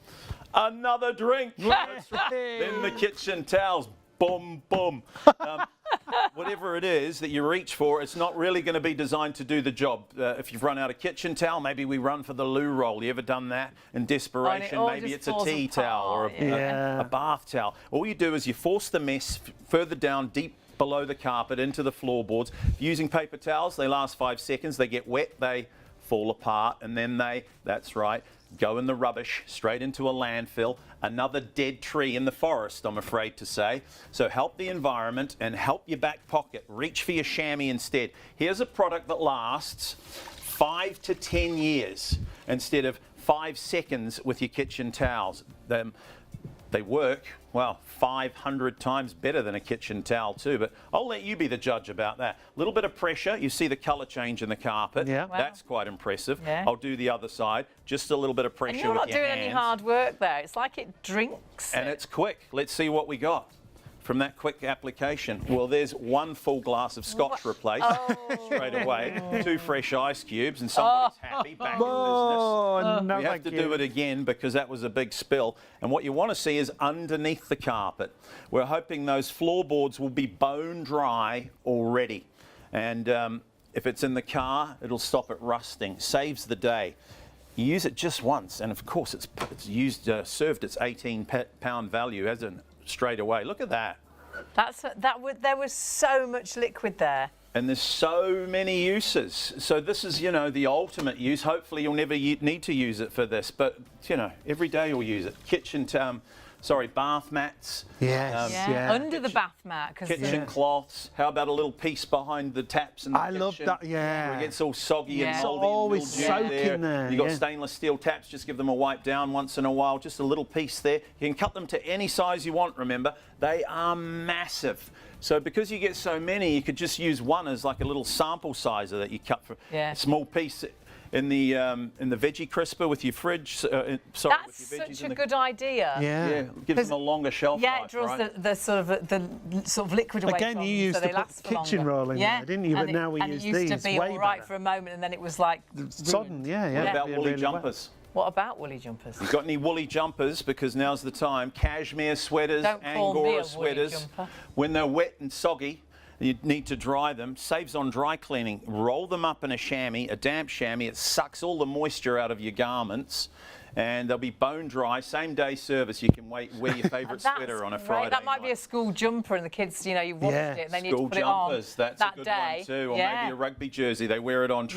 [SPEAKER 3] another drink. That's right. Then the kitchen towels. Boom, boom. Whatever it is that you reach for, it's not really going to be designed to do the job. If you've run out of kitchen towel, maybe we run for the loo roll. You ever done that in desperation? Maybe it's a tea towel or a bath towel. All you do is you force the mess further down, deep below the carpet, into the floorboards. Using paper towels, they last 5 seconds. They get wet, they fall apart, and then that's right, go in the rubbish, straight into a landfill. Another dead tree in the forest, I'm afraid to say. So help the environment and help your back pocket. Reach for your chamois instead. Here's a product that lasts 5 to 10 years instead of 5 seconds with your kitchen towels. They They work, well, 500 times better than a kitchen towel too, but I'll let you be the judge about that. A little bit of pressure, you see the colour change in the carpet.
[SPEAKER 2] Yeah.
[SPEAKER 1] Wow.
[SPEAKER 3] That's quite impressive.
[SPEAKER 1] Yeah.
[SPEAKER 3] I'll do the other side, just a little bit of pressure
[SPEAKER 1] And you're
[SPEAKER 3] with
[SPEAKER 1] not
[SPEAKER 3] your
[SPEAKER 1] doing
[SPEAKER 3] hands.
[SPEAKER 1] any hard work there. It's like it drinks.
[SPEAKER 3] And it's quick. Let's see what we got from that quick application. Well, there's 1 full glass of scotch replaced straight away, 2 fresh ice cubes, and somebody's happy, back in business.
[SPEAKER 2] Oh, no,
[SPEAKER 3] We have
[SPEAKER 2] thank
[SPEAKER 3] to
[SPEAKER 2] you.
[SPEAKER 3] do it again because that was a big spill. And what you want to see is underneath the carpet. We're hoping those floorboards will be bone dry already. And if it's in the car, it'll stop it rusting, saves the day. You use it just once, and of course it's used, served its 18-pound value, hasn't straight away. Look at that.
[SPEAKER 1] There was so much liquid there.
[SPEAKER 3] And there's so many uses. So this is, you know, the ultimate use. Hopefully you'll never need to use it for this, but, you know, every day you'll use it. Bath mats.
[SPEAKER 2] Yes, yeah.
[SPEAKER 1] Under the bath mat.
[SPEAKER 3] Kitchen cloths. How about a little piece behind the taps in the kitchen?
[SPEAKER 2] I love that, yeah.
[SPEAKER 3] Where it gets all soggy and
[SPEAKER 1] Yeah.
[SPEAKER 3] moldy
[SPEAKER 2] Always
[SPEAKER 3] and mildewed
[SPEAKER 2] soaking there,
[SPEAKER 3] You've got
[SPEAKER 2] yeah.
[SPEAKER 3] stainless steel taps, just give them a wipe down once in a while, just a little piece there. You can cut them to any size you want, remember. They are massive. So because you get so many, you could just use one as like a little sample sizer that you cut for a small piece in the veggie crisper with your fridge. With your
[SPEAKER 1] That's
[SPEAKER 3] veggies
[SPEAKER 1] such
[SPEAKER 3] in
[SPEAKER 1] a
[SPEAKER 3] the
[SPEAKER 1] good idea.
[SPEAKER 3] Yeah, gives them a longer shelf
[SPEAKER 1] Yeah,
[SPEAKER 3] life.
[SPEAKER 1] it draws
[SPEAKER 3] right?
[SPEAKER 1] the sort of liquid away
[SPEAKER 2] Again,
[SPEAKER 1] from
[SPEAKER 2] you
[SPEAKER 1] them,
[SPEAKER 2] used
[SPEAKER 1] so
[SPEAKER 2] to
[SPEAKER 1] they
[SPEAKER 2] put
[SPEAKER 1] last for
[SPEAKER 2] kitchen
[SPEAKER 1] longer.
[SPEAKER 2] roll in there, didn't you? But now we use
[SPEAKER 1] And it used
[SPEAKER 2] these,
[SPEAKER 1] to be
[SPEAKER 2] way
[SPEAKER 1] all right
[SPEAKER 2] better.
[SPEAKER 1] for a moment, and then it was like
[SPEAKER 2] Sodden, yeah.
[SPEAKER 3] What about
[SPEAKER 2] Yeah,
[SPEAKER 3] woolly
[SPEAKER 2] really well.
[SPEAKER 3] jumpers?
[SPEAKER 1] What about woolly jumpers?
[SPEAKER 3] You got any woolly jumpers? Because now's the time. Cashmere sweaters,
[SPEAKER 1] Don't call me a
[SPEAKER 3] Angora
[SPEAKER 1] woolly
[SPEAKER 3] sweaters.
[SPEAKER 1] jumper.
[SPEAKER 3] When they're wet and soggy, you need to dry them. Saves on dry cleaning. Roll them up in a chamois, a damp chamois. It sucks all the moisture out of your garments. And they'll be bone dry, same day service. You can wear your favourite sweater on a Friday.
[SPEAKER 1] That might be a school jumper, and the kids, you know, you've watched it, and they need to
[SPEAKER 3] School
[SPEAKER 1] put it on
[SPEAKER 3] jumpers, that's
[SPEAKER 1] that
[SPEAKER 3] a good
[SPEAKER 1] day.
[SPEAKER 3] one too. Or maybe a rugby jersey. They wear it on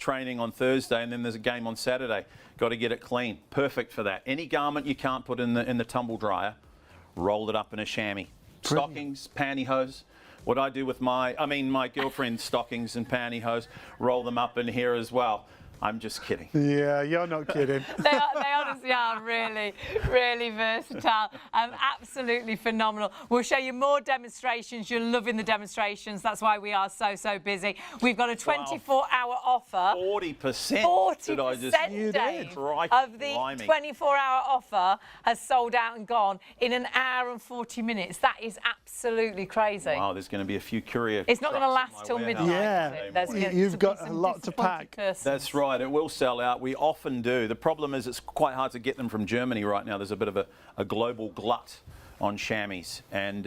[SPEAKER 3] training on Thursday, and then there's a game on Saturday. Got to get it clean. Perfect for that. Any garment you can't put in the tumble dryer, roll it up in a chamois. Stockings, pantyhose. What I do with my girlfriend's stockings and pantyhose, roll them up in here as well. I'm just kidding.
[SPEAKER 2] Yeah, you're not kidding.
[SPEAKER 1] They honestly are really, really versatile. Absolutely phenomenal. We'll show you more demonstrations. You're loving the demonstrations. That's why we are so busy. We've got a 24-hour offer.
[SPEAKER 3] 40%.
[SPEAKER 1] 40%, Dave, of the 24-hour offer has sold out and gone in an hour and 40 minutes. That is absolutely crazy.
[SPEAKER 3] Wow, there's going to be a few courier.
[SPEAKER 1] It's not going to last till
[SPEAKER 3] warehouse.
[SPEAKER 1] midnight.
[SPEAKER 2] Yeah,
[SPEAKER 1] is it?
[SPEAKER 2] you've got a lot to pack.
[SPEAKER 3] That's right. It will sell out. We often do. The problem is it's quite hard to get them from Germany right now. There's a bit of a global glut on chamois, and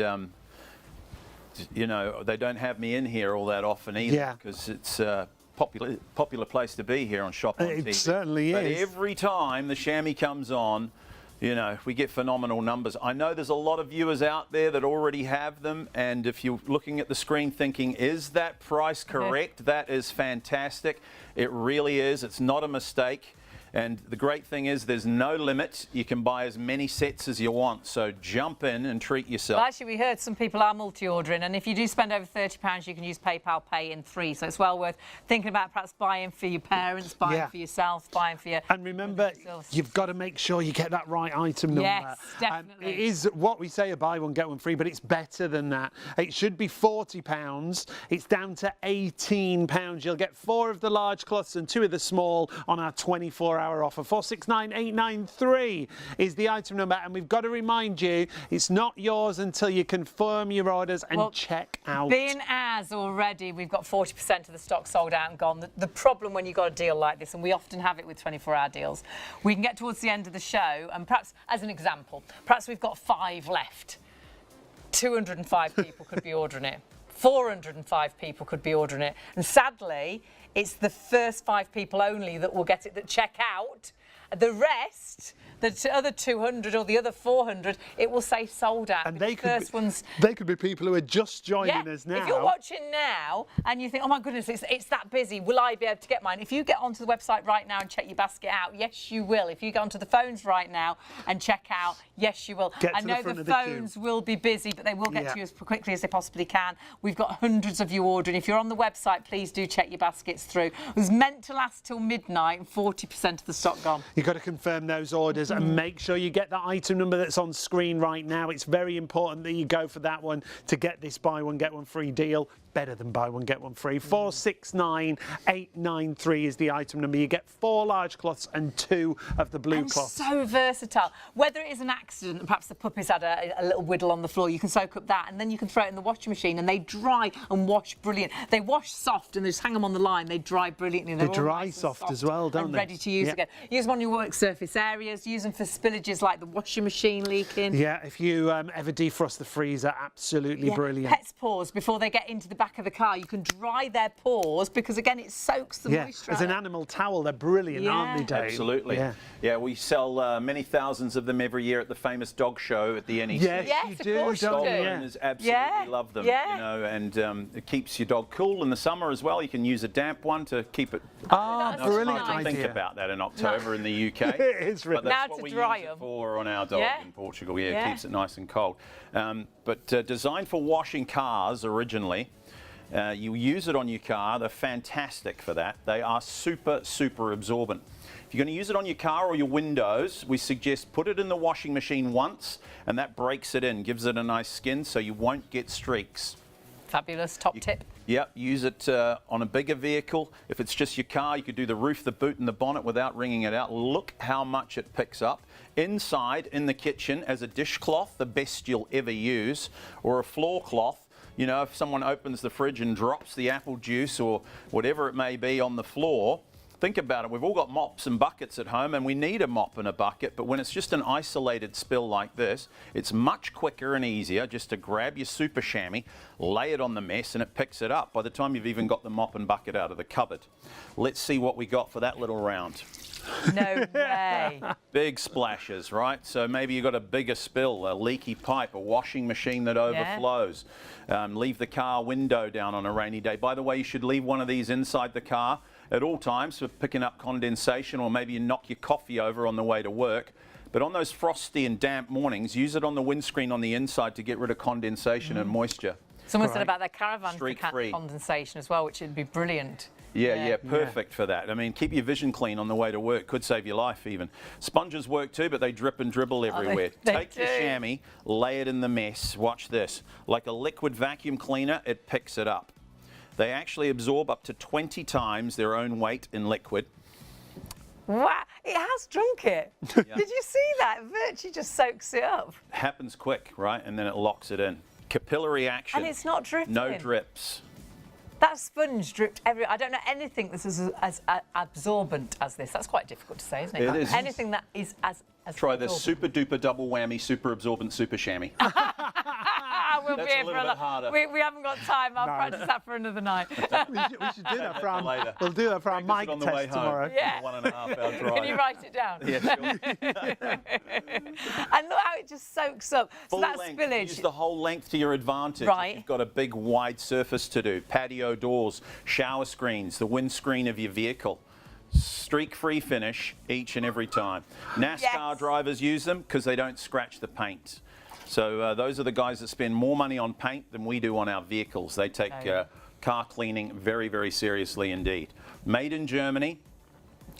[SPEAKER 3] you know, they don't have me in here all that often either because it's a popular place to be here on ShopOnTV.
[SPEAKER 2] It certainly
[SPEAKER 3] but
[SPEAKER 2] is.
[SPEAKER 3] every time the chamois comes on, you know, we get phenomenal numbers. I know there's a lot of viewers out there that already have them, and if you're looking at the screen thinking, is that price correct? That is fantastic. It really is. It's not a mistake. And the great thing is there's no limit. You can buy as many sets as you want. So jump in and treat yourself.
[SPEAKER 1] Well, actually, we heard some people are multi-ordering, and if you do spend over £30, you can use PayPal Pay in 3. So it's well worth thinking about perhaps buying for your parents, buying for yourself, buying for your...
[SPEAKER 2] And remember, you've got to make sure you get that right item number.
[SPEAKER 1] Yes, definitely.
[SPEAKER 2] And it is what we say, a buy one, get one free, but it's better than that. It should be £40. It's down to £18. You'll get 4 of the large cloths and 2 of the small on our 24-hour offer. 469893 is the item number, and we've got to remind you, it's not yours until you confirm your orders and check out.
[SPEAKER 1] Being as already, we've got 40% of the stock sold out and gone. The problem when you've got a deal like this, and we often have it with 24-hour deals, we can get towards the end of the show, and perhaps, as an example, perhaps we've got 5 left. 205 people could be ordering it. 405 people could be ordering it. And sadly, it's the first 5 people only that will get it that check out. The rest, the other 200 or the other 400, it will say sold out.
[SPEAKER 2] And they could be people who are just joining us now.
[SPEAKER 1] If you're watching now and you think, oh my goodness, it's that busy, will I be able to get mine? If you get onto the website right now and check your basket out, yes, you will. If you go onto the phones right now and check out, yes, you will. I know the phones will be busy, but they will get to you as quickly as they possibly can. We've got hundreds of you ordering. If you're on the website, please do check your baskets through. It was meant to last till midnight and 40% of the stock gone.
[SPEAKER 2] You've got to confirm those orders. deals, and make sure you get that item number that's on screen right now. It's very important that you go for that one to get this buy one get one free deal. Better than buy one get one free. 469893 is the item number. You get 4 large cloths and 2 of the blue cloths.
[SPEAKER 1] So versatile. Whether it is an accident and perhaps the puppy's had a little whittle on the floor, you can soak up that and then you can throw it in the washing machine and they dry and wash brilliant. They wash soft and they just hang them on the line. They dry brilliantly.
[SPEAKER 2] They dry nice soft as well, don't they?
[SPEAKER 1] Ready to use again. Use them on your work surface areas. Use them for spillages like the washing machine leaking.
[SPEAKER 2] Yeah, if you ever defrost the freezer, absolutely brilliant.
[SPEAKER 1] Pets' paws before they get into the back of the car, you can dry their paws because again it soaks the moisture.
[SPEAKER 2] As an animal towel, they're brilliant, aren't they, Dave?
[SPEAKER 3] Absolutely. Yeah, we sell many thousands of them every year at the famous dog show at the NEC.
[SPEAKER 2] Yes, you do.
[SPEAKER 3] Dog owners absolutely love them. You know, and it keeps your dog cool in the summer as well. You can use a damp one to keep it.
[SPEAKER 2] Brilliant idea.
[SPEAKER 3] Think about that in October in the UK.
[SPEAKER 2] It is really.
[SPEAKER 3] But that's
[SPEAKER 1] now
[SPEAKER 3] what we
[SPEAKER 1] dry
[SPEAKER 3] use
[SPEAKER 1] them
[SPEAKER 3] it for on our dog in Portugal. It keeps it nice and cold. But designed for washing cars originally. You use it on your car. They're fantastic for that. They are super, super absorbent. If you're going to use it on your car or your windows, we suggest put it in the washing machine once, and that breaks it in, gives it a nice skin so you won't get streaks.
[SPEAKER 1] Fabulous top tip.
[SPEAKER 3] Yep, use it on a bigger vehicle. If it's just your car, you could do the roof, the boot and the bonnet without wringing it out. Look how much it picks up. Inside, in the kitchen, as a dishcloth, the best you'll ever use, or a floor cloth. You know, if someone opens the fridge and drops the apple juice or whatever it may be on the floor, think about it. We've all got mops and buckets at home and we need a mop and a bucket, but when it's just an isolated spill like this, it's much quicker and easier just to grab your super chamois, lay it on the mess and it picks it up by the time you've even got the mop and bucket out of the cupboard. Let's see what we got for that little round.
[SPEAKER 1] No way.
[SPEAKER 3] Big splashes, right? So maybe you've got a bigger spill, a leaky pipe, a washing machine that overflows. Leave the car window down on a rainy day. By the way, you should leave one of these inside the car at all times for picking up condensation, or maybe you knock your coffee over on the way to work. But on those frosty and damp mornings, use it on the windscreen on the inside to get rid of condensation and moisture.
[SPEAKER 1] Someone said about their caravan for condensation as well, which would be brilliant.
[SPEAKER 3] Yeah, perfect for that. I mean, keep your vision clean on the way to work. Could save your life even. Sponges work too, but they drip and dribble everywhere. Take your chamois, lay it in the mess. Watch this. Like a liquid vacuum cleaner, it picks it up. They actually absorb up to 20 times their own weight in liquid.
[SPEAKER 1] Wow, it has drunk it. Did you see that? It virtually just soaks it up.
[SPEAKER 3] Happens quick, right? And then it locks it in. Capillary action.
[SPEAKER 1] And it's not dripping.
[SPEAKER 3] No drips.
[SPEAKER 1] That sponge dripped everywhere. I don't know anything that's as absorbent as this. That's quite difficult to say, isn't it?
[SPEAKER 3] It is.
[SPEAKER 1] Anything that is as
[SPEAKER 3] Try this super duper double whammy, super absorbent super chamois.
[SPEAKER 1] We'll
[SPEAKER 3] That's
[SPEAKER 1] be here
[SPEAKER 3] a little
[SPEAKER 1] for
[SPEAKER 3] bit harder.
[SPEAKER 1] We haven't got time. I'll practice that for another night.
[SPEAKER 2] we should do that for our
[SPEAKER 3] later.
[SPEAKER 2] We'll do that for our mic test tomorrow.
[SPEAKER 1] Yeah.
[SPEAKER 3] 1.5 hour drive.
[SPEAKER 1] Can you write it down?
[SPEAKER 3] Yeah, sure.
[SPEAKER 1] And look how it just soaks up.
[SPEAKER 3] Full
[SPEAKER 1] so that
[SPEAKER 3] length.
[SPEAKER 1] spillage.
[SPEAKER 3] Use the whole length to your advantage.
[SPEAKER 1] Right.
[SPEAKER 3] You've got a big wide surface to do. Patio doors, shower screens, the windscreen of your vehicle. Streak-free finish each and every time. NASCAR drivers use them because they don't scratch the paint. So those are the guys that spend more money on paint than we do on our vehicles. They take car cleaning very, very seriously indeed. Made in Germany.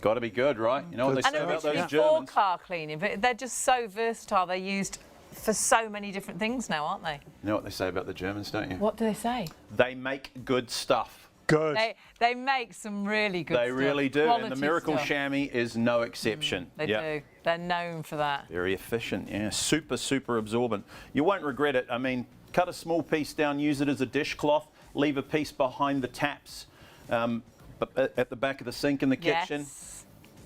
[SPEAKER 3] Got to be good, right? You know what they say about those Germans?
[SPEAKER 1] For car cleaning, but they're just so versatile. They're used for so many different things now, aren't they?
[SPEAKER 3] You know what they say about the Germans, don't you?
[SPEAKER 1] What do they say?
[SPEAKER 3] They make good stuff.
[SPEAKER 2] Good.
[SPEAKER 1] They make some really good stuff.
[SPEAKER 3] They really do.
[SPEAKER 1] Quality
[SPEAKER 3] and the Miracle
[SPEAKER 1] stuff.
[SPEAKER 3] Chamois is no exception.
[SPEAKER 1] They do. They're known for that.
[SPEAKER 3] Very efficient, yeah. Super, super absorbent. You won't regret it. I mean, cut a small piece down, use it as a dishcloth, leave a piece behind the taps at the back of the sink in the kitchen.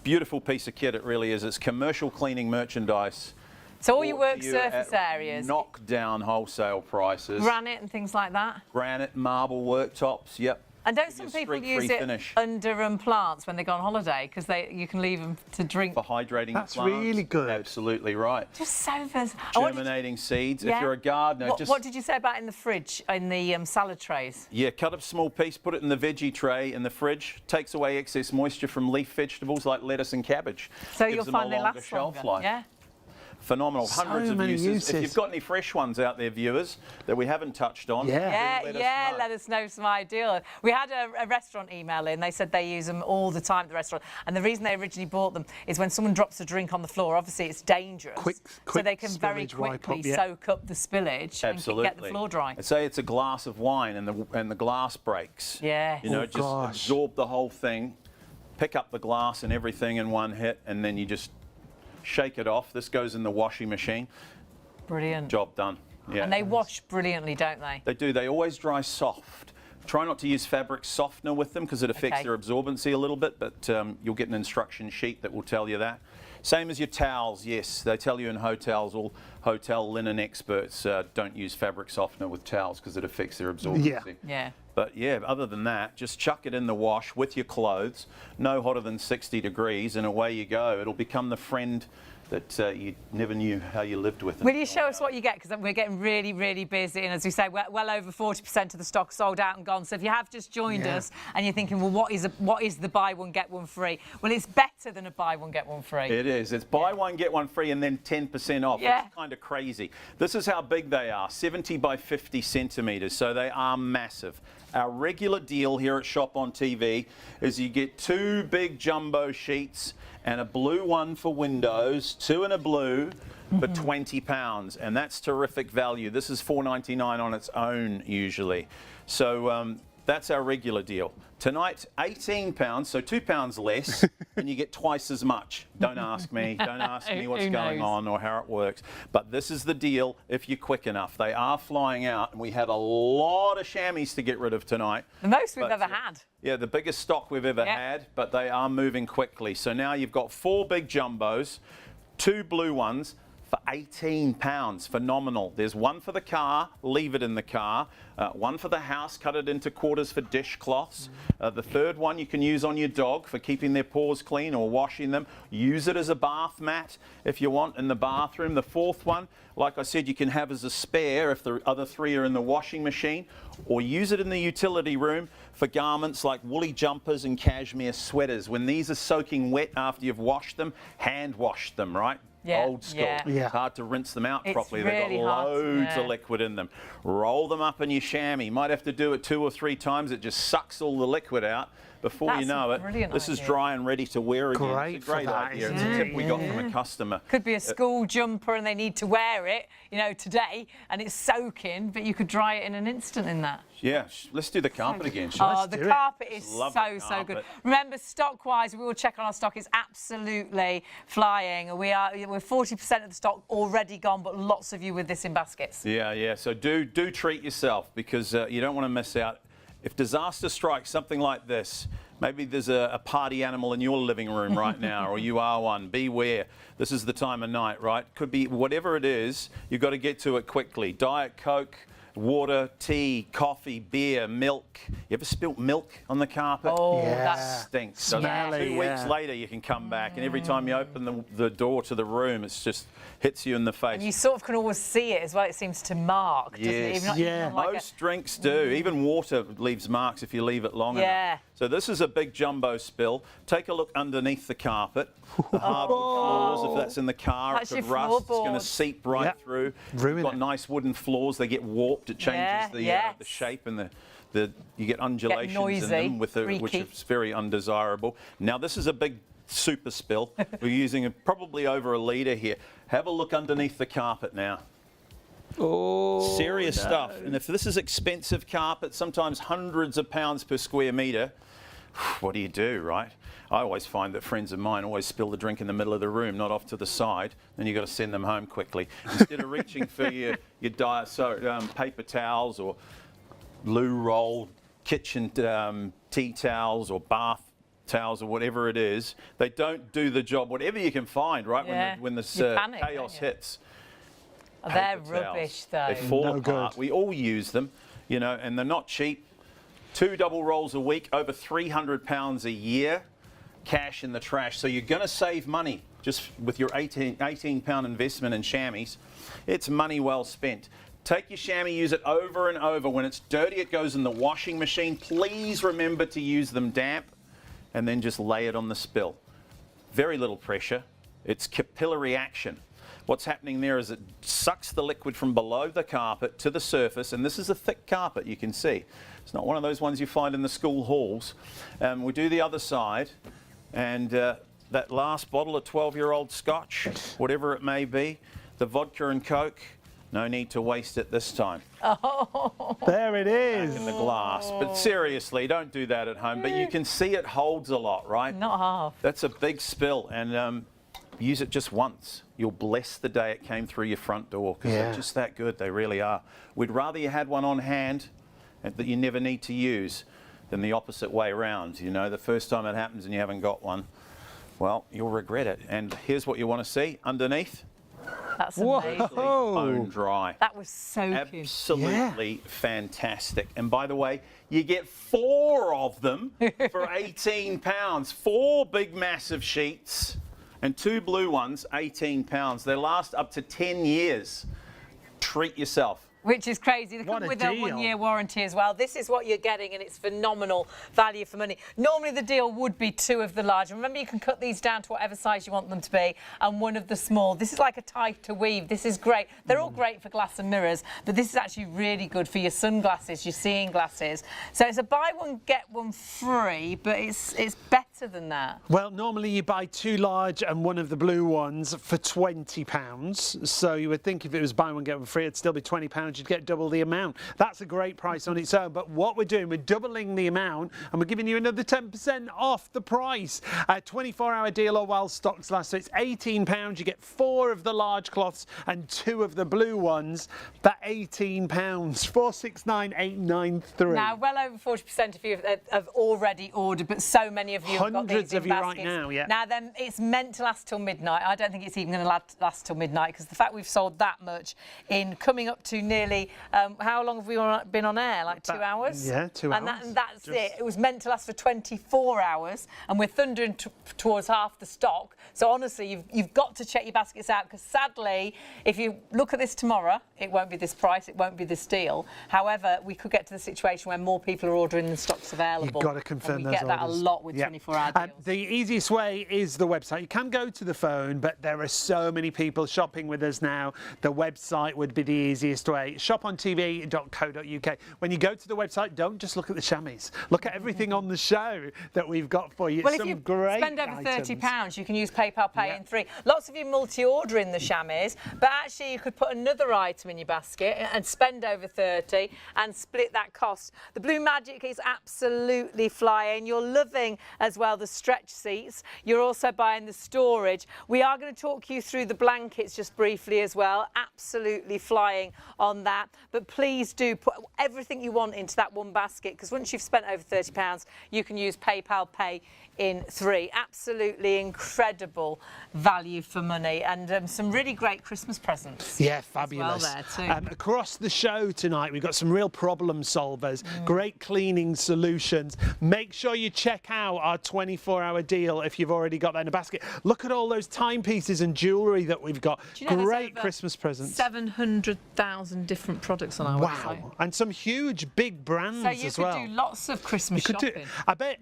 [SPEAKER 3] Beautiful piece of kit it really is. It's commercial cleaning merchandise.
[SPEAKER 1] So all your work surface areas.
[SPEAKER 3] Knock down wholesale prices.
[SPEAKER 1] Granite and things like that.
[SPEAKER 3] Granite, marble worktops, yep.
[SPEAKER 1] And don't some people use it under plants when they go on holiday because you can leave them to drink?
[SPEAKER 3] For hydrating
[SPEAKER 2] That's
[SPEAKER 3] plants.
[SPEAKER 2] really good.
[SPEAKER 3] Absolutely right.
[SPEAKER 1] Just so versatile.
[SPEAKER 3] Germinating seeds. If you're a gardener,
[SPEAKER 1] what did you say about in the fridge, in the salad trays?
[SPEAKER 3] Yeah, cut a small piece, put it in the veggie tray in the fridge. Takes away excess moisture from leaf vegetables like lettuce and cabbage.
[SPEAKER 1] So you'll find they last
[SPEAKER 3] shelf
[SPEAKER 1] longer.
[SPEAKER 3] life.
[SPEAKER 1] Yeah.
[SPEAKER 3] phenomenal.
[SPEAKER 2] So
[SPEAKER 3] Hundreds of
[SPEAKER 2] many
[SPEAKER 3] uses. If
[SPEAKER 2] uses.
[SPEAKER 3] you've got any fresh ones out there, viewers, that we haven't touched on,
[SPEAKER 1] Yeah,
[SPEAKER 3] do
[SPEAKER 1] let us know some ideas. We had a restaurant email in. They said they use them all the time at the restaurant. And the reason they originally bought them is when someone drops a drink on the floor, obviously it's dangerous. So they can very quickly soak up the spillage and get the floor dry.
[SPEAKER 3] Say it's a glass of wine and the glass breaks.
[SPEAKER 1] Yeah.
[SPEAKER 3] You know, just absorb the whole thing, pick up the glass and everything in one hit, and then you just shake it off. This goes in the washing machine.
[SPEAKER 1] Brilliant.
[SPEAKER 3] Job done. Yeah.
[SPEAKER 1] And they wash brilliantly, don't they?
[SPEAKER 3] They do. They always dry soft. Try not to use fabric softener with them because it affects their absorbency a little bit, but you'll get an instruction sheet that will tell you that. Same as your towels, yes. They tell you in hotels, all hotel linen experts don't use fabric softener with towels because it affects their absorbency.
[SPEAKER 1] Yeah.
[SPEAKER 3] But yeah, other than that, just chuck it in the wash with your clothes, no hotter than 60 degrees, and away you go. It'll become the friend that you never knew how you lived with.
[SPEAKER 1] Will you show us what you get? Because we're getting really, really busy. And as we say, well over 40% of the stock sold out and gone. So if you have just joined us and you're thinking, well, what is the buy one, get one free? Well, it's better than a buy one, get one free.
[SPEAKER 3] It is. It's buy one, get one free and then 10% off.
[SPEAKER 1] Yeah.
[SPEAKER 3] It's kind of crazy. This is how big they are, 70 by 50 centimetres. So they are massive. Our regular deal here at ShopOnTV is you get 2 big jumbo sheets and a blue one for windows, 2 in a blue for £20, and that's terrific value. This is $4.99 on its own usually. So that's our regular deal. Tonight, £18, so £2 less, and you get twice as much. Don't ask me. Don't ask me what's going on or how it works. But this is the deal if you're quick enough. They are flying out, and we have a lot of chamois to get rid of tonight.
[SPEAKER 1] The most we've ever had.
[SPEAKER 3] Yeah, the biggest stock we've ever had, but they are moving quickly. So now you've got 4 big jumbos, 2 blue ones, for £18. Phenomenal. There's one for the car, leave it in the car. One for the house, cut it into quarters for dishcloths. The third one you can use on your dog for keeping their paws clean or washing them. Use it as a bath mat if you want in the bathroom. The fourth one, like I said, you can have as a spare if the other 3 are in the washing machine, or use it in the utility room for garments like woolly jumpers and cashmere sweaters. When these are soaking wet after you've washed them, hand wash them, right? Old school. It's hard to rinse them out properly. They've got loads of liquid in them. Roll them up in your chamois. Might have to do it 2 or 3 times. It just sucks all the liquid out. Before you know it, this is dry and ready to wear again. It's a great idea. It's a tip we got from a customer.
[SPEAKER 1] Could be a school jumper and they need to wear it, you know, today, and it's soaking, but you could dry it in an instant in that.
[SPEAKER 3] Yeah, let's do the carpet again.
[SPEAKER 1] Oh, the carpet is so good. Remember, stock-wise, we will check on our stock. It's absolutely flying. We're 40% of the stock already gone, but lots of you with this in baskets.
[SPEAKER 3] Yeah. So do treat yourself because you don't want to miss out. If disaster strikes, something like this, maybe there's a party animal in your living room right now, or you are one, beware. This is the time of night, right? Could be whatever it is, you've got to get to it quickly. Diet Coke, water, tea, coffee, beer, milk. You ever spilt milk on the carpet?
[SPEAKER 1] Oh, that
[SPEAKER 3] stinks. So 2 weeks later you can come back, and every time you open the door to the room, it's just hits you in the face.
[SPEAKER 1] And you sort of can always see it as well. It seems to mark, doesn't it? Even like
[SPEAKER 3] most drinks do. Even water leaves marks if you leave it long enough. So this is a big jumbo spill. Take a look underneath the carpet. The hardwood floors, if that's in the car, it could rust. It's going to seep right through. You've got nice wooden floors. They get warped. It changes the shape and you get undulations in them, which is very undesirable. Now this is a big super spill. We're using probably over a litre here. Have a look underneath the carpet now. Serious stuff. And if this is expensive carpet, sometimes hundreds of pounds per square metre, what do you do, right? I always find that friends of mine always spill the drink in the middle of the room, not off to the side. Then you've got to send them home quickly. Instead of reaching for your paper towels or loo roll, kitchen tea towels or bath towels or whatever it is, they don't do the job. Whatever you can find, right? When this chaos hits.
[SPEAKER 1] They're rubbish, though.
[SPEAKER 3] They fall apart. We all use them, you know, and they're not cheap. 2 double rolls a week, over £300 a year, cash in the trash. So you're going to save money just with your £18 investment in chamois. It's money well spent. Take your chamois, use it over and over. When it's dirty, it goes in the washing machine. Please remember to use them damp and then just lay it on the spill. Very little pressure. It's capillary action. What's happening there is it sucks the liquid from below the carpet to the surface, and this is a thick carpet, you can see. It's not one of those ones you find in the school halls. We do the other side, and that last bottle of 12-year-old scotch, whatever it may be, the vodka and Coke, no need to waste it this time.
[SPEAKER 1] Oh.
[SPEAKER 2] There it is.
[SPEAKER 3] Back in the glass. But seriously, don't do that at home. But you can see it holds a lot, right?
[SPEAKER 1] Not half.
[SPEAKER 3] That's a big spill, and use it just once. You'll bless the day it came through your front door, because they're just that good. They really are. We'd rather you had one on hand that you never need to use than the opposite way around. You know, the first time it happens and you haven't got one, well, you'll regret it. And here's what you want to see underneath.
[SPEAKER 1] That's amazing.
[SPEAKER 3] Bone dry.
[SPEAKER 1] That was so cute.
[SPEAKER 3] Absolutely fantastic. And by the way, you get 4 of them for £18. 4 big massive sheets and 2 blue ones, £18. They last up to 10 years. Treat yourself.
[SPEAKER 1] Which is crazy. They come with a 1-year warranty as well. This is what you're getting, and it's phenomenal value for money. Normally the deal would be 2 of the large. Remember, you can cut these down to whatever size you want them to be, and 1 of the small. This is like a tighter weave. This is great. They're all great for glass and mirrors, but this is actually really good for your sunglasses, your seeing glasses. So it's a buy one, get one free, but it's better than that.
[SPEAKER 2] Well, normally you buy 2 large and 1 of the blue ones for £20. So you would think if it was buy one, get one free, it'd still be £20. You'd get double the amount. That's a great price on its own. But what we're doing, we're doubling the amount, and we're giving you another 10% off the price. A 24-hour deal or while stocks last. So it's £18. You get 4 of the large cloths and 2 of the blue ones for £18. 469893.
[SPEAKER 1] Now, well over 40% of you have already ordered, but so many of you have got these in
[SPEAKER 2] of you
[SPEAKER 1] baskets.
[SPEAKER 2] right now, yeah.
[SPEAKER 1] Now, then, it's meant to last till midnight. I don't think it's even going to last till midnight, because the fact we've sold that much in coming up to nearly, how long have we been on air? Like 2 hours?
[SPEAKER 2] Yeah, 2 hours.
[SPEAKER 1] And that's it. It was meant to last for 24 hours, and we're thundering towards half the stock. So honestly, you've got to check your baskets out, because sadly, if you look at this tomorrow, it won't be this price, it won't be this deal. However, we could get to the situation where more people are ordering than stock's available.
[SPEAKER 2] You've got to confirm
[SPEAKER 1] and
[SPEAKER 2] those
[SPEAKER 1] we get that
[SPEAKER 2] orders.
[SPEAKER 1] a lot with 24-hour deals.
[SPEAKER 2] The easiest way is the website. You can go to the phone, but there are so many people shopping with us now. The website would be the easiest way. ShopOnTV.co.uk. When you go to the website, don't just look at the chamois. Look at everything on the show that we've got for you.
[SPEAKER 1] Well,
[SPEAKER 2] Some
[SPEAKER 1] if you
[SPEAKER 2] great
[SPEAKER 1] spend over
[SPEAKER 2] items.
[SPEAKER 1] £30, you can use PayPal Pay in 3. Lots of you multi-order in the chamois, but actually you could put another item in your basket and spend over 30 and split that cost. The Blue Magic is absolutely flying. You're loving as well the stretch seats. You're also buying the storage. We are going to talk you through the blankets just briefly as well. Absolutely flying on that. But please do put everything you want into that one basket, because once you've spent over £30, you can use PayPal Pay in 3. Absolutely incredible value for money, and some really great Christmas presents.
[SPEAKER 2] Yeah, fabulous.
[SPEAKER 1] As well there too.
[SPEAKER 2] Across the show tonight, we've got some real problem solvers, great cleaning solutions. Make sure you check out our 24-hour deal if you've already got that in a basket. Look at all those timepieces and jewellery that we've got.
[SPEAKER 1] Do you know
[SPEAKER 2] great Christmas presents.
[SPEAKER 1] 700,000 different products on our website.
[SPEAKER 2] Wow, and some huge big brands
[SPEAKER 1] So you
[SPEAKER 2] as
[SPEAKER 1] could
[SPEAKER 2] well.
[SPEAKER 1] do lots of Christmas shopping.
[SPEAKER 2] I bet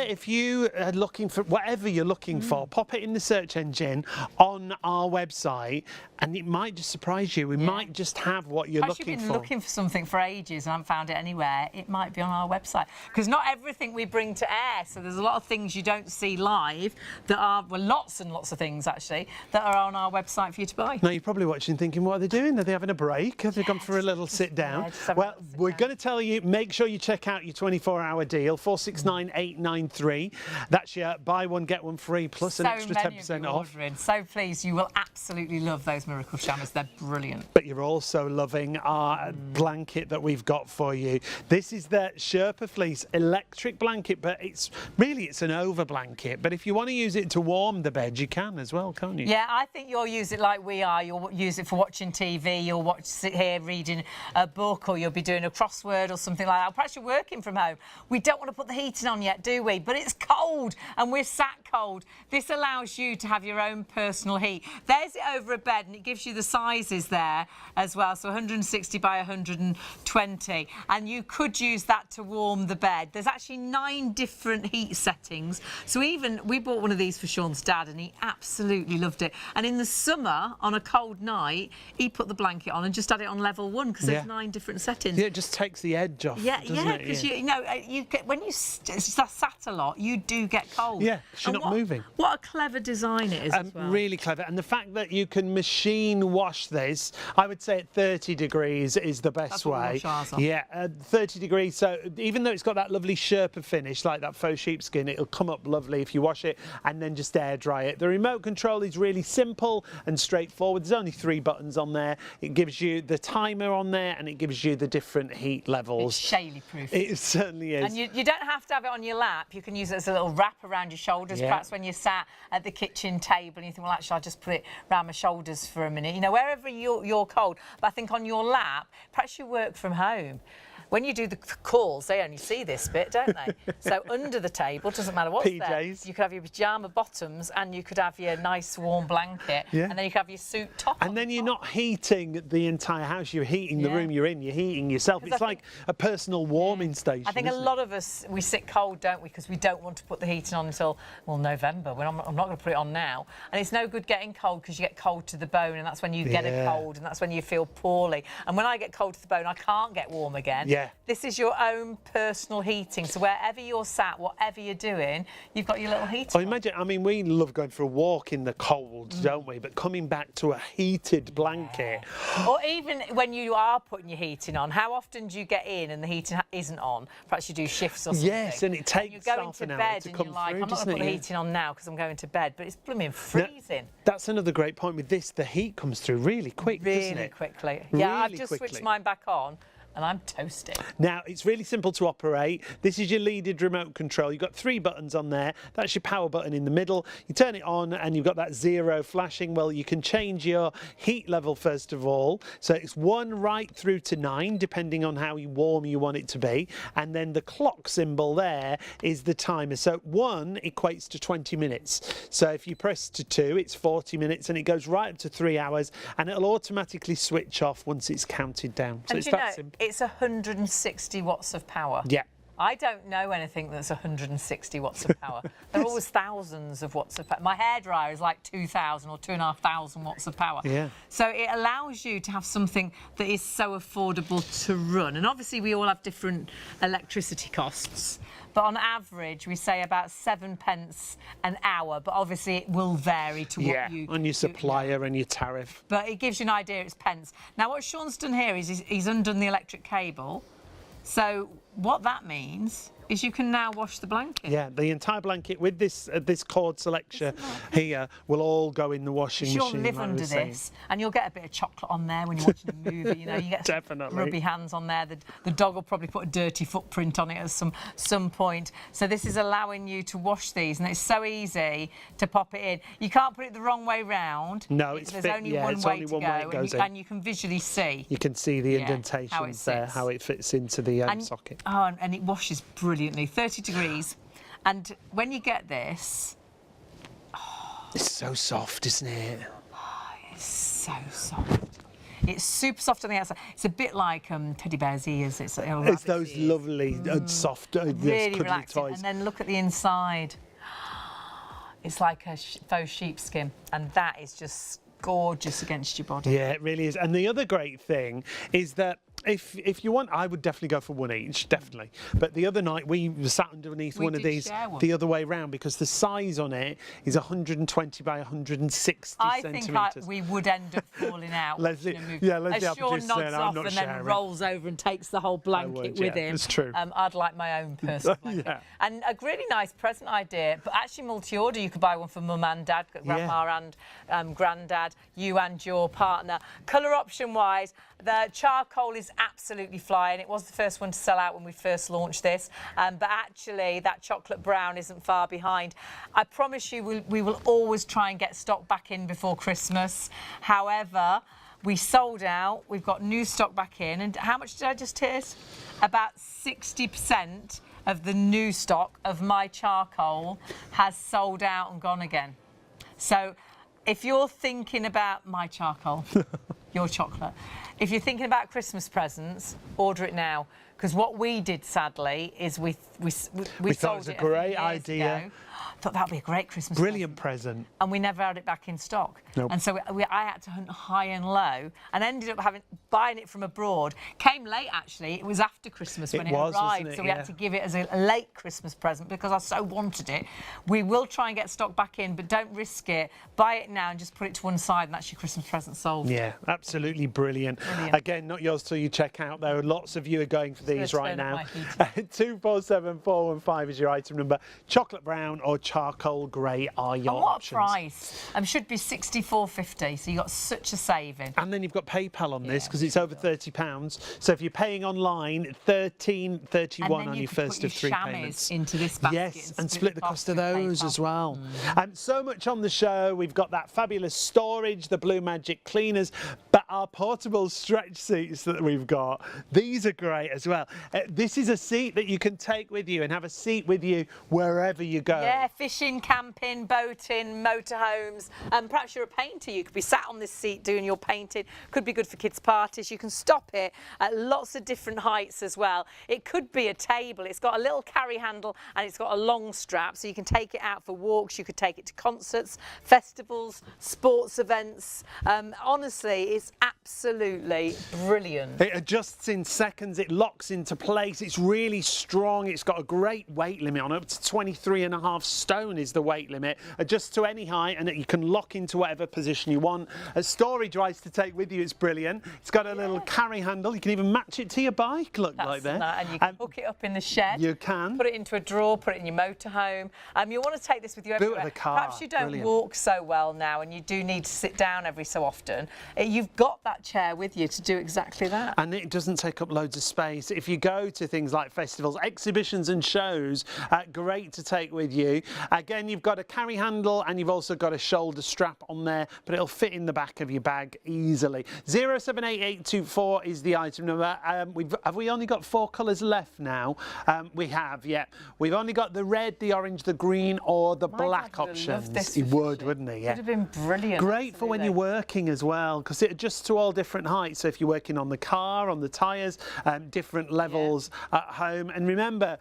[SPEAKER 2] if you are looking for whatever you're looking for, pop it in the search engine on our website, and it might just surprise you. We might just have what you're looking for.
[SPEAKER 1] You've been looking for something for ages and haven't found it anywhere, it might be on our website. Because not everything we bring to air, so there's a lot of things you don't see live that are, well, lots and lots of things actually, that are on our website for you to buy.
[SPEAKER 2] Now, you're probably watching thinking, what are they doing? Are they having a break? Have they gone for a little sit down? Well, we're going to tell you, make sure you check out your 24-hour deal, 469893. That's your buy one, get one free, plus an extra 10% off.
[SPEAKER 1] So please, you will absolutely love those Miracle Shammers. They're brilliant.
[SPEAKER 2] But you're also loving our blanket that we've got for you. This is the Sherpa Fleece electric blanket, but it's an over blanket. But if you want to use it to warm the bed, you can as well, can't you?
[SPEAKER 1] Yeah, I think you'll use it like we are. You'll use it for watching TV. You'll sit here reading a book, or you'll be doing a crossword or something like that. Perhaps you're working from home. We don't want to put the heating on yet, do we? But it's cold, and we're sat cold. This allows you to have your own personal heat. There's it over a bed, and it gives you the sizes there as well. So 160 by 120, and you could use that to warm the bed. There's actually 9 different heat settings settings. So even we bought one of these for Sean's dad, and he absolutely loved it. And in the summer, on a cold night, he put the blanket on and just had it on level 1 because there's 9 different settings.
[SPEAKER 2] Yeah, it just takes the edge off. Doesn't it?
[SPEAKER 1] Because you know, you get, when you sat a lot, you do get cold.
[SPEAKER 2] Yeah, you're not moving.
[SPEAKER 1] What a clever design it is as well.
[SPEAKER 2] Really clever. And the fact that you can machine wash this, I would say at 30 degrees is the best
[SPEAKER 1] That's what we
[SPEAKER 2] way.
[SPEAKER 1] wash ours on.
[SPEAKER 2] Yeah, 30 degrees. So even though it's got that lovely Sherpa finish, like that faux sheepskin, it'll come up lovely if you wash it and then just air dry it. The remote control is really simple and straightforward. There's only 3 buttons on there. It gives you the timer on there and it gives you the different heat levels.
[SPEAKER 1] It's Shaley-proof.
[SPEAKER 2] It certainly is.
[SPEAKER 1] And you don't have to have it on your lap. You can use it as a little wrap around your shoulders, perhaps when you're sat at the kitchen table and you think, well, actually, I'll just put it around my shoulders for a minute. You know, wherever you're cold. But I think on your lap, perhaps you work from home. When you do the calls, they only see this bit, don't they? So under the table, doesn't matter what's
[SPEAKER 2] PJs.
[SPEAKER 1] there. You could have your pyjama bottoms and you could have your nice warm blanket and then you could have your suit top.
[SPEAKER 2] And then you're not heating the entire house, you're heating the room you're in, you're heating yourself. It's like a personal warming station.
[SPEAKER 1] I think a lot of us, we sit cold, don't we? Because we don't want to put the heating on until, well, November. I'm not going to put it on now. And it's no good getting cold because you get cold to the bone and that's when you get a cold and that's when you feel poorly. And when I get cold to the bone, I can't get warm again.
[SPEAKER 2] Yeah.
[SPEAKER 1] This is your own personal heating. So wherever you're sat, whatever you're doing, you've got your little heater.
[SPEAKER 2] Imagine, I mean, we love going for a walk in the cold, don't we? But coming back to a heated blanket.
[SPEAKER 1] Or even when you are putting your heating on, how often do you get in and the heating isn't on? Perhaps you do shifts or something.
[SPEAKER 2] Yes, and it takes
[SPEAKER 1] you go
[SPEAKER 2] half
[SPEAKER 1] into
[SPEAKER 2] an hour
[SPEAKER 1] bed
[SPEAKER 2] to
[SPEAKER 1] and
[SPEAKER 2] come
[SPEAKER 1] you're like,
[SPEAKER 2] through,
[SPEAKER 1] I'm not going to put the heating on now because I'm going to bed, but it's blooming freezing.
[SPEAKER 2] That's another great point with this. The heat comes through really quick, doesn't it?
[SPEAKER 1] Really quickly. Yeah, I've
[SPEAKER 2] Really
[SPEAKER 1] just
[SPEAKER 2] quickly.
[SPEAKER 1] switched mine back on. And I'm toasting.
[SPEAKER 2] Now, it's really simple to operate. This is your leaded remote control. You've got 3 buttons on there. That's your power button in the middle. You turn it on and you've got that 0 flashing. Well, you can change your heat level first of all. So it's 1 right through to 9, depending on how warm you want it to be. And then the clock symbol there is the timer. So 1 equates to 20 minutes. So if you press to 2, it's 40 minutes and it goes right up to 3 hours and it'll automatically switch off once it's counted down. So
[SPEAKER 1] And
[SPEAKER 2] it's
[SPEAKER 1] you
[SPEAKER 2] that
[SPEAKER 1] know,
[SPEAKER 2] simple.
[SPEAKER 1] it's 160 watts of power.
[SPEAKER 2] Yeah.
[SPEAKER 1] I don't know anything that's 160 watts of power. There are always thousands of watts of power. My hairdryer is like 2,000 or 2,500 watts of power.
[SPEAKER 2] Yeah.
[SPEAKER 1] So it allows you to have something that is so affordable to run. And obviously we all have different electricity costs. But on average, we say about 7 pence an hour. But obviously it will vary to what you...
[SPEAKER 2] on your supplier and your tariff.
[SPEAKER 1] But it gives you an idea it's pence. Now, what Sean's done here is he's undone the electric cable. So what that means is you can now wash the blanket.
[SPEAKER 2] Yeah, the entire blanket with this cord selection here will all go in the washing
[SPEAKER 1] You'll
[SPEAKER 2] machine.
[SPEAKER 1] live
[SPEAKER 2] like
[SPEAKER 1] under
[SPEAKER 2] we're saying.
[SPEAKER 1] this, and you'll get a bit of chocolate on there when you're watching a movie. You know, you get
[SPEAKER 2] Definitely.
[SPEAKER 1] rubby hands on there. The dog will probably put a dirty footprint on it at some point. So this is allowing you to wash these, and it's so easy to pop it in. You can't put it the wrong way round.
[SPEAKER 2] No, it's
[SPEAKER 1] there's
[SPEAKER 2] fit,
[SPEAKER 1] only
[SPEAKER 2] yeah,
[SPEAKER 1] one
[SPEAKER 2] it's
[SPEAKER 1] way
[SPEAKER 2] only
[SPEAKER 1] to
[SPEAKER 2] one
[SPEAKER 1] go,
[SPEAKER 2] way it goes in.
[SPEAKER 1] and you can visually see.
[SPEAKER 2] You can see the
[SPEAKER 1] how it
[SPEAKER 2] indentations there,
[SPEAKER 1] sits.
[SPEAKER 2] how it fits into the socket.
[SPEAKER 1] Oh, and it washes brilliantly, 30 degrees. And when you get this,
[SPEAKER 2] It's so soft, isn't it?
[SPEAKER 1] it's so soft. It's super soft on the outside. It's a bit like teddy bear's ears. It's
[SPEAKER 2] Those lovely soft
[SPEAKER 1] really
[SPEAKER 2] cuddly
[SPEAKER 1] relaxing.
[SPEAKER 2] toys.
[SPEAKER 1] And then look at the inside. It's like a faux sheepskin, and that is just gorgeous against your body.
[SPEAKER 2] Yeah, it really is. And the other great thing is that if you want, I would definitely go for one each, definitely. But the other night we sat underneath one of these the other way round because the size on it is 120 by 160 centimetres.
[SPEAKER 1] I think we would end up falling out.
[SPEAKER 2] Leslie,
[SPEAKER 1] watching a movie.
[SPEAKER 2] yeah, Leslie
[SPEAKER 1] As Sean
[SPEAKER 2] Applejuice
[SPEAKER 1] nods
[SPEAKER 2] said, I'm
[SPEAKER 1] off
[SPEAKER 2] not
[SPEAKER 1] and
[SPEAKER 2] sharing.
[SPEAKER 1] then rolls over and takes the whole blanket with him.
[SPEAKER 2] It's true.
[SPEAKER 1] I'd like my own personal blanket.
[SPEAKER 2] Yeah.
[SPEAKER 1] And a really nice present idea, but actually multi-order. You could buy one for mum and dad, grandma and granddad, you and your partner. Colour option-wise, the charcoal is absolutely flying. It was the first one to sell out when we first launched this, but actually that chocolate brown isn't far behind. I promise you we will always try and get stock back in before Christmas. However, we sold out. We've got new stock back in. And how much did I just hear? About 60% of the new stock of my charcoal has sold out and gone again. So if you're thinking about my charcoal, your chocolate, if you're thinking about Christmas presents, order it now. Because what we did, sadly, is we
[SPEAKER 2] thought
[SPEAKER 1] sold
[SPEAKER 2] it was a
[SPEAKER 1] it few
[SPEAKER 2] great
[SPEAKER 1] years
[SPEAKER 2] idea.
[SPEAKER 1] ago. Thought that'd be a great Christmas
[SPEAKER 2] Brilliant present.
[SPEAKER 1] and we never had it back in stock.
[SPEAKER 2] Nope.
[SPEAKER 1] And so I had to hunt high and low and ended up buying it from abroad. Came late, actually. It was after Christmas when it
[SPEAKER 2] was, wasn't
[SPEAKER 1] arrived,
[SPEAKER 2] it?
[SPEAKER 1] so we
[SPEAKER 2] Yeah.
[SPEAKER 1] had to give it as a late Christmas present because I so wanted it. We will try and get stock back in, but don't risk it. Buy it now and just put it to one side, and that's your Christmas present sold.
[SPEAKER 2] Yeah, absolutely brilliant. Again, not yours till you check out, though. Lots of you are going for these right now. 247415 is your item number. Chocolate brown or charcoal grey are your
[SPEAKER 1] And what
[SPEAKER 2] options.
[SPEAKER 1] a price? Should be £64.50, so you got such a saving.
[SPEAKER 2] And then you've got PayPal on this because it's over £30. So if you're paying online, £13.31 on your first of 3 payments.
[SPEAKER 1] Into this basket.
[SPEAKER 2] Yes, and split the cost of those
[SPEAKER 1] PayPal.
[SPEAKER 2] as well. So much on the show. We've got that fabulous storage, the Blue Magic cleaners, but our portable stretch seats that we've got, these are great as well. This is a seat that you can take with you and have a seat with you wherever you go.
[SPEAKER 1] Yeah, fishing, camping, boating, motorhomes. Perhaps you're a painter. You could be sat on this seat doing your painting. Could be good for kids' parties. You can stop it at lots of different heights as well. It could be a table. It's got a little carry handle and it's got a long strap, so you can take it out for walks. You could take it to concerts, festivals, sports events. Honestly, it's absolutely brilliant.
[SPEAKER 2] It adjusts in seconds, it locks into place, it's really strong, it's got a great weight limit on it, up to 23.5 stone is the weight limit, adjusts to any height and you can lock into whatever position you want. As storage wise to take with you, it's brilliant. It's got a little carry handle, you can even match it to your bike, look like that.
[SPEAKER 1] And you can hook it up in the shed.
[SPEAKER 2] You can.
[SPEAKER 1] Put it into a drawer, put it in your motorhome. You want to take this with you everywhere.
[SPEAKER 2] Boot of the car.
[SPEAKER 1] Perhaps you don't walk so well now and you do need to sit down every so often. You've got that chair with you to do exactly that.
[SPEAKER 2] And it doesn't take up loads of space. If you go to things like festivals, exhibitions and shows, great to take with you. Again, you've got a carry handle and you've also got a shoulder strap on there, but it'll fit in the back of your bag easily. 078824 is the item number. Have we only got 4 colours left now? We have, yeah. We've only got the red, the orange, the green or the black options. He would, wouldn't he? Yeah.
[SPEAKER 1] Would have been brilliant.
[SPEAKER 2] Great for when you're working as well, because it adjusts to all different heights. So if you're working on the car, on the tyres, different levels at home. And remember,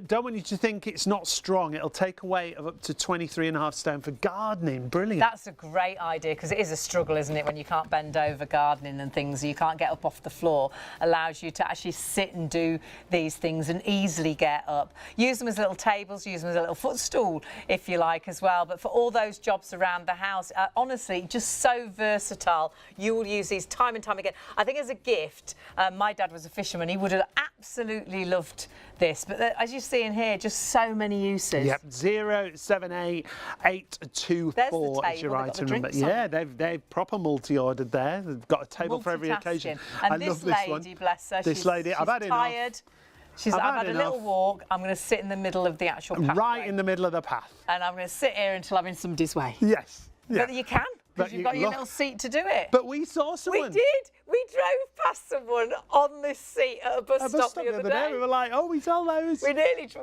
[SPEAKER 2] don't want you to think it's not strong. It'll take a weight of up to 23.5 stone for gardening. Brilliant.
[SPEAKER 1] That's a great idea, because it is a struggle, isn't it, when you can't bend over gardening and things, you can't get up off the floor. Allows you to actually sit and do these things and easily get up. Use them as little tables, use them as a little footstool if you like as well. But for all those jobs around the house, honestly, just so versatile. You will use these time and time again. I think as a gift, my dad was a fisherman. He would have absolutely loved this. But as you see in here, just so many uses.
[SPEAKER 2] Yep, 078824 is your item number. Yeah, they've proper multi-ordered there. They've got a table for every occasion.
[SPEAKER 1] And
[SPEAKER 2] I love this
[SPEAKER 1] lady,
[SPEAKER 2] one.
[SPEAKER 1] bless her,
[SPEAKER 2] This lady, I've had enough.
[SPEAKER 1] Tired. I've had a little walk. I'm going to sit in the middle of the actual pathway.
[SPEAKER 2] Right in the middle of the path.
[SPEAKER 1] And I'm going to sit here until I'm in somebody's way.
[SPEAKER 2] Yes. Yeah.
[SPEAKER 1] But you can, because you've got your little seat to do it.
[SPEAKER 2] But we saw someone.
[SPEAKER 1] We did. We drove past someone on this seat at a bus stop the other day.
[SPEAKER 2] We were like, oh, we saw those.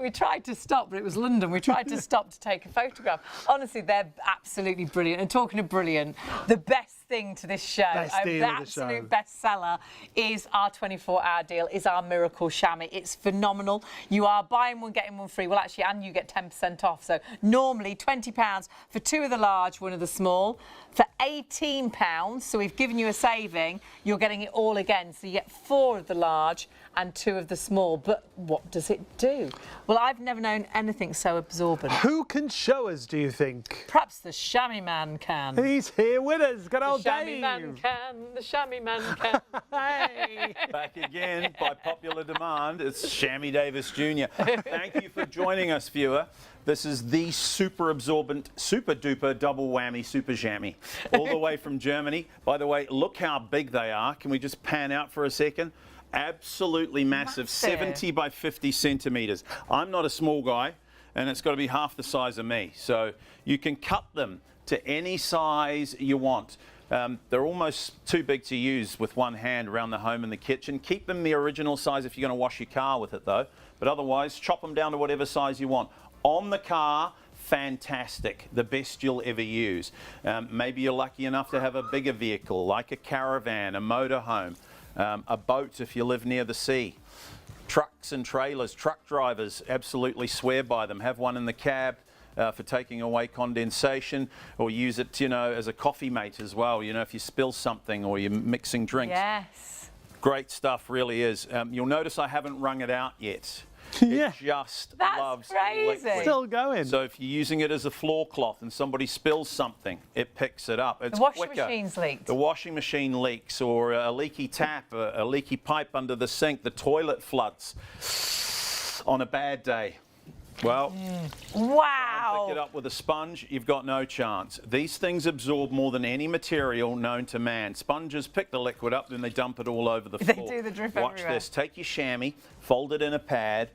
[SPEAKER 1] We tried to stop, but it was London. We tried to stop to take a photograph. Honestly, they're absolutely brilliant. And talking of brilliant, the best thing to this show, the absolute bestseller, is our 24-hour deal, is our Miracle Chamois. It's phenomenal. You are buying one, getting one free. Well, actually, and you get 10% off. So normally £20 for 2 of the large, 1 of the small. For £18, so we've given you a saving, you're getting it all again. So you get 4 of the large and 2 of the small. But what does it do? Well, I've never known anything so absorbent.
[SPEAKER 2] Who can show us, do you think?
[SPEAKER 1] Perhaps the chamois man can.
[SPEAKER 2] He's here with us. Good old
[SPEAKER 1] The
[SPEAKER 2] Dave.
[SPEAKER 1] chamois man can. The chamois man can.
[SPEAKER 2] Hey.
[SPEAKER 3] Back again by popular demand. It's Chamois Davis Jr. Thank you for joining us, viewer. This is the super absorbent, super duper double whammy super chamois, all the way from Germany. By the way, look how big they are. Can we just pan out for a second? Absolutely massive, 70 by 50 centimetres. I'm not a small guy, and it's got to be half the size of me. So you can cut them to any size you want. They're almost too big to use with one hand around the home and the kitchen. Keep them the original size if you're going to wash your car with it, though. But otherwise, chop them down to whatever size you want. On the car, fantastic, the best you'll ever use. Maybe you're lucky enough to have a bigger vehicle, like a caravan, a motorhome, a boat if you live near the sea. Trucks and trailers, truck drivers absolutely swear by them. Have one in the cab for taking away condensation, or use it, you know, as a coffee mate as well. You know, if you spill something or you're mixing drinks.
[SPEAKER 1] Yes.
[SPEAKER 3] Great stuff, really is. You'll notice I haven't wrung it out yet.
[SPEAKER 2] Yeah.
[SPEAKER 3] It just
[SPEAKER 1] That's
[SPEAKER 3] loves
[SPEAKER 1] crazy.
[SPEAKER 3] liquid.
[SPEAKER 2] Still going.
[SPEAKER 3] So if you're using it as a floor cloth and somebody spills something, it picks it up. It's
[SPEAKER 1] The washing
[SPEAKER 3] quicker.
[SPEAKER 1] machine's leaked.
[SPEAKER 3] The washing machine leaks, or a leaky tap, a leaky pipe under the sink, the toilet floods on a bad day. Well,
[SPEAKER 1] Wow.
[SPEAKER 3] pick it up with a sponge, you've got no chance. These things absorb more than any material known to man. Sponges pick the liquid up, then they dump it all over the
[SPEAKER 1] They
[SPEAKER 3] floor.
[SPEAKER 1] do the drip
[SPEAKER 3] Watch
[SPEAKER 1] everywhere.
[SPEAKER 3] this. Take your chamois, fold it in a pad,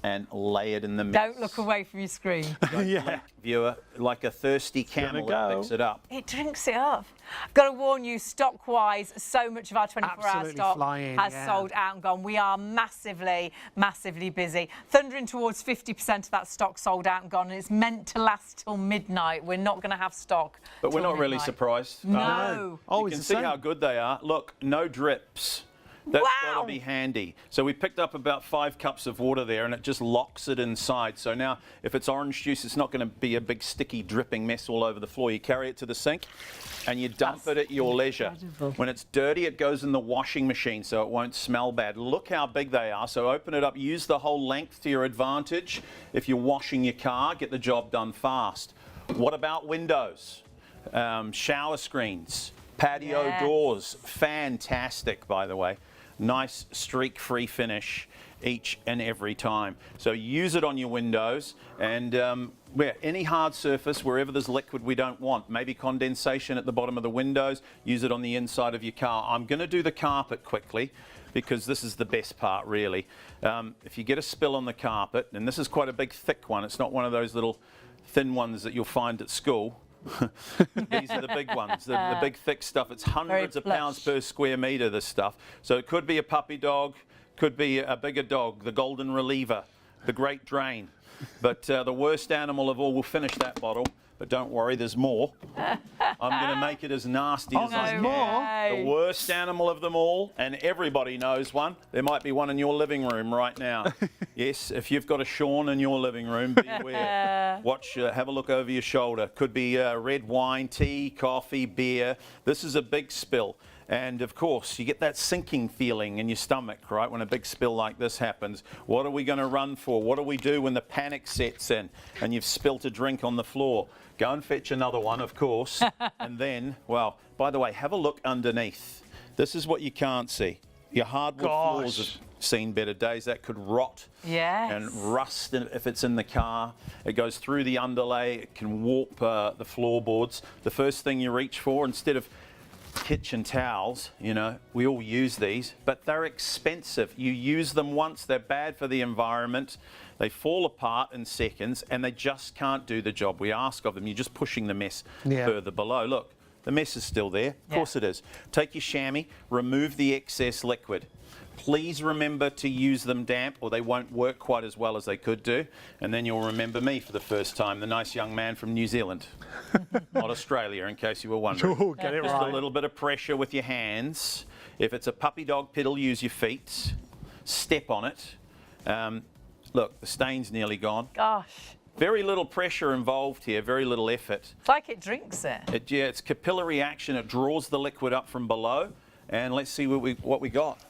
[SPEAKER 3] and lay it in the mix.
[SPEAKER 1] Don't look away from your screen.
[SPEAKER 2] Yeah.
[SPEAKER 3] Viewer, like a thirsty camel,
[SPEAKER 2] go.
[SPEAKER 3] it picks it up.
[SPEAKER 1] It drinks it up. I've got to warn you, stock-wise, so much of our 24-hour
[SPEAKER 2] Absolutely
[SPEAKER 1] stock
[SPEAKER 2] flying,
[SPEAKER 1] has
[SPEAKER 2] yeah.
[SPEAKER 1] sold out and gone. We are massively, massively busy. Thundering towards 50% of that stock sold out and gone, and it's meant to last till midnight. We're not going to have stock.
[SPEAKER 3] But we're
[SPEAKER 1] till
[SPEAKER 3] not really
[SPEAKER 1] midnight.
[SPEAKER 3] surprised.
[SPEAKER 1] No.
[SPEAKER 3] You
[SPEAKER 2] Always
[SPEAKER 3] can
[SPEAKER 2] the
[SPEAKER 3] see
[SPEAKER 2] same.
[SPEAKER 3] how good they are. Look, no drips. That's got
[SPEAKER 1] Wow.
[SPEAKER 3] to be handy. So we picked up about 5 cups of water there, and it just locks it inside. So now, if it's orange juice, it's not going to be a big sticky dripping mess all over the floor. You carry it to the sink, and you dump it at your leisure. When it's dirty, it goes in the washing machine, so it won't smell bad. Look how big they are. So open it up. Use the whole length to your advantage. If you're washing your car, get the job done fast. What about windows? Shower screens? Patio
[SPEAKER 1] Yes.
[SPEAKER 3] doors? Fantastic, by the way. Nice streak-free finish each and every time. So use it on your windows, and any hard surface, wherever there's liquid we don't want, maybe condensation at the bottom of the windows, use it on the inside of your car. I'm going to do the carpet quickly, because this is the best part, really. If you get a spill on the carpet, and this is quite a big thick one, it's not one of those little thin ones that you'll find at school. These are the big ones, the big thick stuff. It's hundreds of pounds per square metre, this stuff. So it could be a puppy dog, could be a bigger dog, the golden reliever, the great drain. But the worst animal of all, will finish that bottle. But don't worry, there's more. I'm going to make it as nasty as I can.
[SPEAKER 1] way.
[SPEAKER 3] The worst animal of them all, and everybody knows one. There might be one in your living room right now. Yes, if you've got a Sean in your living room, beware. Watch, have a look over your shoulder. Could be red wine, tea, coffee, beer. This is a big spill. And of course, you get that sinking feeling in your stomach, right, when a big spill like this happens. What are we going to run for? What do we do when the panic sets in and you've spilt a drink on the floor? Go and fetch another one, of course. And then, well, by the way, have a look underneath. This is what you can't see. Your hardwood floors have seen better days. That could rot and rust if it's in the car. It goes through the underlay. It can warp the floorboards. The first thing you reach for, instead of kitchen towels, you know, we all use these, but they're expensive. You use them once, they're bad for the environment. They fall apart in seconds, and they just can't do the job we ask of them. You're just pushing the mess further below. Look, the mess is still there. Of course it is. Take your chamois, remove the excess liquid. Please remember to use them damp, or they won't work quite as well as they could do. And then you'll remember me for the first time, the nice young man from New Zealand, not Australia, in case you were wondering.
[SPEAKER 2] Oh, get it
[SPEAKER 3] Just
[SPEAKER 2] right.
[SPEAKER 3] a little bit of pressure with your hands. If it's a puppy dog pedal, use your feet. Step on it. Look, the stain's nearly gone.
[SPEAKER 1] Gosh.
[SPEAKER 3] Very little pressure involved here, very little effort.
[SPEAKER 1] It's like it drinks it.
[SPEAKER 3] It's capillary action. It draws the liquid up from below. And let's see what we got.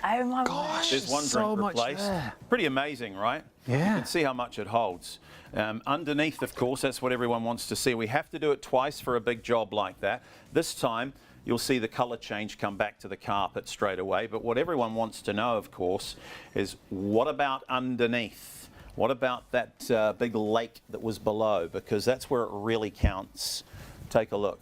[SPEAKER 1] Oh my gosh.
[SPEAKER 3] There's one
[SPEAKER 2] so
[SPEAKER 3] drink
[SPEAKER 2] much
[SPEAKER 3] replaced.
[SPEAKER 2] there.
[SPEAKER 3] Pretty amazing, right?
[SPEAKER 2] Yeah.
[SPEAKER 3] You can see how much it holds. Underneath, of course, that's what everyone wants to see. We have to do it twice for a big job like that. This time, you'll see the colour change come back to the carpet straight away. But what everyone wants to know, of course, is what about underneath? What about that big lake that was below? Because that's where it really counts. Take a look.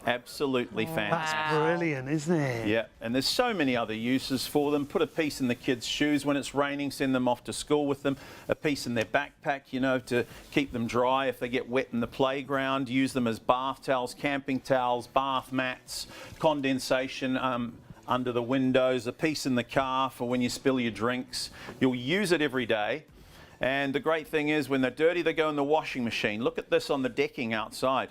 [SPEAKER 3] Absolutely fantastic.
[SPEAKER 2] That's brilliant, isn't it?
[SPEAKER 3] Yeah, and there's so many other uses for them. Put a piece in the kids' shoes when it's raining, send them off to school with them. A piece in their backpack, you know, to keep them dry if they get wet in the playground. Use them as bath towels, camping towels, bath mats, condensation under the windows. A piece in the car for when you spill your drinks. You'll use it every day. And the great thing is, when they're dirty, they go in the washing machine. Look at this on the decking outside.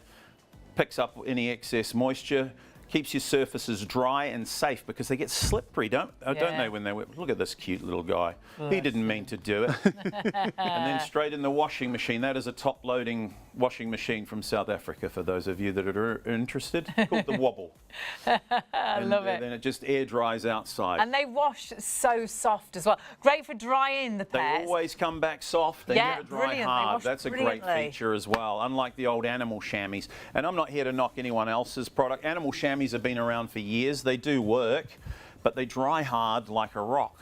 [SPEAKER 3] Picks up any excess moisture, keeps your surfaces dry and safe because they get slippery, don't they, when they look at this cute little guy. He didn't mean to do it. And then straight in the washing machine. That is a top-loading washing machine from South Africa for those of you that are interested. Called the Wobble.
[SPEAKER 1] I love it.
[SPEAKER 3] Then it just air dries outside.
[SPEAKER 1] And they wash so soft as well. Great for drying the pairs.
[SPEAKER 3] They always come back soft. They never dry
[SPEAKER 1] brilliant.
[SPEAKER 3] hard. That's a great feature as well, unlike the old animal chamois. And I'm not here to knock anyone else's product. Animal chamois have been around for years. They do work, but they dry hard like a rock.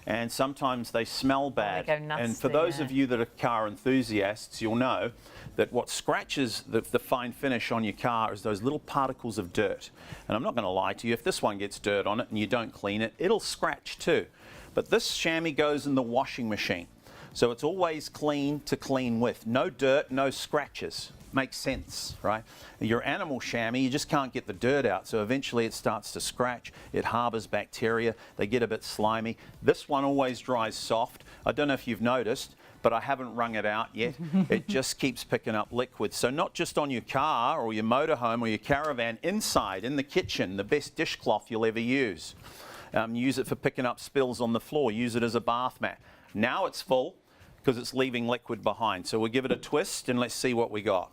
[SPEAKER 3] And sometimes they smell bad.
[SPEAKER 1] They go nasty,
[SPEAKER 3] and for those of you that are car enthusiasts, you'll know that what scratches the fine finish on your car is those little particles of dirt. And I'm not going to lie to you, if this one gets dirt on it and you don't clean it, it'll scratch too. But this chamois goes in the washing machine. So it's always clean to clean with. No dirt, no scratches. Makes sense, right? Your animal chamois, you just can't get the dirt out, so eventually it starts to scratch. It harbors bacteria. They get a bit slimy. This one always dries soft. I don't know if you've noticed, but I haven't wrung it out yet. It just keeps picking up liquid. So not just on your car or your motorhome or your caravan, inside, in the kitchen, the best dishcloth you'll ever use. Use it for picking up spills on the floor. Use it as a bath mat. Now it's full because it's leaving liquid behind. So we'll give it a twist and let's see what we got.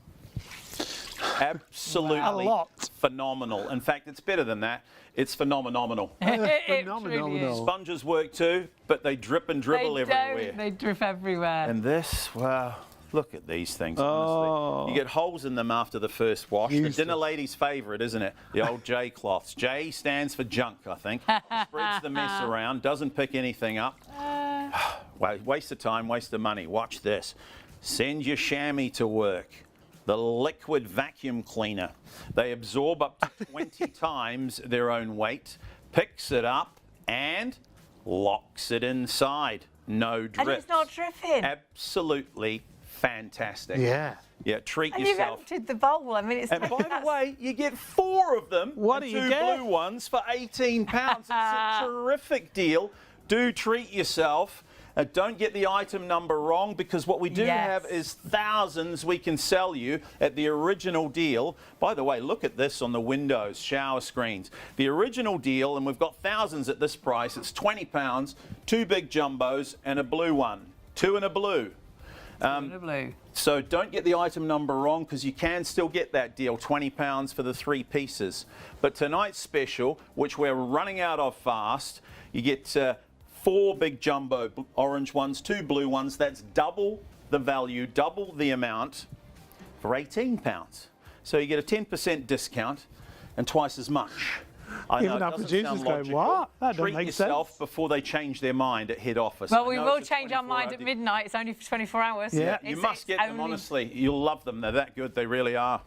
[SPEAKER 3] Absolutely phenomenal. In fact, it's better than that. It's phenomenal.
[SPEAKER 2] Phenomenal.
[SPEAKER 3] Sponges work too, but they drip and dribble everywhere.
[SPEAKER 1] They drip everywhere.
[SPEAKER 3] And this, wow, look at these things, honestly. You get holes in them after the first wash. The dinner lady's favourite, isn't it? The old J cloths. J stands for junk, I think. Spreads the mess around, doesn't pick anything up. Waste of time, waste of money. Watch this. Send your chamois to work. The liquid vacuum cleaner. They absorb up to 20 times their own weight, picks it up and locks it inside. No drips.
[SPEAKER 1] And it's not dripping.
[SPEAKER 3] Absolutely fantastic.
[SPEAKER 2] Yeah.
[SPEAKER 3] Yeah, treat
[SPEAKER 1] and
[SPEAKER 3] yourself.
[SPEAKER 1] You've emptied the bowl. I mean, it's.
[SPEAKER 3] And by the way, you get 4 of them.
[SPEAKER 2] What do you get?
[SPEAKER 3] 2 blue ones for £18. It's a terrific deal. Do treat yourself. Don't get the item number wrong, because what we do have is thousands we can sell you at the original deal. By the way, look at this on the windows, shower screens. The original deal, and we've got thousands at this price, it's £20, 2 big jumbos and a blue one. 2 and a blue. So don't get the item number wrong, because you can still get that deal, £20 for the 3 pieces. But tonight's special, which we're running out of fast, you get 4 big jumbo orange ones, 2 blue ones. That's double the value, double the amount for £18. So you get a 10% discount and twice as much. I know,
[SPEAKER 2] even our producers going, what? That doesn't make
[SPEAKER 3] yourself
[SPEAKER 2] sense.
[SPEAKER 3] before they change their mind at head office.
[SPEAKER 1] Well, we will change our mind at midnight. It's only for 24 hours.
[SPEAKER 2] Yeah.
[SPEAKER 3] You must get them, honestly. You'll love them. They're that good. They really are.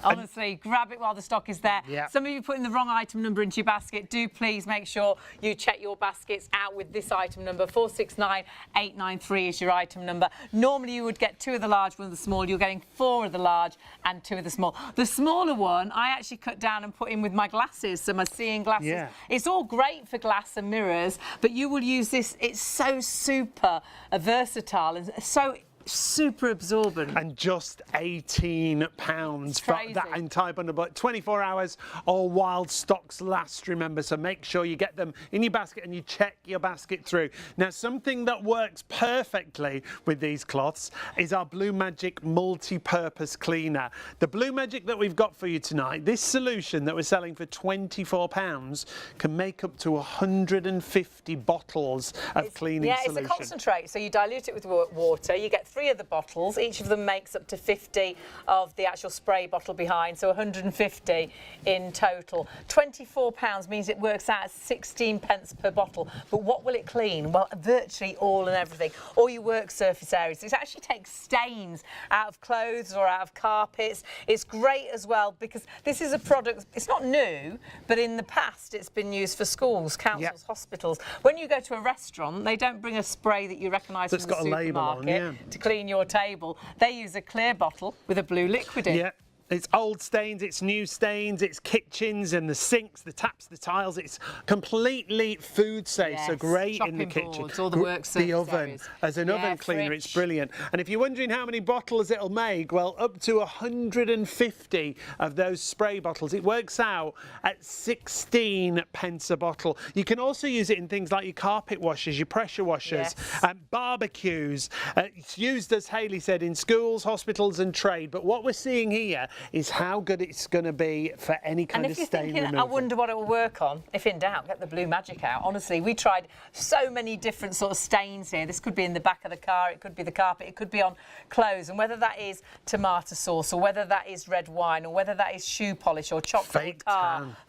[SPEAKER 1] Honestly, grab it while the stock is there.
[SPEAKER 2] Yeah.
[SPEAKER 1] Some of you putting the wrong item number into your basket. Do please make sure you check your baskets out with this item number. 469893 is your item number. Normally you would get 2 of the large, 1 of the small. You're getting 4 of the large and 2 of the small. The smaller one I actually cut down and put in with my glasses, so my seeing glasses.
[SPEAKER 2] Yeah.
[SPEAKER 1] It's all great for glass and mirrors, but you will use this. It's so super versatile and so super absorbent.
[SPEAKER 2] And just £18 for that entire bundle, but 24 hours, all while stocks last, remember, so make sure you get them in your basket and you check your basket through. Now, something that works perfectly with these cloths is our Blue Magic multi-purpose cleaner. The Blue Magic that we've got for you tonight, this solution that we're selling for £24 can make up to 150 bottles of cleaning solution.
[SPEAKER 1] It's a concentrate, so you dilute it with water, you get 3 of the bottles, each of them makes up to 50 of the actual spray bottle behind, so 150 in total. £24 means it works out as 16 pence per bottle, but what will it clean? Well, virtually all and everything, all your work surface areas. It actually takes stains out of clothes or out of carpets. It's great as well because this is a product, it's not new, but in the past it's been used for schools, councils, hospitals. When you go to a restaurant, they don't bring a spray that you recognise from the supermarket to clean your table. They use a clear bottle with a blue liquid in.
[SPEAKER 2] Yeah. It's old stains, it's new stains, it's kitchens and the sinks, the taps, the tiles. It's completely food safe, so great in the kitchen.
[SPEAKER 1] Boards, all the work surface
[SPEAKER 2] the oven.
[SPEAKER 1] areas.
[SPEAKER 2] As an oven cleaner, it's brilliant. And if you're wondering how many bottles it'll make, well, up to 150 of those spray bottles. It works out at 16 pence a bottle. You can also use it in things like your carpet washers, your pressure washers, barbecues. It's used, as Hayley said, in schools, hospitals and trade. But what we're seeing here is how good it's going to be for any kind of stain removal. And if you're thinking,
[SPEAKER 1] I wonder what it will work on, if in doubt, get the Blue Magic out. Honestly, we tried so many different sort of stains here. This could be in the back of the car, it could be the carpet, it could be on clothes. And whether that is tomato sauce or whether that is red wine or whether that is shoe polish or chocolate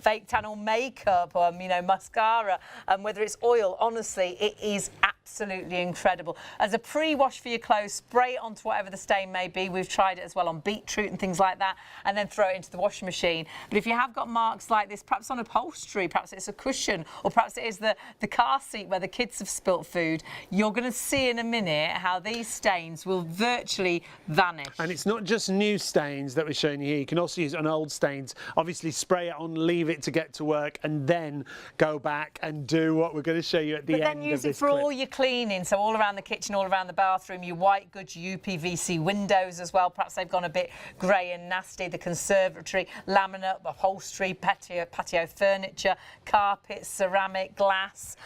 [SPEAKER 1] fake tan or makeup or, you know, mascara, and whether it's oil, honestly, it is absolutely incredible. As a pre-wash for your clothes, spray it onto whatever the stain may be. We've tried it as well on beetroot and things like that, and then throw it into the washing machine. But if you have got marks like this, perhaps on upholstery, perhaps it's a cushion, or perhaps it is the car seat where the kids have spilt food, you're going to see in a minute how these stains will virtually vanish.
[SPEAKER 2] And it's not just new stains that we're showing you here. You can also use it on old stains. Obviously, spray it on, leave it to get to work, and then go back and do what we're going to show you at the end of this clip.
[SPEAKER 1] But then use it for all your cleaning, so all around the kitchen, all around the bathroom, your white goods, your UPVC windows as well. Perhaps they've gone a bit grey and nasty. The conservatory, laminate, upholstery, patio furniture, carpet, ceramic, glass,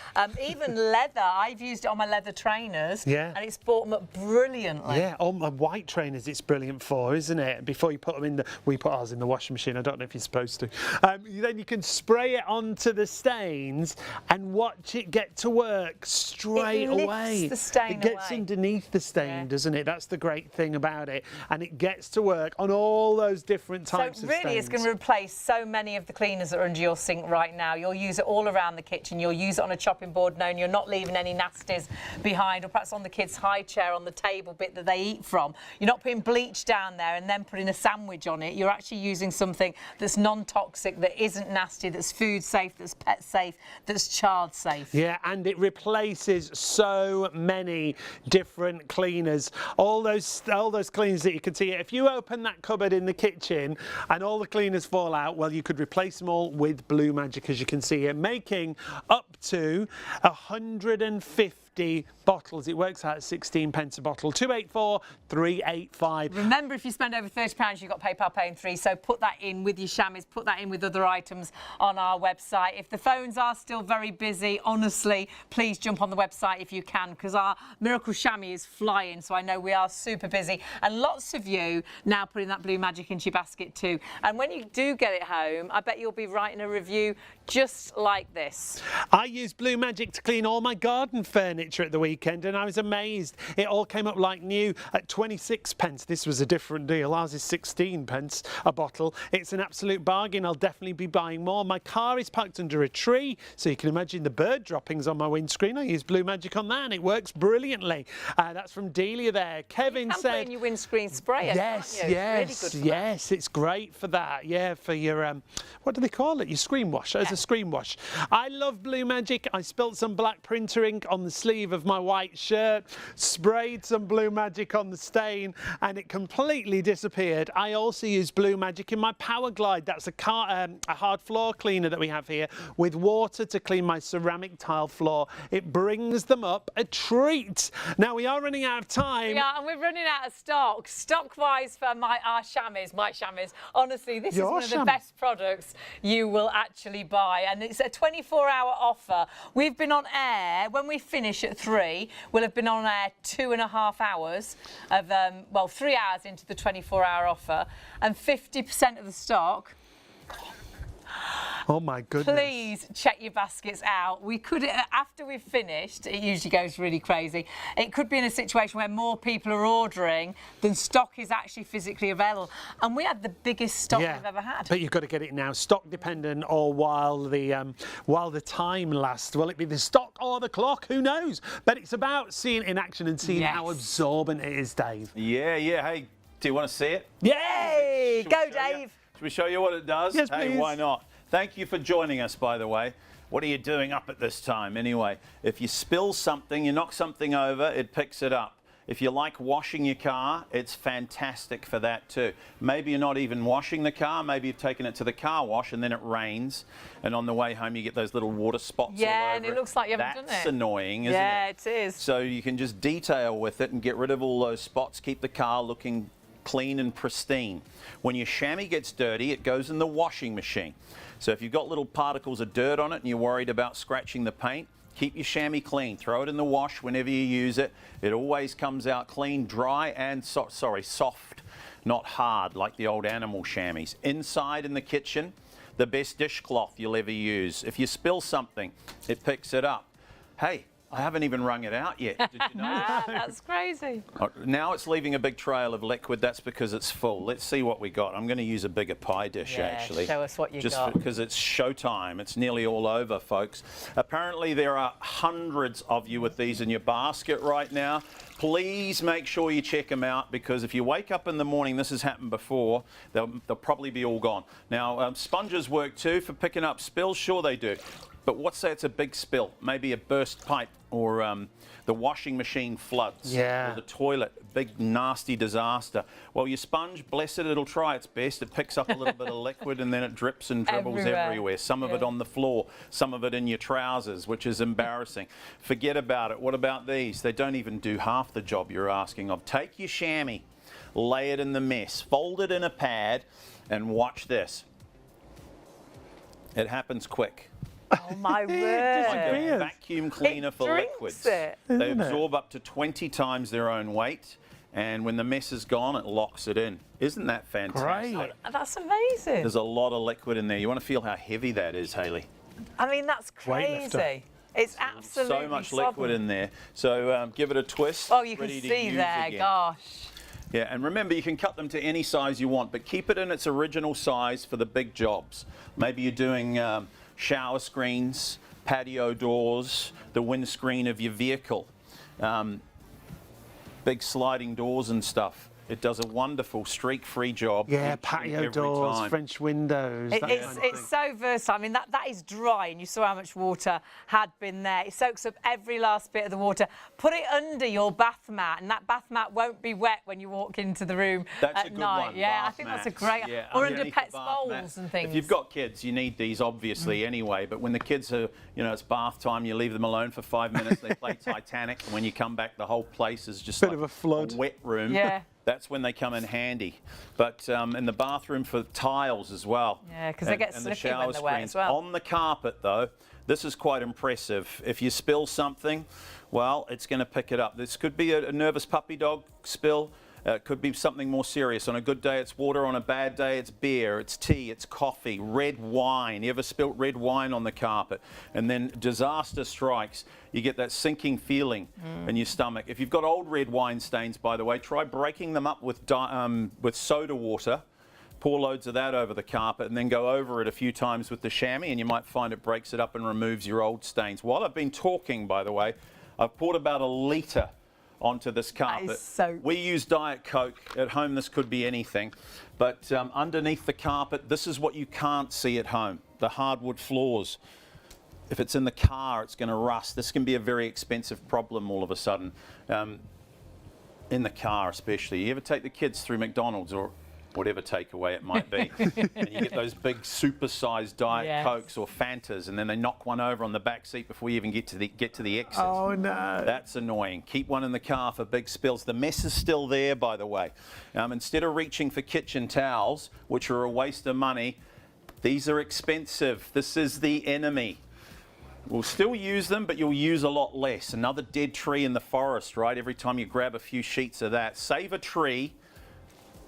[SPEAKER 1] even leather. I've used it on my leather trainers, and it's brought them up brilliantly.
[SPEAKER 2] Yeah, on my white trainers it's brilliant for, isn't it? Before you put them in the, we put ours in the washing machine. I don't know if you're supposed to. Then you can spray it onto the stains and watch it get to work straight away.
[SPEAKER 1] The stain
[SPEAKER 2] it gets underneath the stain, doesn't it? That's the great thing about it, and it gets to work on all those different types of stains.
[SPEAKER 1] So really, it's going to replace so many of the cleaners that are under your sink right now. You'll use it all around the kitchen. You'll use it on a chopping board, knowing you're not leaving any nasties behind, or perhaps on the kids' high chair on the table bit that they eat from. You're not putting bleach down there and then putting a sandwich on it. You're actually using something that's non-toxic, that isn't nasty, that's food safe, that's pet safe, that's child safe.
[SPEAKER 2] Yeah, and it replaces so many different cleaners. All those cleaners that you can see. If you open that cupboard in the kitchen and all the cleaners fall out, well, you could replace them all with Blue Magic, as you can see here, making up to 150 bottles. It works out at 16 pence a bottle. 284 385.
[SPEAKER 1] Remember, if you spend over £30, you've got PayPal Pay in 3, so put that in with your chamois, put that in with other items on our website. If the phones are still very busy, honestly, please jump on the website if you can, because our Miracle Chamois is flying, so I know we are super busy. And lots of you now putting that Blue Magic into your basket too. And when you do get it home, I bet you'll be writing a review just like this.
[SPEAKER 2] I used Blue Magic to clean all my garden furniture at the weekend, and I was amazed. It all came up like new at 26 pence. This was a different deal. Ours is 16 pence a bottle. It's an absolute bargain. I'll definitely be buying more. My car is parked under a tree, so you can imagine the bird droppings on my windscreen. I use Blue Magic on that, and it works brilliantly. That's from Delia there. Kevin said,
[SPEAKER 1] put in your windscreen sprayer,
[SPEAKER 2] yes,
[SPEAKER 1] can't you?
[SPEAKER 2] yes,
[SPEAKER 1] it's really good for
[SPEAKER 2] yes, it's great for that. Yeah, for your what do they call it? Your screen wash. As a screen wash. I love Blue Magic. I spilt some black printer ink on the sleeve of my white shirt, sprayed some Blue Magic on the stain, and it completely disappeared. I also use Blue Magic in my Power Glide. That's a hard floor cleaner that we have here, with water to clean my ceramic tile floor. It brings them up a treat. Now, we are running out of time.
[SPEAKER 1] Yeah, and we're running out of stock. Stock-wise for our chamois, my chamois. Honestly, this is one of the best products you will actually buy, and it's a 24-hour offer. We've been on air, when we finish at 3, we'll have been on air 2.5 hours of, well, 3 hours into the 24-hour offer, and 50% of the stock.
[SPEAKER 2] Oh my goodness.
[SPEAKER 1] Please check your baskets out. We could, after we've finished, it usually goes really crazy. It could be in a situation where more people are ordering than stock is actually physically available. And we had the biggest stock we've ever had.
[SPEAKER 2] But you've got to get it now, stock dependent, or while the time lasts. Will it be the stock or the clock? Who knows? But it's about seeing it in action and seeing how absorbent it is, Dave.
[SPEAKER 3] Yeah. Hey, do you want to see it?
[SPEAKER 1] Yay! Go, Dave.
[SPEAKER 3] Should we show you what it does?
[SPEAKER 2] Yes,
[SPEAKER 3] hey,
[SPEAKER 2] please.
[SPEAKER 3] Why not? Thank you for joining us, by the way. What are you doing up at this time? Anyway, if you spill something, you knock something over, it picks it up. If you like washing your car, it's fantastic for that too. Maybe you're not even washing the car, maybe you've taken it to the car wash and then it rains, and on the way home you get those little water spots all over
[SPEAKER 1] and it looks like you haven't done it.
[SPEAKER 3] That's annoying, isn't it?
[SPEAKER 1] Yeah, it is.
[SPEAKER 3] So you can just detail with it and get rid of all those spots, keep the car looking clean and pristine. When your chamois gets dirty, it goes in the washing machine. So if you've got little particles of dirt on it and you're worried about scratching the paint, keep your chamois clean. Throw it in the wash whenever you use it. It always comes out clean, dry and soft, not hard like the old animal chamois. Inside in the kitchen, the best dishcloth you'll ever use. If you spill something, it picks it up. Hey, I haven't even wrung it out yet. Did you know?
[SPEAKER 1] That's crazy.
[SPEAKER 3] Now it's leaving a big trail of liquid. That's because it's full. Let's see what we got. I'm going to use a bigger pie dish, actually.
[SPEAKER 1] Show us what you got.
[SPEAKER 3] Just because it's showtime. It's nearly all over, folks. Apparently, there are hundreds of you with these in your basket right now. Please make sure you check them out, because if you wake up in the morning, this has happened before, they'll probably be all gone. Now, sponges work too for picking up spills. Sure they do. But let's say it's a big spill, maybe a burst pipe, or the washing machine floods, or the toilet, big nasty disaster. Well, your sponge, bless it, it'll try its best. It picks up a little bit of liquid and then it drips and dribbles everywhere. Some of it on the floor, some of it in your trousers, which is embarrassing. Forget about it. What about these? They don't even do half the job you're asking of. Take your chamois, lay it in the mess, fold it in a pad, and watch this. It happens quick.
[SPEAKER 1] Oh my word.
[SPEAKER 3] Like a vacuum cleaner for liquids. They absorb up to 20 times their own weight, and when the mess is gone, it locks it in. Isn't that fantastic?
[SPEAKER 2] Great.
[SPEAKER 1] That's amazing.
[SPEAKER 3] There's a lot of liquid in there. You want to feel how heavy that is, Hayley?
[SPEAKER 1] I mean, that's crazy.
[SPEAKER 2] Weightlifter.
[SPEAKER 1] It's absolutely
[SPEAKER 3] so much liquid in there. So give it a twist.
[SPEAKER 1] Oh, you can
[SPEAKER 3] ready to
[SPEAKER 1] see
[SPEAKER 3] use
[SPEAKER 1] there,
[SPEAKER 3] again.
[SPEAKER 1] gosh.
[SPEAKER 3] Yeah, and remember, you can cut them to any size you want, but keep it in its original size for the big jobs. Maybe you're doing shower screens, patio doors, the windscreen of your vehicle, big sliding doors and stuff. It does a wonderful streak-free job.
[SPEAKER 2] Yeah, patio doors,
[SPEAKER 3] time.
[SPEAKER 2] French windows.
[SPEAKER 1] It's so versatile. I mean, that is dry, and you saw how much water had been there. It soaks up every last bit of the water. Put it under your bath mat, and that bath mat won't be wet when you walk into the room at night.
[SPEAKER 3] One.
[SPEAKER 1] Yeah,
[SPEAKER 3] bath
[SPEAKER 1] I think
[SPEAKER 3] mats.
[SPEAKER 1] that's a great.
[SPEAKER 3] Yeah,
[SPEAKER 1] or
[SPEAKER 3] underneath
[SPEAKER 1] under
[SPEAKER 3] the
[SPEAKER 1] pets'
[SPEAKER 3] bath mat.
[SPEAKER 1] bowls and things.
[SPEAKER 3] If you've got kids, you need these obviously anyway. But when the kids are, it's bath time, you leave them alone for 5 minutes. They play Titanic, and when you come back, the whole place is just
[SPEAKER 2] Bit
[SPEAKER 3] like
[SPEAKER 2] of a flood.
[SPEAKER 3] wet room.
[SPEAKER 1] Yeah.
[SPEAKER 3] That's when they come in handy. But in the bathroom for tiles as well.
[SPEAKER 1] Yeah, because they get
[SPEAKER 3] and the
[SPEAKER 1] slippy when
[SPEAKER 3] shower
[SPEAKER 1] they're wet
[SPEAKER 3] screens.
[SPEAKER 1] as well.
[SPEAKER 3] On the carpet, though, this is quite impressive. If you spill something, well, it's going to pick it up. This could be a nervous puppy dog spill. It could be something more serious. On a good day, it's water. On a bad day, it's beer, it's tea, it's coffee, red wine. You ever spilt red wine on the carpet? And then disaster strikes. You get that sinking feeling in your stomach. If you've got old red wine stains, by the way, try breaking them up with soda water. Pour loads of that over the carpet and then go over it a few times with the chamois, and you might find it breaks it up and removes your old stains. While I've been talking, by the way, I've poured about 1 litre onto this carpet.
[SPEAKER 1] That is so...
[SPEAKER 3] We use Diet Coke. At home, this could be anything. But underneath the carpet, this is what you can't see at home, the hardwood floors. If it's in the car, it's going to rust. This can be a very expensive problem all of a sudden, in the car especially. You ever take the kids through McDonald's or whatever takeaway it might be, and you get those big super-sized Diet Cokes or Fantas, and then they knock one over on the back seat before you even get to the exit.
[SPEAKER 2] Oh no!
[SPEAKER 3] That's annoying. Keep one in the car for big spills. The mess is still there, by the way. Instead of reaching for kitchen towels, which are a waste of money, these are expensive. This is the enemy. We'll still use them, but you'll use a lot less. Another dead tree in the forest, right? Every time you grab a few sheets of that, save a tree.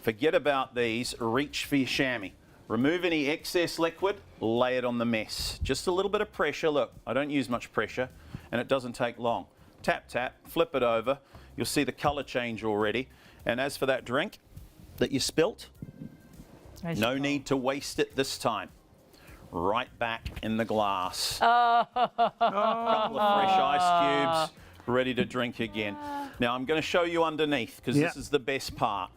[SPEAKER 3] Forget about these, reach for your chamois. Remove any excess liquid, lay it on the mess. Just a little bit of pressure. Look, I don't use much pressure, and it doesn't take long. Tap, tap, flip it over. You'll see the colour change already. And as for that drink that you spilt, no need to waste it this time. Right back in the glass. A couple of fresh ice cubes, ready to drink again. Now, I'm going to show you underneath, because this is the best part.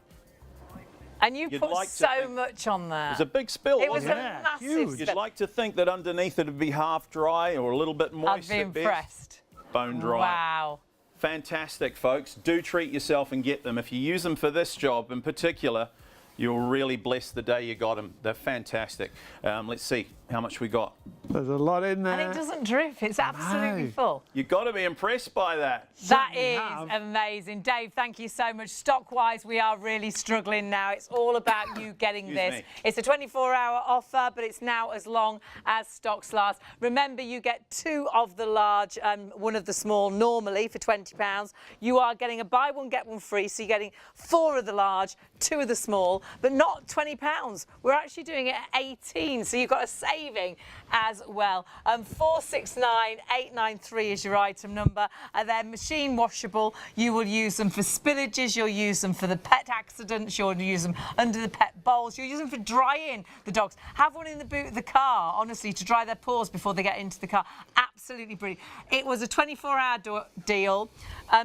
[SPEAKER 1] And you put so much on there.
[SPEAKER 3] It was a big spill,
[SPEAKER 1] It was
[SPEAKER 3] wasn't
[SPEAKER 1] a
[SPEAKER 3] it?
[SPEAKER 1] massive
[SPEAKER 2] Huge.
[SPEAKER 1] spill.
[SPEAKER 3] You'd like to think that underneath it would be half dry or a little bit moist.
[SPEAKER 1] I'd be
[SPEAKER 3] at best.
[SPEAKER 1] impressed.
[SPEAKER 3] Bone dry.
[SPEAKER 1] Wow.
[SPEAKER 3] Fantastic, folks. Do treat yourself and get them. If you use them for this job in particular, you'll really bless the day you got them. They're fantastic. Let's see how much we got.
[SPEAKER 2] There's a lot in there.
[SPEAKER 1] And it doesn't drip. It's absolutely full.
[SPEAKER 3] You've got to be impressed by that.
[SPEAKER 1] That is amazing. Dave, thank you so much. Stock-wise, we are really struggling now. It's all about you getting this. It's a 24-hour offer, but it's now as long as stocks last. Remember, you get 2 of the large, 1 of the small normally for £20. You are getting a buy one, get one free, so you're getting 4 of the large, 2 of the small, but not £20. We're actually doing it at 18, so you've got a saving as well. 469893 is your item number. They're machine washable. You will use them for spillages, you'll use them for the pet accidents, you'll use them under the pet bowls, you'll use them for drying the dogs. Have one in the boot of the car, honestly, to dry their paws before they get into the car. Absolutely brilliant. It was a 24-hour deal.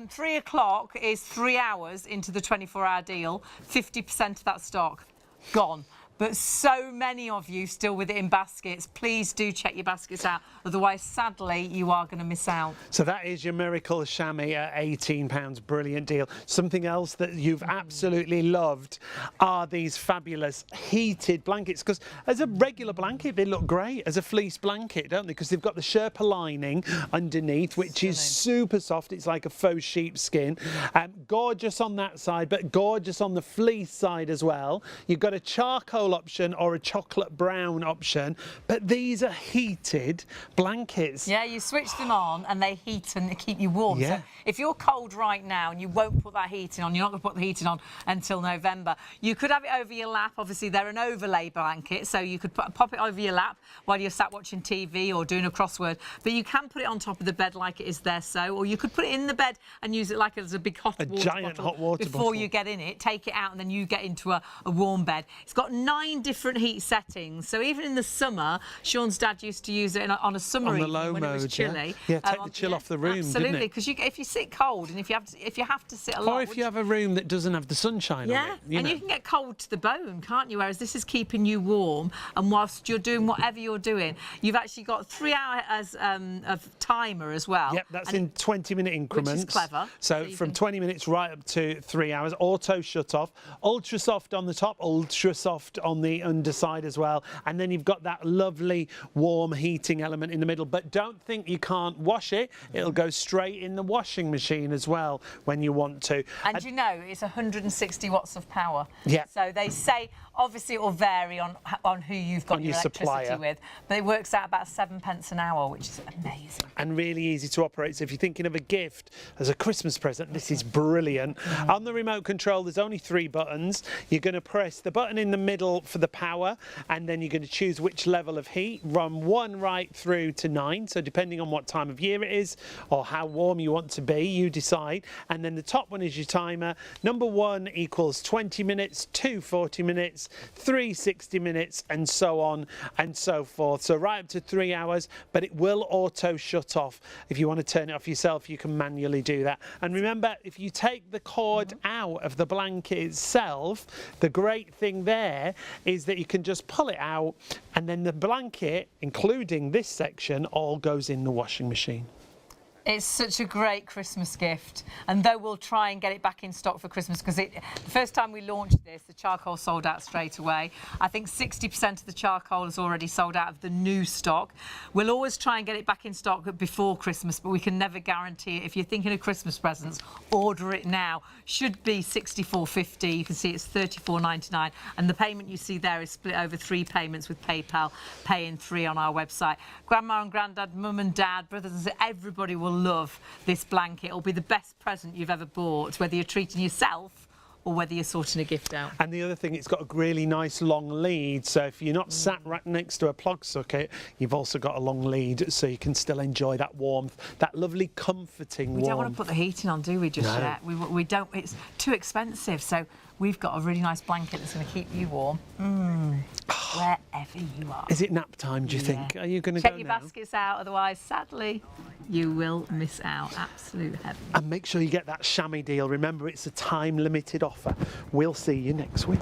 [SPEAKER 1] 3 o'clock is 3 hours into the 24-hour deal. 50% of that stock gone. But so many of you still with it in baskets. Please do check your baskets out. Otherwise, sadly, you are going to miss out.
[SPEAKER 2] So that is your Miracle Chamois at £18. Brilliant deal. Something else that you've absolutely loved are these fabulous heated blankets. Because as a regular blanket, they look great. As a fleece blanket, don't they? Because they've got the Sherpa lining underneath, which is super soft. It's like a faux sheepskin. Gorgeous on that side, but gorgeous on the fleece side as well. You've got a charcoal option or a chocolate brown option, but these are heated blankets.
[SPEAKER 1] Yeah, you switch them on and they heat and keep you warm.
[SPEAKER 2] Yeah.
[SPEAKER 1] So if you're cold right now and you won't put that heating on, you're not going to put the heating on until November. You could have it over your lap. Obviously, they're an overlay blanket, so you could pop it over your lap while you're sat watching TV or doing a crossword. But you can put it on top of the bed like it is there, so, or you could put it in the bed and use it like as a big
[SPEAKER 2] giant hot water
[SPEAKER 1] before
[SPEAKER 2] bottle.
[SPEAKER 1] you get in it. Take it out and then you get into a warm bed. It's got 9 different heat settings, so even in the summer, Sean's dad used to use it on a summer evening when it was chilly.
[SPEAKER 2] Yeah, take the chill off the room,
[SPEAKER 1] absolutely,
[SPEAKER 2] didn't it?
[SPEAKER 1] because if you sit cold and if you have to sit a lot,
[SPEAKER 2] or if you have a room that doesn't have the sunshine on it.
[SPEAKER 1] You can get cold to the bone, can't you? Whereas this is keeping you warm, and whilst you're doing whatever you're doing, you've actually got 3 hours of timer as well.
[SPEAKER 2] Yep, that's in 20-minute increments.
[SPEAKER 1] Which is clever.
[SPEAKER 2] So from 20 minutes right up to 3 hours. Auto shut off. Ultra soft on the top, ultra soft on the underside as well. And then you've got that lovely warm heating element in the middle. But don't think you can't wash it. It'll go straight in the washing machine as well when you want to.
[SPEAKER 1] And you know, it's 160 watts of power.
[SPEAKER 2] Yeah.
[SPEAKER 1] So they say, obviously it will vary on who you've got your electricity
[SPEAKER 2] supplier
[SPEAKER 1] with, but it works out about 7 pence an hour, which is amazing.
[SPEAKER 2] And really easy to operate. So if you're thinking of a gift as a Christmas present, this is brilliant. On the remote control, there's only 3 buttons. You're going to press the button in the middle for the power, and then you're going to choose which level of heat, from 1 right through to 9. So depending on what time of year it is or how warm you want to be, you decide. And then the top one is your timer. Number 1 equals 20 minutes, 2 40 minutes, 3 60 minutes, and so on and so forth. So right up to 3 hours, but it will auto shut off. If you want to turn it off yourself, you can manually do that. And remember, if you take the cord out of the blanket itself, the great thing there is that you can just pull it out, and then the blanket, including this section, all goes in the washing machine.
[SPEAKER 1] It's such a great Christmas gift, and though we'll try and get it back in stock for Christmas, because the first time we launched this, the charcoal sold out straight away. I think 60% of the charcoal is already sold out of the new stock. We'll always try and get it back in stock before Christmas, but we can never guarantee it. If you're thinking of Christmas presents, order it now. Should be $64.50. You can see it's $34.99, and the payment you see there is split over 3 payments with PayPal, pay in 3 on our website. Grandma and Granddad, Mum and Dad, brothers and sisters, everybody will love this blanket. It'll be the best present you've ever bought, whether you're treating yourself or whether you're sorting a gift out.
[SPEAKER 2] And the other thing, it's got a really nice long lead, so if you're not sat right next to a plug socket, you've also got a long lead, so you can still enjoy that warmth, that lovely comforting warmth.
[SPEAKER 1] We don't want to put the heating on, do we, just yet? We don't. It's too expensive, so we've got a really nice blanket that's going to keep you warm wherever you are.
[SPEAKER 2] Is it nap time, do you think? Are you going to go now?
[SPEAKER 1] Check your baskets out, otherwise, sadly, you will miss out. Absolute heaven.
[SPEAKER 2] And make sure you get that chamois deal. Remember, it's a time-limited offer. We'll see you next week.